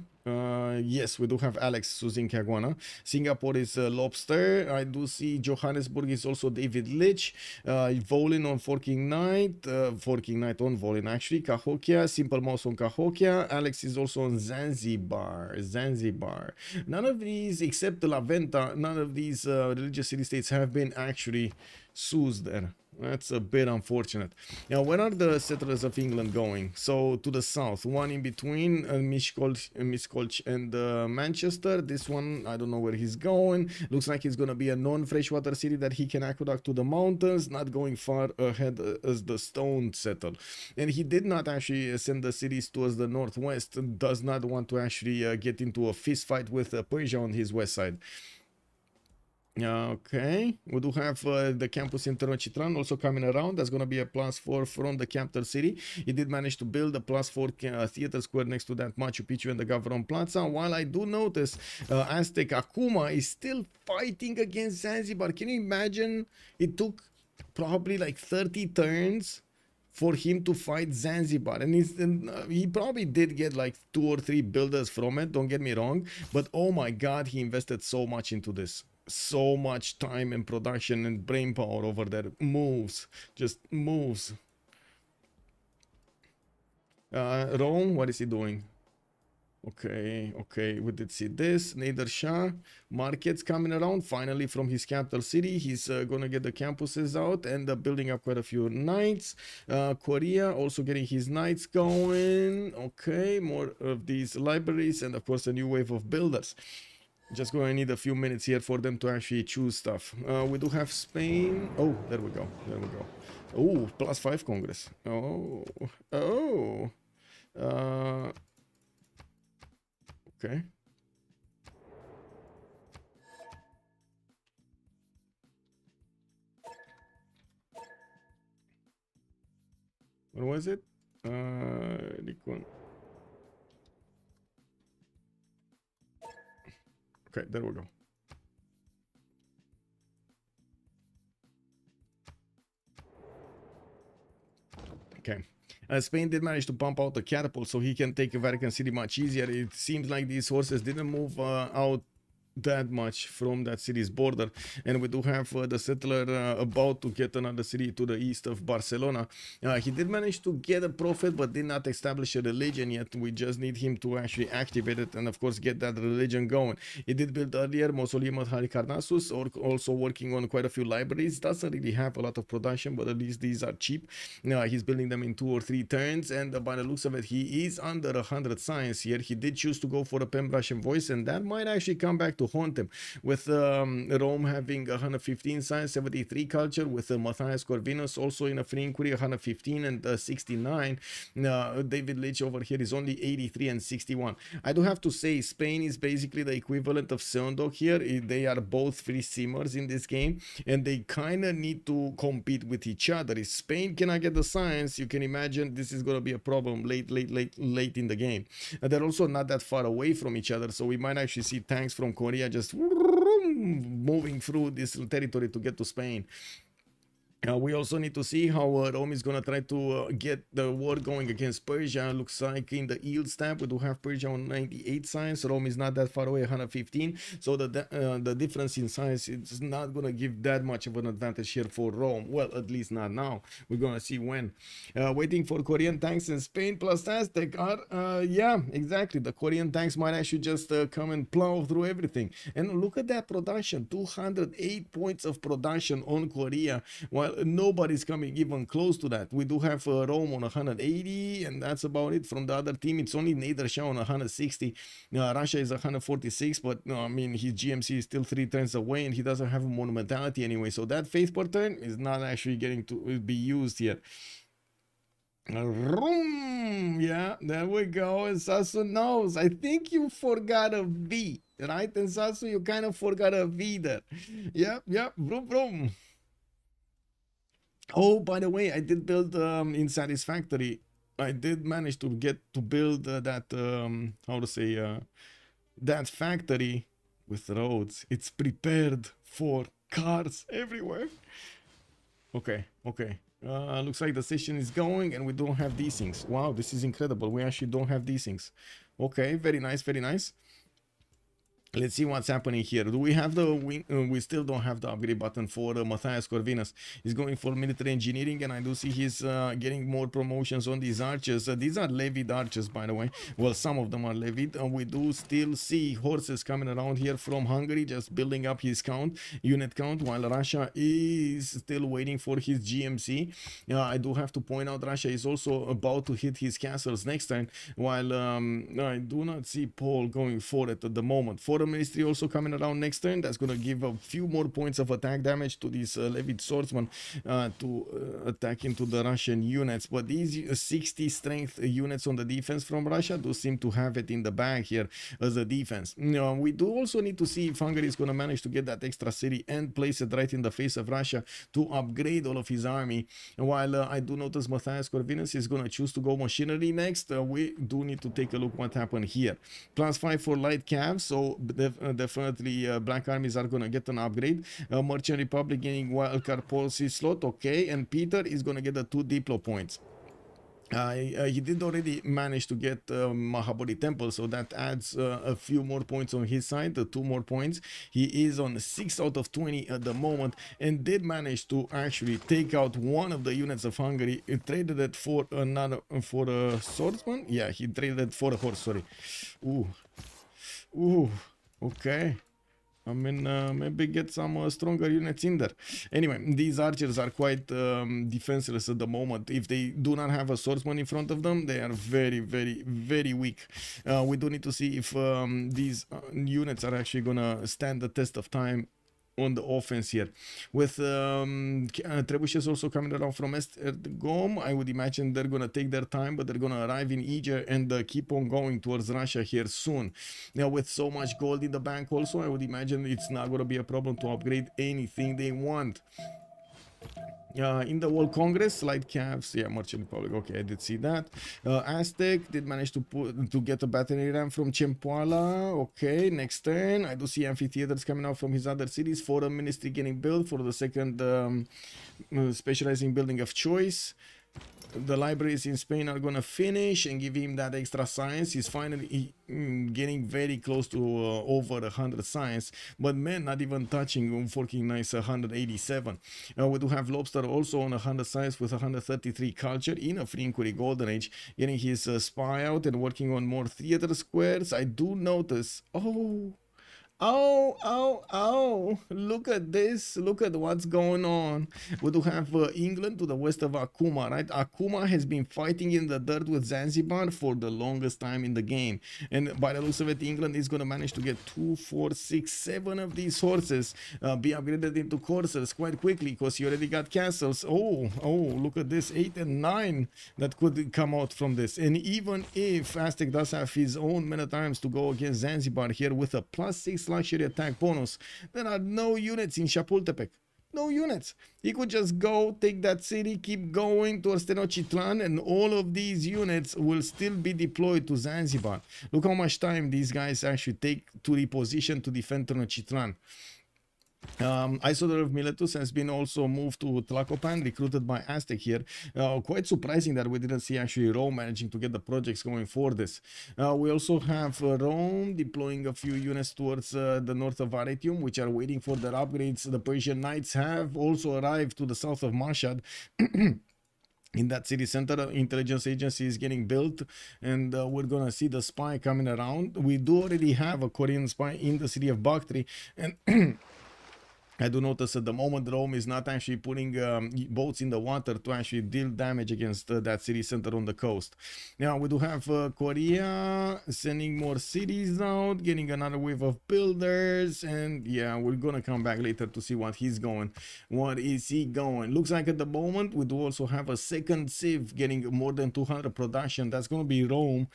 Yes, we do have Alex choosing Caguana. Singapore is Lobster. I do see Johannesburg is also David Lich. Volin on Forking Knight. Forking Knight on Volin actually. Cahokia. Simple Mouse on Cahokia. Alex is also on Zanzibar. Zanzibar. None of these, except the La Venta, none of these religious city-states have been actually chosen there. That's a bit unfortunate. Now, where are the settlers of England going? So, to the south. One in between Miskolc and Manchester. This one, I don't know where he's going. Looks like he's going to be a non-freshwater city that he can aqueduct to the mountains. Not going far ahead as the stone settle. And he did not actually send the cities towards the northwest. Does not want to actually get into a fist fight with Persia on his west side. Okay, we do have the campus in Tenochtitlan also coming around. That's going to be a +4 from the capital city. He did manage to build a +4 theater square next to that Machu Picchu and the Gavron Plaza. While I do notice Aztec Akuma is still fighting against Zanzibar. Can you imagine? It took probably like 30 turns for him to fight Zanzibar, and he probably did get like 2 or 3 builders from it, don't get me wrong, but oh my god, he invested so much into this. So much time and production and brain power over there. Moves, just moves. Rome, what is he doing? Okay, okay, we did see this. Nader Shah, markets coming around finally from his capital city. He's gonna get the campuses out and building up quite a few knights. Korea also getting his knights going. Okay, more of these libraries and of course a new wave of builders. Just going to need a few minutes here for them to actually choose stuff. We do have Spain. Oh, there we go. There we go. Oh, +5 Congress. Oh, oh. Okay. What was it? Okay, there we go. Okay. Spain did manage to pump out the catapult so he can take Vatican City much easier. It seems like these horses didn't move out that much from that city's border, and we do have the settler about to get another city to the east of Barcelona. He did manage to get a prophet but did not establish a religion yet. We just need him to actually activate it and of course get that religion going. He did build earlier Mausoleum of Halicarnassus, or also working on quite a few libraries. Doesn't really have a lot of production, but at least these are cheap. He's building them in 2 or 3 turns, and by the looks of it he is under 100 science here. He did choose to go for a Penbrush and Voice, and that might actually come back to haunt him, with Rome having 115 science, 73 culture, with Matthias Corvinus also in a free inquiry 115 and 69. David Leitch over here is only 83 and 61. I do have to say Spain is basically the equivalent of Seondok here. They are both free simmers in this game, and they kind of need to compete with each other. If Spain cannot get the science, you can imagine this is going to be a problem late in the game. They're also not that far away from each other, so we might actually see tanks from Korea just moving through this territory to get to Spain. We also need to see how Rome is going to try to get the war going against Persia. Looks like in the yield stamp we do have Persia on 98 science. Rome is not that far away, 115. So the difference in science is not going to give that much of an advantage here for Rome. Well, at least not now. We're going to see when. Waiting for Korean tanks in Spain plus Aztec are, yeah, exactly. The Korean tanks might actually just come and plow through everything. And look at that production, 208 points of production on Korea, while nobody's coming even close to that. We do have Rome on 180, and that's about it. From the other team, it's only Nader Shah on 160. Russia is 146, but I mean, his GMC is still 3 turns away, and he doesn't have a monumentality anyway, so that faith per turn is not actually getting to be used yet. Vroom. Yeah, there we go. And Sasu knows. I think you forgot a V, right? And Sasu, you kind of forgot a V there. Yep, yep. Vroom, vroom. Oh, by the way, I did build in Satisfactory. I did manage to get to build that how to say that factory with roads. It's prepared for cars everywhere. Okay, okay. Looks like the session is going and we don't have these things. Wow, this is incredible. We actually don't have these things. Okay, very nice, very nice. Let's see what's happening here. Do we have the we still don't have the upgrade button for Matthias Corvinus. He's going for military engineering, and I do see he's getting more promotions on these archers. These are levied archers, by the way. Well, some of them are levied. We do still see horses coming around here from Hungary, just building up his unit count, while Russia is still waiting for his GMC. I do have to point out Russia is also about to hit his castles next turn, while I do not see Paul going for it at the moment. Foreign Ministry also coming around next turn. That's going to give a few more points of attack damage to these levied swordsmen to attack into the Russian units. But these 60 strength units on the defense from Russia do seem to have it in the bag here as a defense. We do also need to see if Hungary is going to manage to get that extra city and place it right in the face of Russia to upgrade all of his army. While I do notice Matthias Corvinus is going to choose to go machinery next, we do need to take a look what happened here. +5 for light cav, so definitely black armies are going to get an upgrade. Merchant Republic getting wildcard policy slot, okay, and Peter is going to get the 2 diplo points. He did already manage to get Mahabodhi Temple, so that adds a few more points on his side, 2 more points. He is on 6 out of 20 at the moment, and did manage to actually take out one of the units of Hungary. He traded it for another, for a swordsman. Yeah, he traded it for a horse. Sorry. Ooh, okay. I mean, maybe get some stronger units in there. Anyway, these archers are quite defenseless at the moment. If they do not have a swordsman in front of them, they are very, very, very weak. We do need to see if these units are actually gonna stand the test of time on the offense here. With trebuchets also coming around from Esztergom, I would imagine they're gonna take their time, but they're gonna arrive in Eger and keep on going towards Russia here soon. Now, with so much gold in the bank also, I would imagine it's not gonna be a problem to upgrade anything they want. In the World Congress, light calves, yeah, Merchant Republic, okay, I did see that. Aztec did manage to get a battery ram from Chempoala, okay, next turn. I do see amphitheaters coming out from his other cities. Foreign Ministry getting built for the second specializing building of choice. The libraries in Spain are gonna finish and give him that extra science. He's finally getting very close to over 100 science, but man, not even touching fucking nice 187. We do have Lobster also on 100 science with 133 culture in a free inquiry golden age, getting his spy out and working on more theater squares. I do notice, oh, look at this, look at what's going on. We do have England to the west of Akuma, right? Akuma has been fighting in the dirt with Zanzibar for the longest time in the game, and by the looks of it, England is going to manage to get 2, 4, 6, 7 of these horses be upgraded into coursers quite quickly, because you already got castles. Oh, look at this, 8 and 9 that could come out from this. And even if Aztec does have his own men at arms to go against Zanzibar here with a +6 luxury attack bonus, there are no units in Chapultepec. No units. He could just go, take that city, keep going towards Tenochtitlan, and all of these units will still be deployed to Zanzibar. Look how much time these guys actually take to reposition to defend Tenochtitlan. Isodor of Miletus has been also moved to Tlacopan, recruited by Aztec here. Quite surprising that we didn't see actually Rome managing to get the projects going for this. We also have Rome deploying a few units towards the north of Arretium, which are waiting for their upgrades. The Persian Knights have also arrived to the south of Mashhad. In that city center, intelligence agency is getting built, and we're gonna see the spy coming around. We do already have a Korean spy in the city of Bakhtri, and I do notice at the moment Rome is not actually putting boats in the water to actually deal damage against that city center on the coast. Now we do have Korea sending more cities out, getting another wave of builders, and yeah, we're gonna come back later to see what he's going. What is he going? Looks like at the moment we do also have a second civ getting more than 200 production. That's gonna be Rome.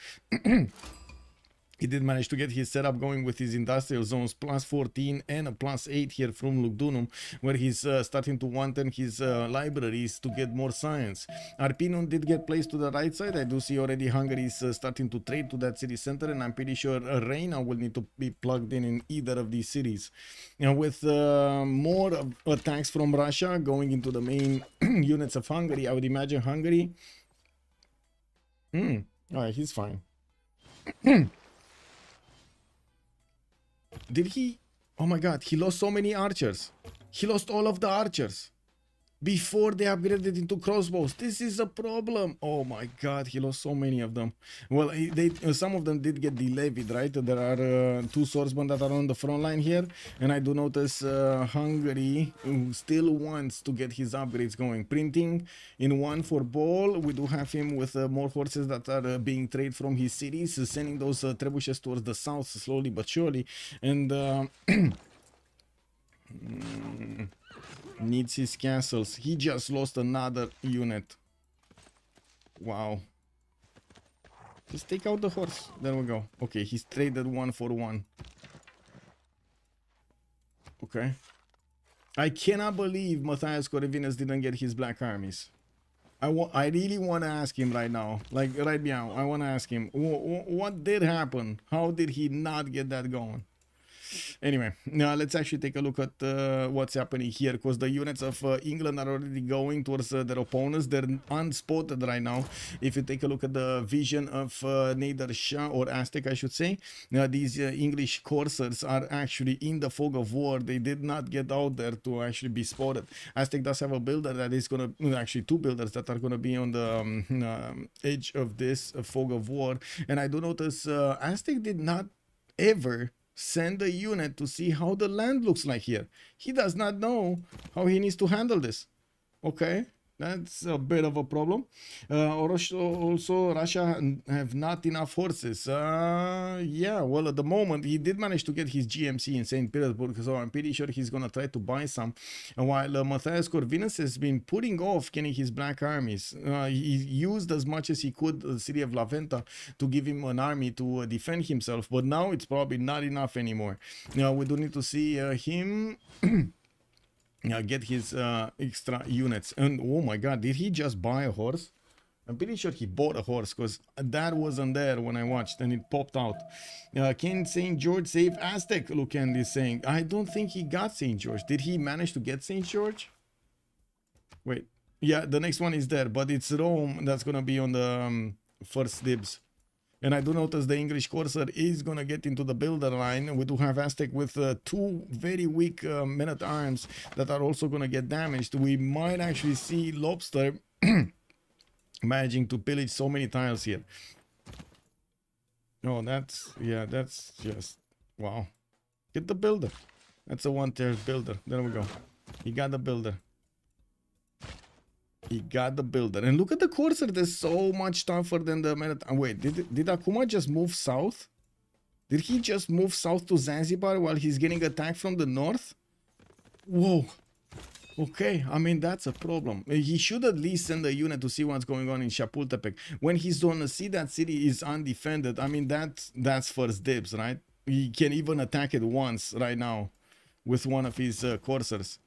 He did manage to get his setup going with his industrial zones plus 14 and a plus 8 here from Lugdunum, where he's starting to wanton his libraries to get more science. Arpinum did get placed to the right side. I do see already Hungary is starting to trade to that city center, and I'm pretty sure Reina will need to be plugged in either of these cities. Now with more attacks from Russia going into the main units of Hungary, I would imagine Hungary... Alright, he's fine. Did he? Oh my god, he lost so many archers. He lost all of the archers before they upgraded into crossbows. This is a problem. Oh my god, he lost so many of them. Well, some of them did get delevied, right? There are 2 swordsmen that are on the front line here, and I do notice Hungary still wants to get his upgrades going. Printing in 1 for Ball. We do have him with more horses that are being traded from his cities, sending those trebuchets towards the south slowly but surely, and needs his castles. He just lost another unit. Wow. Just take out the horse. There we go. Okay, he's traded 1 for 1. Okay. I cannot believe Matthias Corvinus didn't get his black armies. I really want to ask him right now. Like right now, I want to ask him what did happen? How did he not get that going? Anyway, now let's actually take a look at what's happening here, because the units of England are already going towards their opponents. They're unspotted right now. If you take a look at the vision of Nader Shah, or Aztec I should say, now these English coursers are actually in the fog of war. They did not get out there to actually be spotted. Aztec does have a builder that is going to, actually 2 builders that are going to be on the edge of this fog of war. And I do notice Aztec did not ever send a unit to see how the land looks like here. He does not know how he needs to handle this. Okay, that's a bit of a problem. Also, Russia have not enough horses. Yeah, well, at the moment, he did manage to get his GMC in St. Petersburg, so I'm pretty sure he's going to try to buy some. While Matthias Corvinus has been putting off getting his black armies. He used as much as he could the city of La Venta to give him an army to defend himself, but now it's probably not enough anymore. Now, we do need to see him... get his extra units. And oh my god, did he just buy a horse? I'm pretty sure he bought a horse, because that wasn't there when I watched and it popped out. Can St. George save Aztec? Lucan is saying. I don't think he got St. George. Did he manage to get St. George? Wait, yeah, the next one is there, but it's Rome that's gonna be on the first dibs. And I do notice the English Corsair is going to get into the builder line. We do have Aztec with 2 very weak men-at-arms that are also going to get damaged. We might actually see Lobster managing to pillage so many tiles here. Oh, that's just, wow. Get the builder. That's a 1-tier builder. There we go. He got the builder. He got the builder. And look at the Corsair. They're so much tougher than the... Wait, did Akuma just move south? Did he just move south to Zanzibar while he's getting attacked from the north? Whoa. Okay, I mean, that's a problem. He should at least send a unit to see what's going on in Chapultepec. When he's gonna see that city is undefended, I mean, that's first dibs, right? He can even attack it once right now with one of his Corsairs.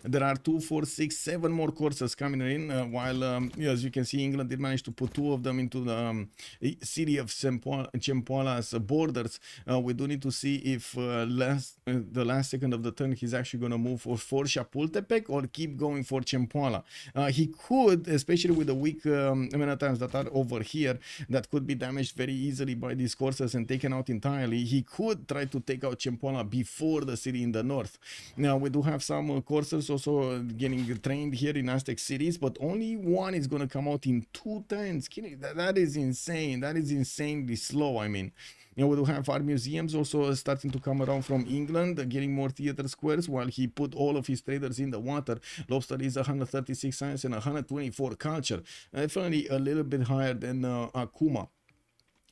There are 2, 4, 6, 7 more Corsairs coming in, while, as you can see, England did manage to put 2 of them into the city of Chempoala's borders. We do need to see if the last second of the turn he's actually going to move for Chapultepec or keep going for Chempoala. He could, especially with the weak men-at-arms that are over here, that could be damaged very easily by these Corsairs and taken out entirely. He could try to take out Chempoala before the city in the north. Now, we do have some Corsairs soldiers also getting trained here in Aztec cities, but only one is going to come out in 2 turns. That is insane. That is insanely slow. I mean, you know, we do have our museums also starting to come around from England, getting more theater squares, while he put all of his traders in the water. Lobster is 136 science and 124 culture. Definitely a little bit higher than Akuma.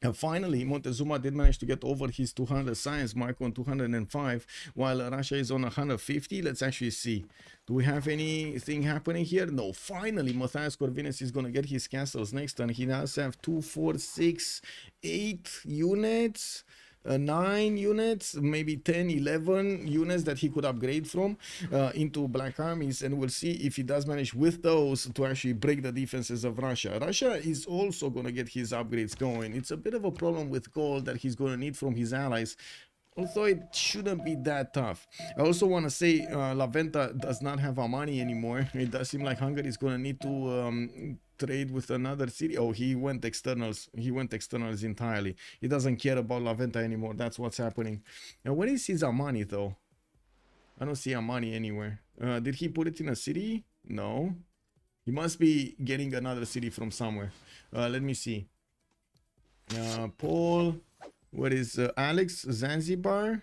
And finally, Montezuma did manage to get over his 200 science mark on 205, while Russia is on 150. Let's actually see. Do we have anything happening here? No. Finally, Matthias Corvinus is going to get his castles next turn. He does have 2, 4, 6, 8 units. 9 units, maybe 10, 11 units that he could upgrade from into Black Armies, and we'll see if he does manage with those to actually break the defenses of Russia. Russia is also going to get his upgrades going. It's a bit of a problem with gold that he's going to need from his allies, although it shouldn't be that tough. I also want to say La Venta does not have Amani anymore. It does seem like Hungary is going to need to trade with another city. Oh, he went externals. He went externals entirely. He doesn't care about La Venta anymore. That's what's happening. Now, where is his Amani, though? I don't see Amani anywhere. Did he put it in a city? No. He must be getting another city from somewhere. Let me see. Paul... What is Alex? Zanzibar?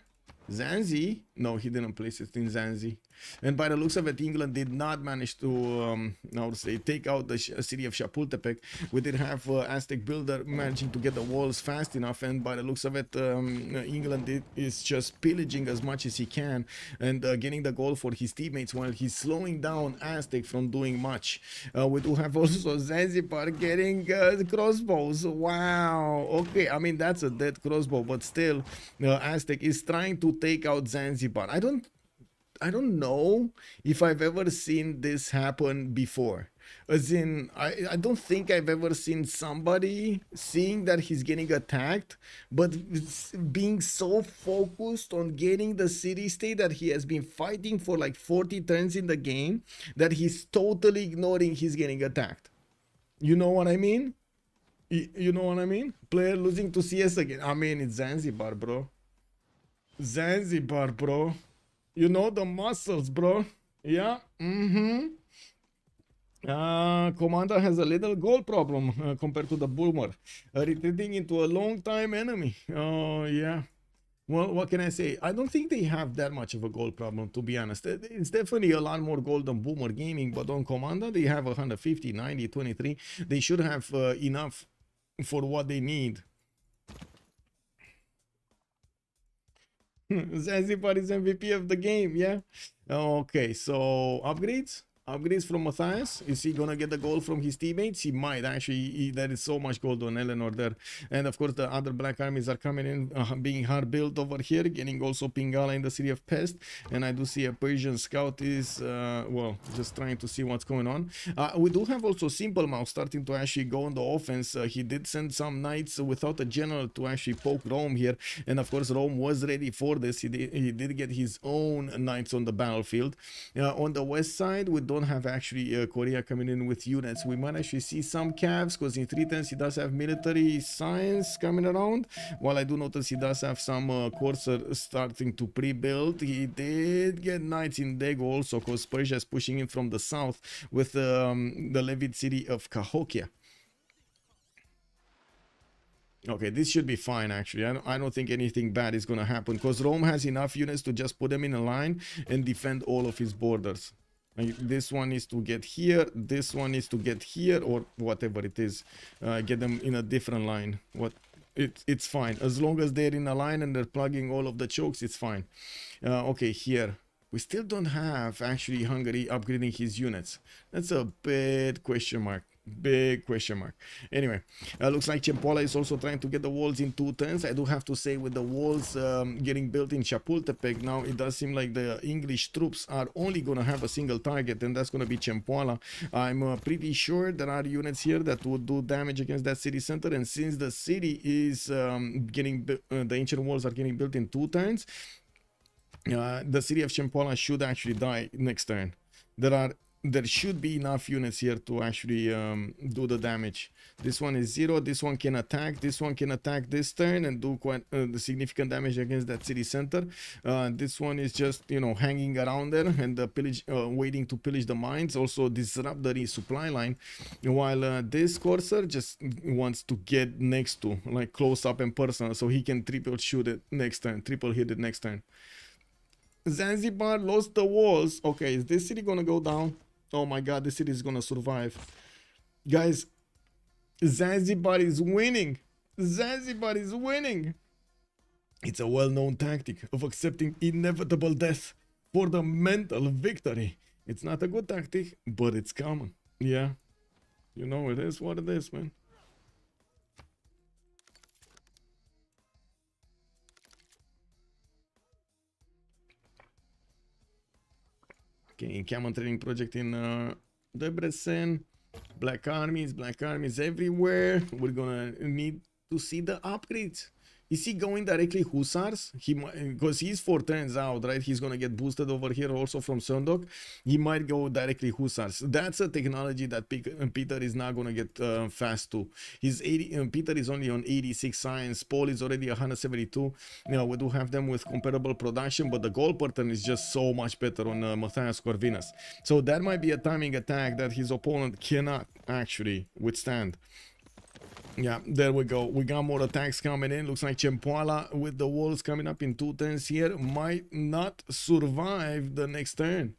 Zanzi? No, he didn't place it in Zanzi. And by the looks of it, England did not manage to, how to say, take out the city of Chapultepec. We did have Aztec builder managing to get the walls fast enough, and by the looks of it, England is just pillaging as much as he can and getting the gold for his teammates while he's slowing down Aztec from doing much. We do have also Zanzibar getting crossbows. Wow. Okay, I mean, that's a dead crossbow, but still, Aztec is trying to take out Zanzibar. I don't know if I've ever seen this happen before. As in, I don't think I've ever seen somebody seeing that he's getting attacked, but being so focused on getting the city state that he has been fighting for like 40 turns in the game that he's totally ignoring he's getting attacked. You know what I mean? You know what I mean? Player losing to CS again. I mean, it's Zanzibar, bro. Zanzibar, bro. You know the muscles, bro. Yeah. Commander has a little goal problem compared to the Boomer. Retreating into a long time enemy. Oh, yeah. Well, what can I say? I don't think they have that much of a gold problem, to be honest. It's definitely a lot more gold than Boomer Gaming, but on Commander, they have 150, 90, 23. They should have enough for what they need. Zanzibar is MVP of the game, yeah. Okay, so upgrades from Matthias. Is he gonna get the gold from his teammates? He might actually. There is so much gold on Eleanor there, and of course the other Black Armies are coming in, being hard built over here, getting also Pingala in the city of Pest. And I do see a Persian scout is well, just trying to see what's going on. We do have also Simple Mouse starting to actually go on the offense. He did send some knights without a general to actually poke Rome here, and of course Rome was ready for this. He did get his own knights on the battlefield. On the west side, we don't have actually Korea coming in with units. We might actually see some calves because in 3 turns he does have military science coming around, while I do notice he does have some Corsair starting to pre-build. He did get knights in Dago also because Persia is pushing in from the south with the levied city of Cahokia. Okay, this should be fine actually. I don't think anything bad is gonna happen because Rome has enough units to just put them in a line and defend all of his borders. Like, this one needs to get here, this one needs to get here, or whatever it is. Get them in a different line. It's fine. As long as they're in a line and they're plugging all of the chokes, it's fine. Okay, here. We still don't have actually Hungary upgrading his units. That's a big question mark. Big question mark. Anyway, looks like Chempola is also trying to get the walls in 2 turns. I do have to say, with the walls getting built in Chapultepec now, it does seem like the English troops are only going to have a single target, and that's going to be Chempola. I'm pretty sure there are units here that would do damage against that city center, and since the city is getting the ancient walls are getting built in 2 turns, the city of Chempola should actually die next turn. There are there should be enough units here to actually do the damage. This one is 0. This one can attack. This one can attack this turn and do quite the significant damage against that city center. This one is just, you know, hanging around there and waiting to pillage the mines, also disrupt the supply line, while this Corsair just wants to get next to, like, close up and personal, so he can triple shoot it next turn, triple hit it next turn. Zanzibar lost the walls. Okay, is this city gonna go down? Oh my god, this city is gonna survive. Guys, Zanzibar is winning. Zanzibar is winning. It's a well-known tactic of accepting inevitable death for the mental victory. It's not a good tactic, but it's common. Yeah, you know, it is what it is, man. Okay, Camel Training Project in Debrecen. Black armies everywhere. We're gonna need to see the upgrades. Is he going directly Hussars? Because he's 4 turns out, right? He's gonna get boosted over here also from Sundok. He might go directly Hussars. That's a technology that Peter is not gonna get fast to. He's 80. Peter is only on 86 science. Paul is already 172. You know, we do have them with comparable production, but the goal pattern is just so much better on Matthias Corvinus. So that might be a timing attack that his opponent cannot actually withstand. Yeah, there we go. We got more attacks coming in. Looks like Chempoala with the walls coming up in 2 turns here might not survive the next turn.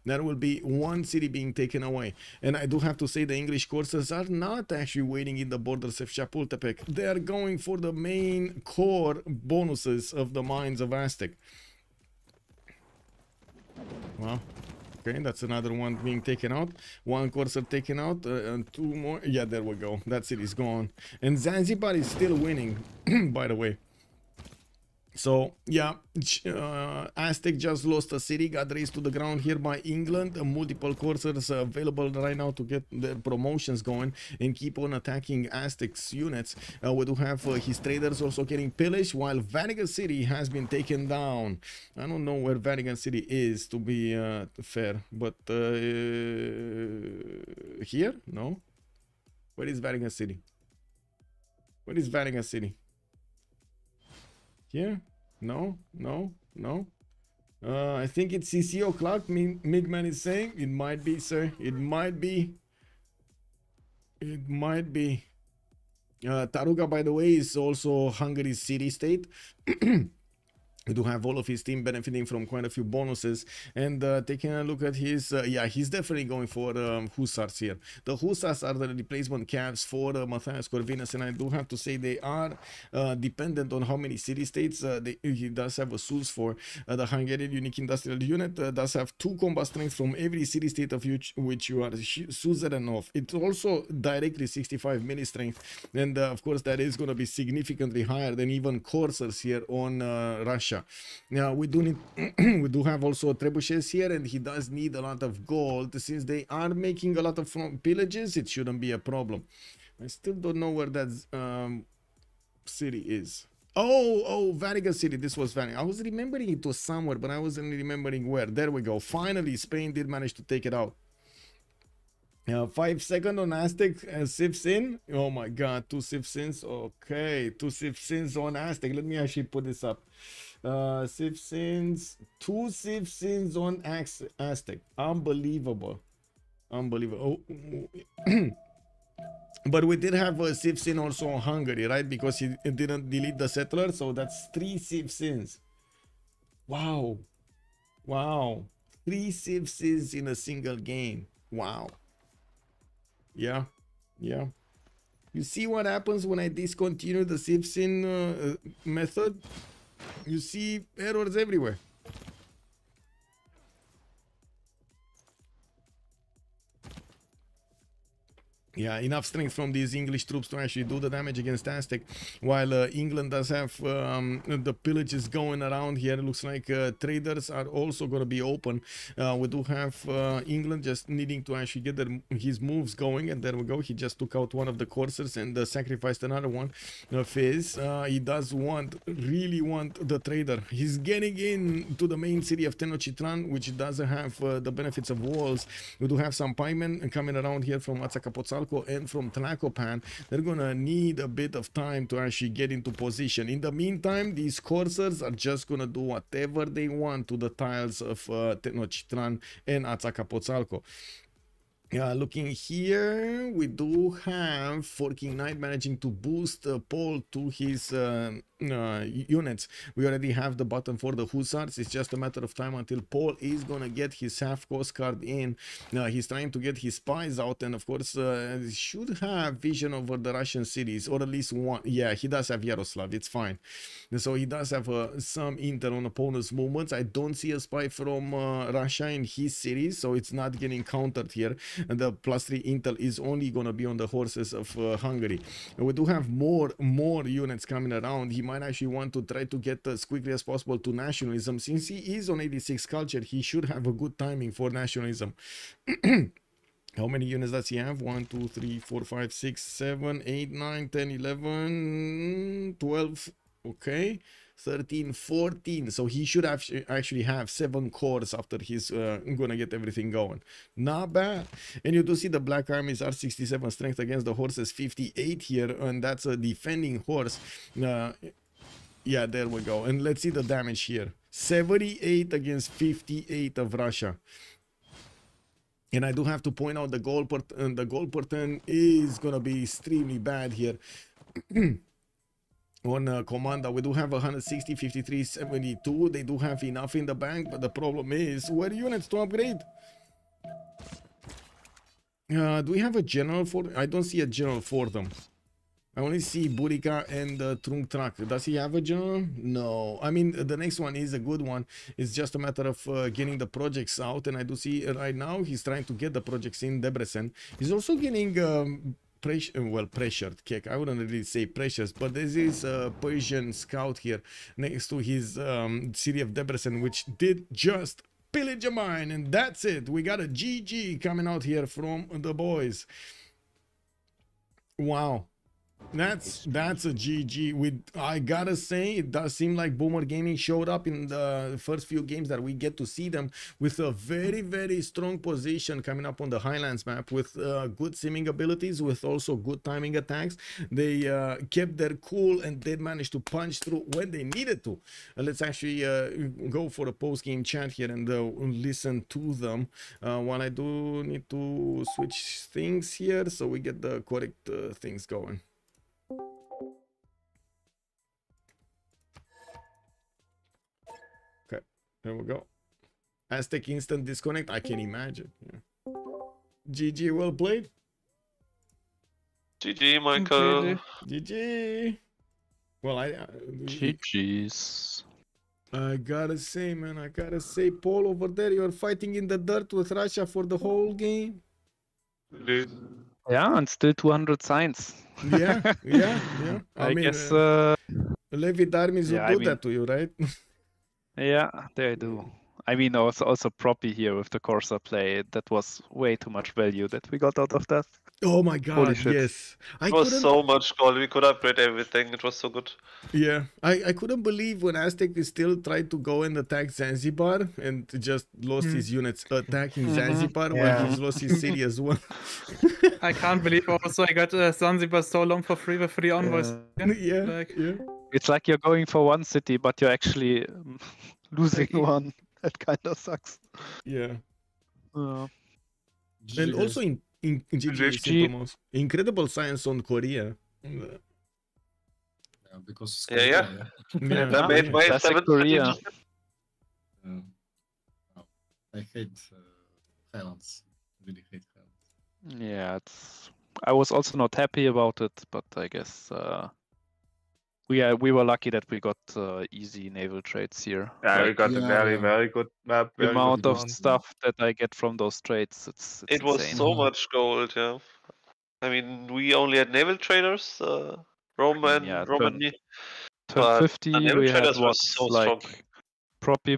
There will be 1 city being taken away. And I do have to say the English Corsairs are not actually waiting in the borders of Chapultepec. They are going for the main core bonuses of the mines of Aztec. Wow. Okay, that's another one being taken out. 1 Corsair taken out, and 2 more. Yeah, there we go. That city's gone. And Zanzibar is still winning, by the way. So, yeah, Aztec just lost a city, got raised to the ground here by England. Multiple Corsairs available right now to get the promotions going and keep on attacking Aztec's units. We do have his traders also getting pillaged, while Vatican City has been taken down. I don't know where Vatican City is, to be fair, but here? No? Where is Vatican City? Where is Vatican City? Here? No, no, no. I think it's CC o'clock. Migman is saying it might be, sir. It might be. It might be. Taruga, by the way, is also Hungary's city-state. We do have all of his team benefiting from quite a few bonuses, and taking a look at his, yeah, he's definitely going for Hussars here. The Hussars are the replacement caps for Matthias Corvinus, and I do have to say they are dependent on how many city-states he does have a SUS for. The Hungarian Unique Industrial Unit does have 2 combat strength from every city-state of which you are suzerain of. It's also directly 65 melee strength, and of course that is going to be significantly higher than even Corsairs here on Russia. Now we do need we do have also trebuchets here, and he does need a lot of gold. Since they are making a lot of pillages, it shouldn't be a problem. I still don't know where that city is. Oh, Vatican City. This was Vatican. I was remembering it was somewhere, but I wasn't remembering where. There we go. Finally, Spain did manage to take it out. 5 seconds on Aztec sifts in. Oh my god, 2 sifts in. Okay, 2 sifts in on Aztec. Let me actually put this up. 2 sifts in on Aztec. Unbelievable. Unbelievable. Oh. But we did have a sifts in also on Hungary, right? Because he didn't delete the settler. So that's 3 sifts ins. Wow. Wow. 3 sifts ins in a single game. Wow. Yeah, yeah. You see what happens when I discontinue the sifts-in method? You see errors everywhere. Yeah, enough strength from these English troops to actually do the damage against Aztec, while England does have the pillages going around here. It looks like traders are also going to be open. We do have England just needing to actually get his moves going, and there we go. He just took out one of the coursers and sacrificed another one. Fizz, he does really want the trader. He's getting in to the main city of Tenochtitlan, which doesn't have the benefits of walls. We do have some pikemen coming around here from Azcapotzalco and from Tlacopan. They're gonna need a bit of time to actually get into position. In the meantime, these coursers are just gonna do whatever they want to the tiles of Tenochtitlan and Azcapotzalco. Looking here, we do have Forking Knight managing to boost Paul to his units. We already have the button for the Hussars. It's just a matter of time until Paul is gonna get his half coast card in. He's trying to get his spies out, and of course he should have vision over the Russian cities, or at least one. Yeah, he does have Yaroslav. It's fine. And so he does have some intel on opponent's movements. I don't see a spy from Russia in his cities, so it's not getting countered here. And the +3 intel is only going to be on the horses of Hungary. And we do have more units coming around. He might actually want to try to get as quickly as possible to nationalism. Since he is on 86 culture, he should have a good timing for nationalism. How many units does he have? 1, 2, 3, 4, 5, 6, 7, 8, 9, 10, 11, 12. Okay. 13, 14. So he should actually have 7 cores after he's gonna get everything going. Not bad. And you do see the black armies are 67 strength against the horses 58 here, and that's a defending horse. Yeah, there we go. And let's see the damage here. 78 against 58 of Russia. And I do have to point out the goal pattern is gonna be extremely bad here. On Commander, we do have 160, 53, 72. They do have enough in the bank, but the problem is where units to upgrade. Do we have a general for? I don't see a general for them. I only see Burica and Trung Track. Does he have a general? No. I mean, the next one is a good one. It's just a matter of getting the projects out, and I do see right now he's trying to get the projects in Debrecen. He's also getting pressured kick. I wouldn't really say pressures, but this is a Persian scout here next to his city of Debrecen, which did just pillage a mine, and that's it. We got a GG coming out here from the boys. Wow. That's a GG. I gotta say, it does seem like Boomer Gaming showed up in the first few games that we get to see them with a very strong position coming up on the Highlands map with good simming abilities, with also good timing attacks. They kept their cool and did manage to punch through when they needed to. Let's actually go for a post-game chat here and listen to them while I do need to switch things here so we get the correct things going. There we go. Aztec instant disconnect. I can imagine. Yeah. GG, well played. GG, Michael. GG. Well, GG's. I gotta say, man, Paul, over there, you're fighting in the dirt with Russia for the whole game. Dude. Yeah, and still 200 signs. Yeah. I mean, guess Levit armies will do that to you, right? Yeah, they do. I mean, also Proppy here with the Corsa play. That was way too much value that we got out of that. Oh my god, yes. It was so much gold. We could upgrade everything. It was so good. Yeah, I couldn't believe when Aztec still tried to go and attack Zanzibar and just lost his units attacking Zanzibar while he's lost his city as well. I can't believe also I got Zanzibar so long for free with 3 envoys. Yeah. It's like you're going for one city, but you're actually losing one. That kind of sucks. Yeah. And also in GG, incredible science on Korea. Yeah, because yeah. I made my 7th Korea. I hate Highlands. Really hate Highlands. Yeah, I was also not happy about it, but I guess we were lucky that we got easy naval trades here. Yeah, we got a very good map. The amount of stuff that I get from those trades, it was insane. so much gold, yeah. I mean, we only had naval traders, Roman, Yeah, Romani. Turn But 50, the naval we had traders were what, so strong. like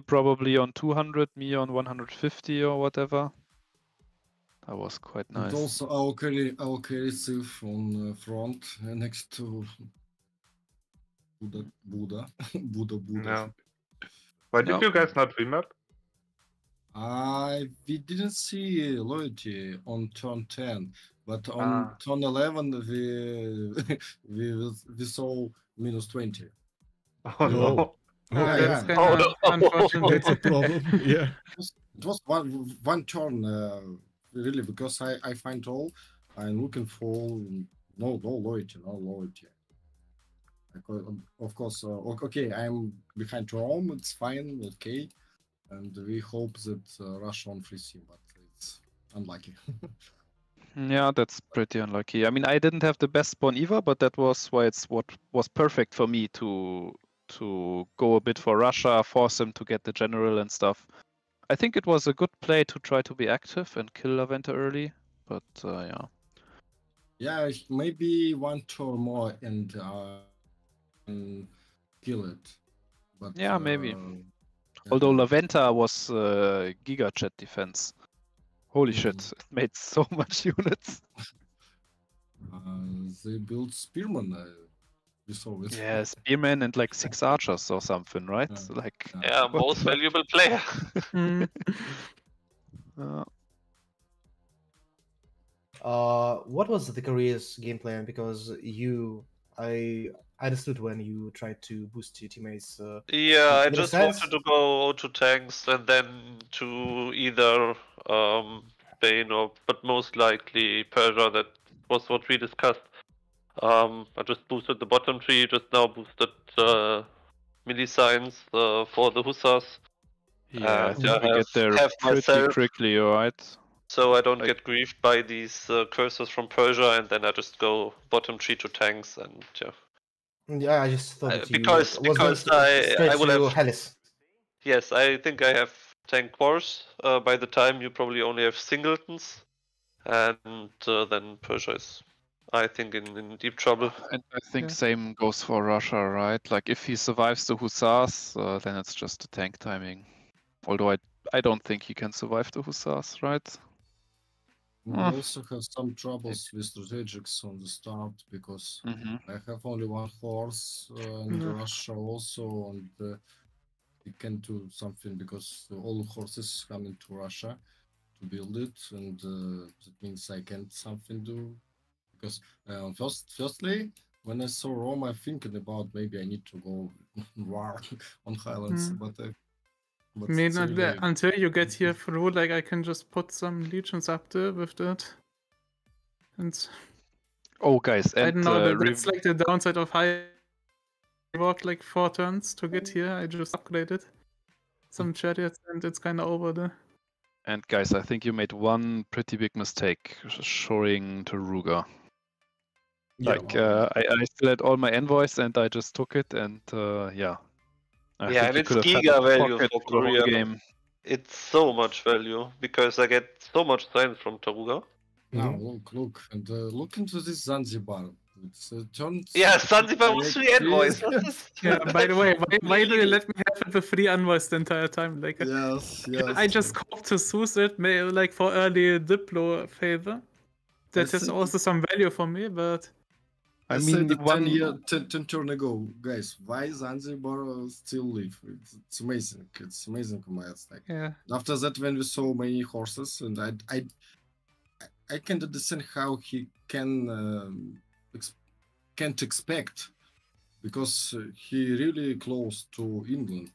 probably on 200, me on 150 or whatever. That was quite And nice. also our carry Sif on front next to Buddha. No. Why did No. you guys not remap? We didn't see loyalty on turn 10, but on turn 11 we saw -20. Oh no. Yeah, That's yeah. kind of no. unfortunate. That's a problem. Yeah. It was one turn really, because I find all I'm looking for no loyalty. Of course, okay, I'm behind Rome. It's fine, okay, and we hope that Russia on free sim, but it's unlucky. Yeah, that's pretty unlucky. I mean, I didn't have the best spawn either, but that was why it's what was perfect for me to go a bit for Russia, force him to get the general and stuff. I think it was a good play to try to be active and kill Laventa early, but yeah. Yeah, maybe one turn more and kill it. But Yeah, maybe. yeah. Although Laventa was Giga Chat defense. Holy shit, it made so much units. They built Spearman. We saw it. Yeah, Spearman and like 6 archers or something, right? Yeah. Like, Yeah, what most the- valuable player. Mm. What was the career's game plan? Because I understood when you tried to boost your teammates. Yeah, I in a just sense- wanted to go to tanks and then to either Spain or, but most likely Persia. That was what we discussed. I just boosted the bottom tree. Just now boosted Milliscience for the Hussars. Yeah, I And think we get there have pretty myself, quickly, alright? so I don't like- get griefed by these cursors from Persia, and then I just go bottom tree to tanks, and yeah. Yeah, I just thought that because- you was because going straight I will to have- Hellas. Yes, I think I have tank wars. By the time you probably only have singletons, and then Persia is, I think, in deep trouble. And I think Yeah. same goes for Russia, right? Like if he survives the Hussars, then it's just a tank timing. Although I don't think he can survive the Hussars, right? We also have some troubles with strategics on the start, because Mm-hmm. I have only one horse and Yeah. Russia also, and we can do something because all horses coming to Russia to build it, and that means I can't something do, because firstly when I saw Rome, I'm thinking about maybe I need to go war on Highlands, but I mean, it's really- until you get here through, like I can just put some legions up there with that. And Oh, guys, I and don't know, that's like the downside of high. I walked like 4 turns to get here. I just upgraded some chariots, and it's kind of over there. and guys, I think you made one pretty big mistake showing to Ruger. Like I still had all my envoys and I just took it, and yeah. I Yeah, think and you it's could have had giga a value pocket for the whole Korea. game. It's so much value because I get so much science from Taruga. Now look, and look into this Zanzibar. It's turns. Yeah, Zanzibar was 3 envoys. Yeah, by the way, why do you let me have it for free envoys the entire time? Like, Yes. I just hope to Zeus it, like for early Diplo favor. That has see. also some value for me, but I mean, said it one- 10 turn ago, guys. Why Zanzibar still live? It's amazing. It's amazing, comrades. Like yeah. after that, when we saw many horses, and I can't understand how he can can't expect, because he really close to England.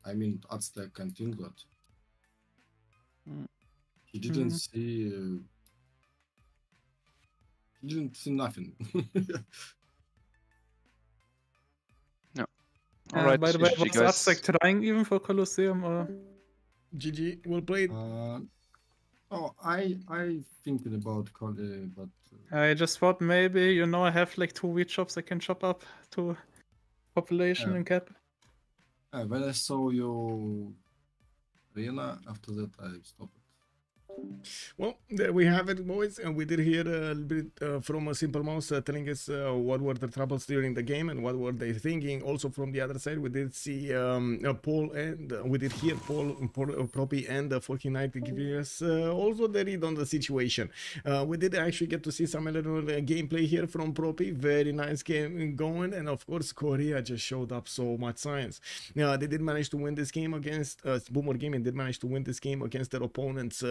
I mean, Aztec and England. Mm. He didn't see. He didn't see nothing. Alright, By the way, GG, was Aztec trying even for Colosseum, or? GG, well played. Oh, I thinking about but I just thought maybe, you know, I have like 2 wheat shops I can chop up to population Yeah. and cap. when I saw your arena, after that I stopped it. Well, there we have it, boys. And we did hear a little bit from a Simple Mouse telling us what were the troubles during the game and what were they thinking. Also, from the other side, we did see Paul and we did hear Paul Proppy and Forky Knight giving us also the read on the situation. We did actually get to see some little gameplay here from Proppy. Very nice game going. And of course, Korea just showed up so much science. They did manage to win this game against Boomer Gaming. Did manage to win this game against their opponents.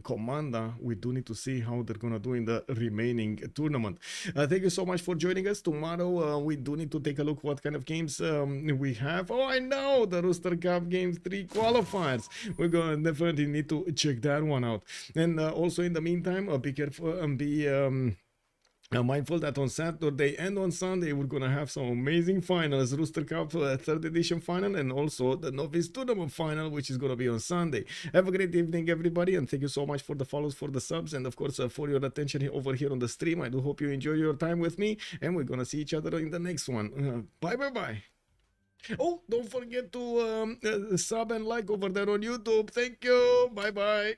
Commander. We do need to see how they're gonna do in the remaining tournament. Thank you so much for joining us. Tomorrow we do need to take a look what kind of games we have. Oh, I know, the Rooster Cup Games 3 qualifiers. We're gonna definitely need to check that one out. And also in the meantime, be careful and be mindful that on Saturday and on Sunday we're gonna have some amazing finals. Rooster Cup 3rd edition final and also the Novice Tournament final, which is gonna be on Sunday. Have a great evening, everybody, and thank you so much for the follows, for the subs, and of course for your attention over here on the stream. I do hope you enjoy your time with me, and we're gonna see each other in the next one. Bye. Oh, don't forget to sub and like over there on YouTube. Thank you. Bye.